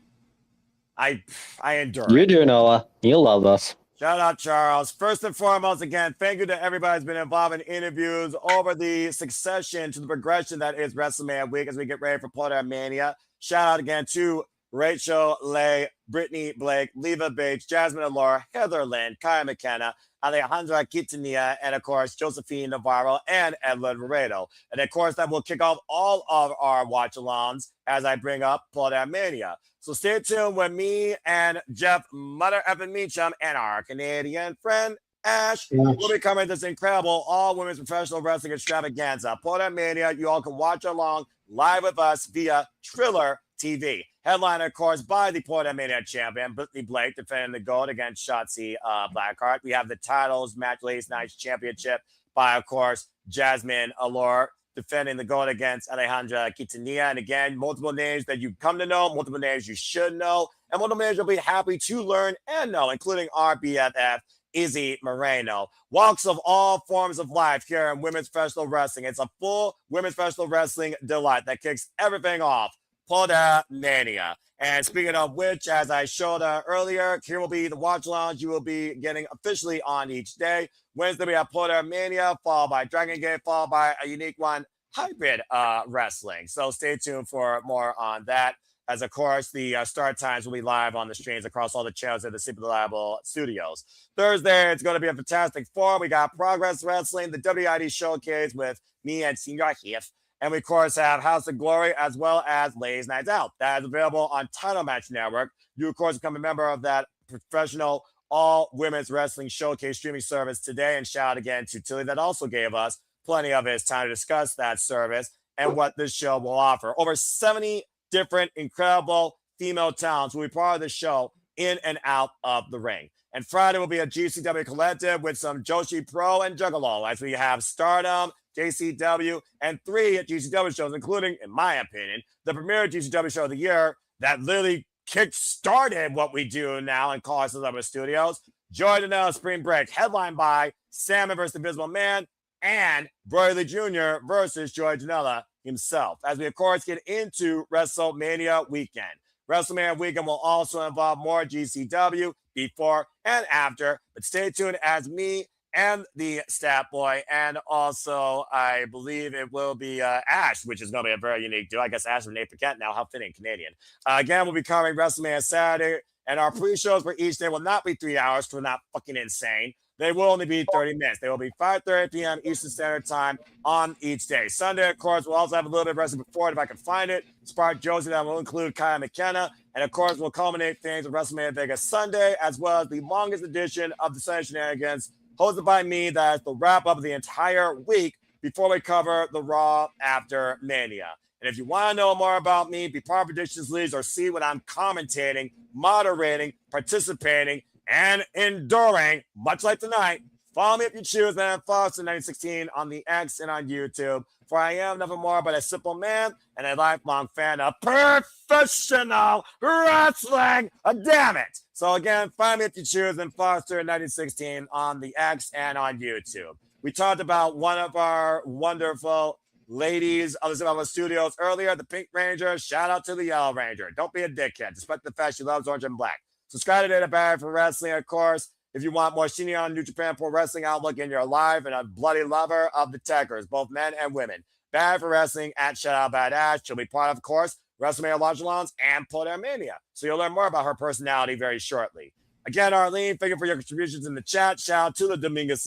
I endure You it. do, Noah. You love us. Shout out, Charles. First and foremost, again, thank you to everybody who's been involved in interviews over the succession to the progression that is WrestleMania week as we get ready for Porter Mania. Shout out again to Rachel, Leigh, Brittany, Blake, Leva Bates, Jasmine Allure, Heather Lynn, Kaya McKenna, Alejandra Quintanilla, and of course, Josephine Navarro and Edwin Laredo. And of course, that will kick off all of our watch-alongs as I bring up Porter Mania. So stay tuned with me and Jeff Mother Effin Meacham and our Canadian friend Ash. We'll be covering this incredible all-women's professional wrestling extravaganza. Porter Mania, you all can watch along live with us via Triller TV. Headline, of course, by the Porter Mania champion, Brittany Blake, defending the gold against Shotzi Blackheart. We have the titles match ladies night championship by, of course, Jasmine Allure, defending the gold against Alejandra Quintanilla. And again, multiple names that you come to know, multiple names you should know, and multiple names you'll be happy to learn and know, including our BFF, Izzy Moreno. Walks of all forms of life here in women's professional wrestling. It's a full women's professional wrestling delight that kicks everything off. Porter Mania. And speaking of which, as I showed earlier, here will be the watch lounge you will be getting officially on each day. Wednesday, we have Porter Mania, followed by Dragon Gate, followed by a unique one, hybrid wrestling. So stay tuned for more on that. As of course, the start times will be live on the streams across all the channels at the Super Reliable Studios. Thursday, it's going to be a fantastic four. We got Progress Wrestling, the WID Showcase with me and Senior Heath. And we, of course, have House of Glory as well as Ladies Nights Out. That is available on Title Match Network. You, of course, become a member of that professional all-women's wrestling showcase streaming service today. And shout out again to Tilly that also gave us plenty of his time to discuss that service and what this show will offer. Over 70 different incredible female talents will be part of the show in and out of the ring. And Friday will be a GCW collective with some Joshi Pro and Juggalo as we have Stardom, JCW, and 3 GCW shows, including, in my opinion, the premier GCW show of the year that literally kick-started what we do now in Call Us Studios. Joy Janela Spring Break, headlined by Sami versus the Invisible Man and Brody Jr. versus Joy Janela himself. As we, of course, get into WrestleMania weekend. WrestleMania weekend will also involve more GCW before and after, but stay tuned as me and the Stat Boy, and also I believe it will be Ash, which is going to be a very unique duo. I guess Ash and Nate Paquette now, how fitting, Canadian. Again, we'll be covering WrestleMania Saturday, and our pre-shows for each day will not be 3 hours, because we're not fucking insane. They will only be 30 minutes. They will be 5:30 p.m. Eastern Standard Time on each day. Sunday, of course, we'll also have a little bit of wrestling before it if I can find it. Spark Josie, that will include Kyle McKenna. And, of course, we'll culminate things with WrestleMania Vegas Sunday, as well as the longest edition of the Sunday Shenanigans, hosted by me. That is the wrap-up of the entire week before we cover the Raw after Mania. And if you want to know more about me, be part of Predictions Leagues, or see what I'm commentating, moderating, participating, and enduring, much like tonight, follow me if you choose, and Foster 1916 on the X and on YouTube. For I am nothing more but a simple man and a lifelong fan of professional wrestling. Damn it. So again, find me if you choose, and Foster 1916 on the X and on YouTube. We talked about one of our wonderful ladies of the studios earlier, the Pink Ranger. Shout out to the Yellow Ranger. Don't be a dickhead, despite the fact she loves orange and black. Subscribe to Data Barry for Wrestling, of course. If you want more Shinyon New Japan Pro Wrestling Outlook in your life, and a bloody lover of the Techers, both men and women. Barry for Wrestling at Shoutout Bad Ash. She'll be part of course, WrestleMania Lodge Alons and Porter Mania. So you'll learn more about her personality very shortly. Again, Arlene, thank you for your contributions in the chat. Shout out to the Dominguez.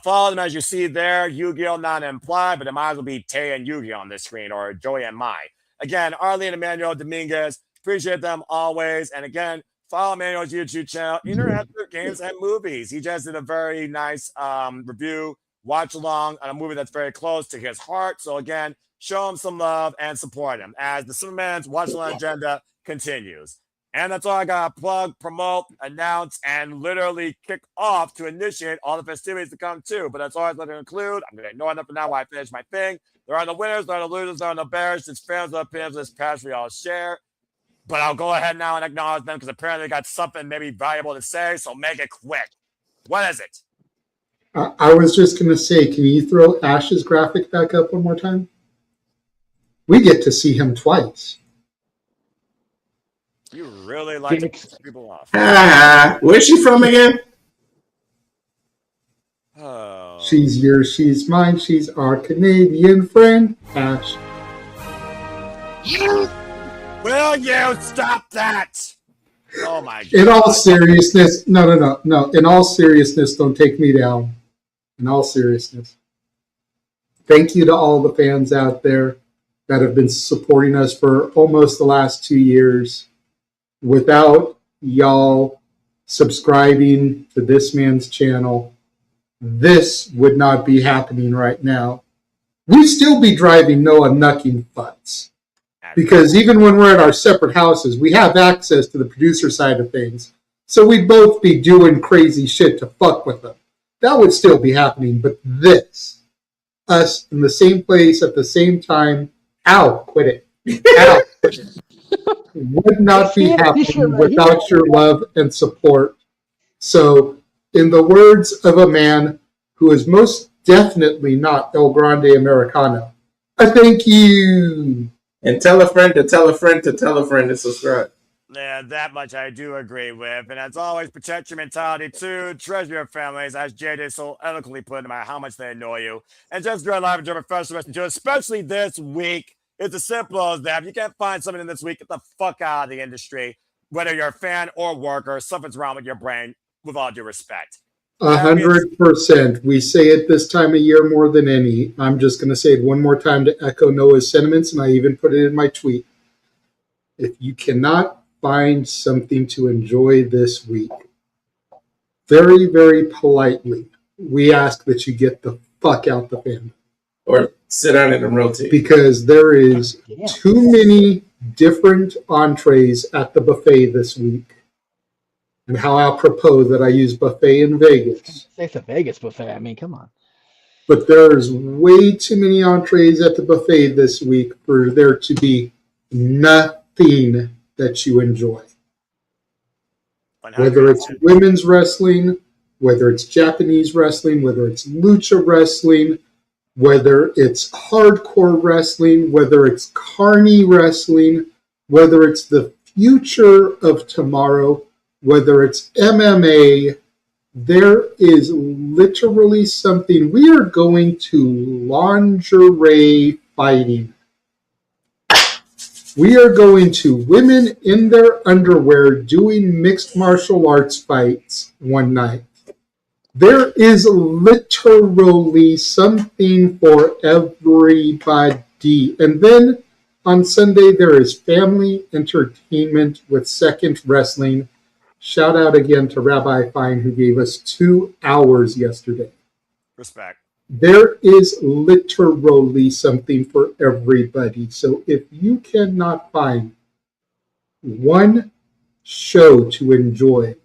Follow them as you see there. Yu-Gi-Oh! Not implied, but it might as well be Tay and Yu-Gi-Oh! On this screen, or Joey and Mai. Again, Arlene Emmanuel Dominguez, appreciate them always. And again, follow Emmanuel's YouTube channel, Interactive Games and Movies. He just did a very nice review, watch along on a movie that's very close to his heart. So again, show him some love and support him as the Superman's watch along agenda continues. And that's all I got to plug, promote, announce, and literally kick off to initiate all the festivities to come too. But that's all I was going to include. I'm going to ignore that for now while I finish my thing. There are no winners, there are no losers, there are no bears. It's fans of opinions, this past we all share. But I'll go ahead now and acknowledge them because apparently they got something maybe valuable to say. So make it quick. What is it? I was just going to say, can you throw Ash's graphic back up one more time? We get to see him twice. You really like to piss people off. Where's she from again? Oh. She's yours, she's mine, she's our Canadian friend, Ash. Will you stop that? Oh my God. In all seriousness, no. In all seriousness, don't take me down. In all seriousness. Thank you to all the fans out there that have been supporting us for almost the last 2 years. Without y'all subscribing to this man's channel, this would not be happening right now. We'd still be driving Noah Nucking Futz. Because even when we're at our separate houses, we have access to the producer side of things. So we'd both be doing crazy shit to fuck with them. That would still be happening. But this, us in the same place at the same time, quit it. Would not be happening without your love and support. So, in the words of a man who is most definitely not El Grande Americano, I thank you. And tell a friend to tell a friend to tell a friend to subscribe. Yeah, that much I do agree with. And as always, protect your mentality too. Treasure your families, as Jade so eloquently put, no matter how much they annoy you. And just enjoy life, enjoy professional wrestling too, especially this week. It's as simple as that. If you can't find something in this week, get the fuck out of the industry. Whether you're a fan or worker, something's wrong with your brain, with all due respect. 100%. We say it this time of year more than any. I'm just going to say it one more time to echo Noah's sentiments, and I even put it in my tweet. If you cannot find something to enjoy this week, very, very politely, we ask that you get the fuck out the fandom. Or sit down and rotate. Because there is too many different entrees at the buffet this week. And how apropos that I use buffet in Vegas. It's a Vegas buffet. I mean, come on. But there's way too many entrees at the buffet this week for there to be nothing that you enjoy. Whether it's women's wrestling, whether it's Japanese wrestling, whether it's lucha wrestling, whether it's hardcore wrestling, whether it's carny wrestling, whether it's the future of tomorrow, whether it's MMA, there is literally something. We are going to lingerie fighting. We are going to women in their underwear doing mixed martial arts fights one night. There is literally something for everybody. And then on Sunday, there is family entertainment with Second Wrestling. Shout out again to Rabbi Fine, who gave us 2 hours yesterday. Respect. There is literally something for everybody. So if you cannot find one show to enjoy,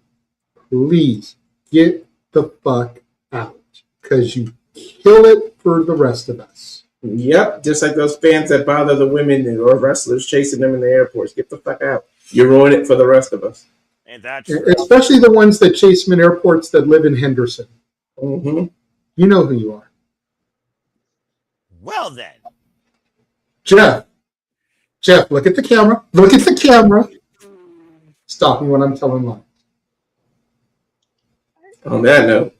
please get the fuck out, because you kill it for the rest of us. Yep, just like those fans that bother the women or wrestlers chasing them in the airports. Get the fuck out. You ruin it for the rest of us. Ain't that true? Especially the ones that chase them in airports that live in Henderson. Mm-hmm. You know who you are. Well then. Jeff, look at the camera. Look at the camera. Stop me when I'm telling lies. On that note.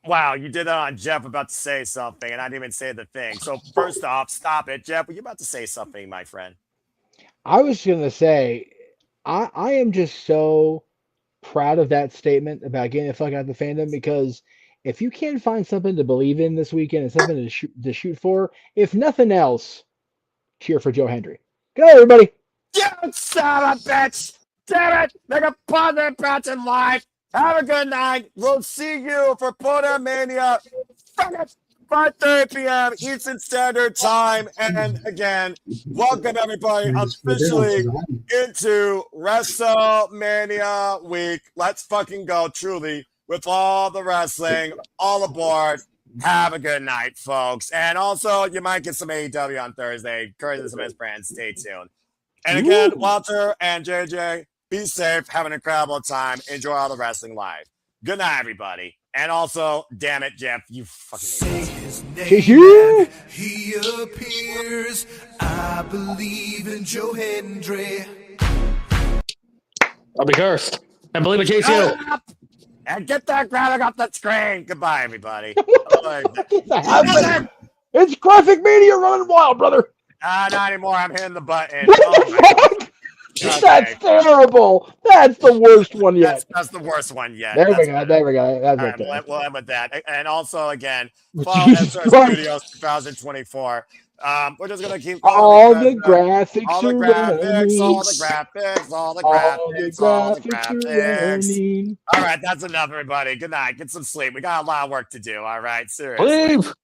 Wow, you did that on Jeff about to say something, and I didn't even say the thing. So first off, stop it. Jeff, were you about to say something, my friend? I was going to say, I am just so proud of that statement about getting the fuck out of the fandom, because if you can't find something to believe in this weekend and something to shoot for, if nothing else, cheer for Joe Hendry. Go, everybody. You son of a bitch! Damn it! Make a positive patch in life. Have a good night. We'll see you for Pota Mania. 5:30 p.m. Eastern Standard Time. And again, welcome everybody officially into WrestleMania week. Let's fucking go, truly, with all the wrestling, all aboard. Have a good night, folks. And also, you might get some AEW on Thursday. Courtesy of his brand. Stay tuned. And again, Walter and JJ, be safe. Have an incredible time. Enjoy all the wrestling live. Good night, everybody. And also, damn it, Jeff, you fucking idiot. He appears. I believe in Joe Hendry. I'll be cursed. I believe in JCU. And get that graphic off the screen. Goodbye, everybody. It's graphic media running wild, brother. Not anymore. I'm hitting the button. Okay. That's terrible. That's the worst one yet. That's the worst one yet. There we go. That's right, we'll end with that. And also, again, follow SR Studios 2024. We're just going to keep all the graphics, all the graphics. All right, that's enough, everybody. Good night. Get some sleep. We got a lot of work to do. All right, seriously. Leave.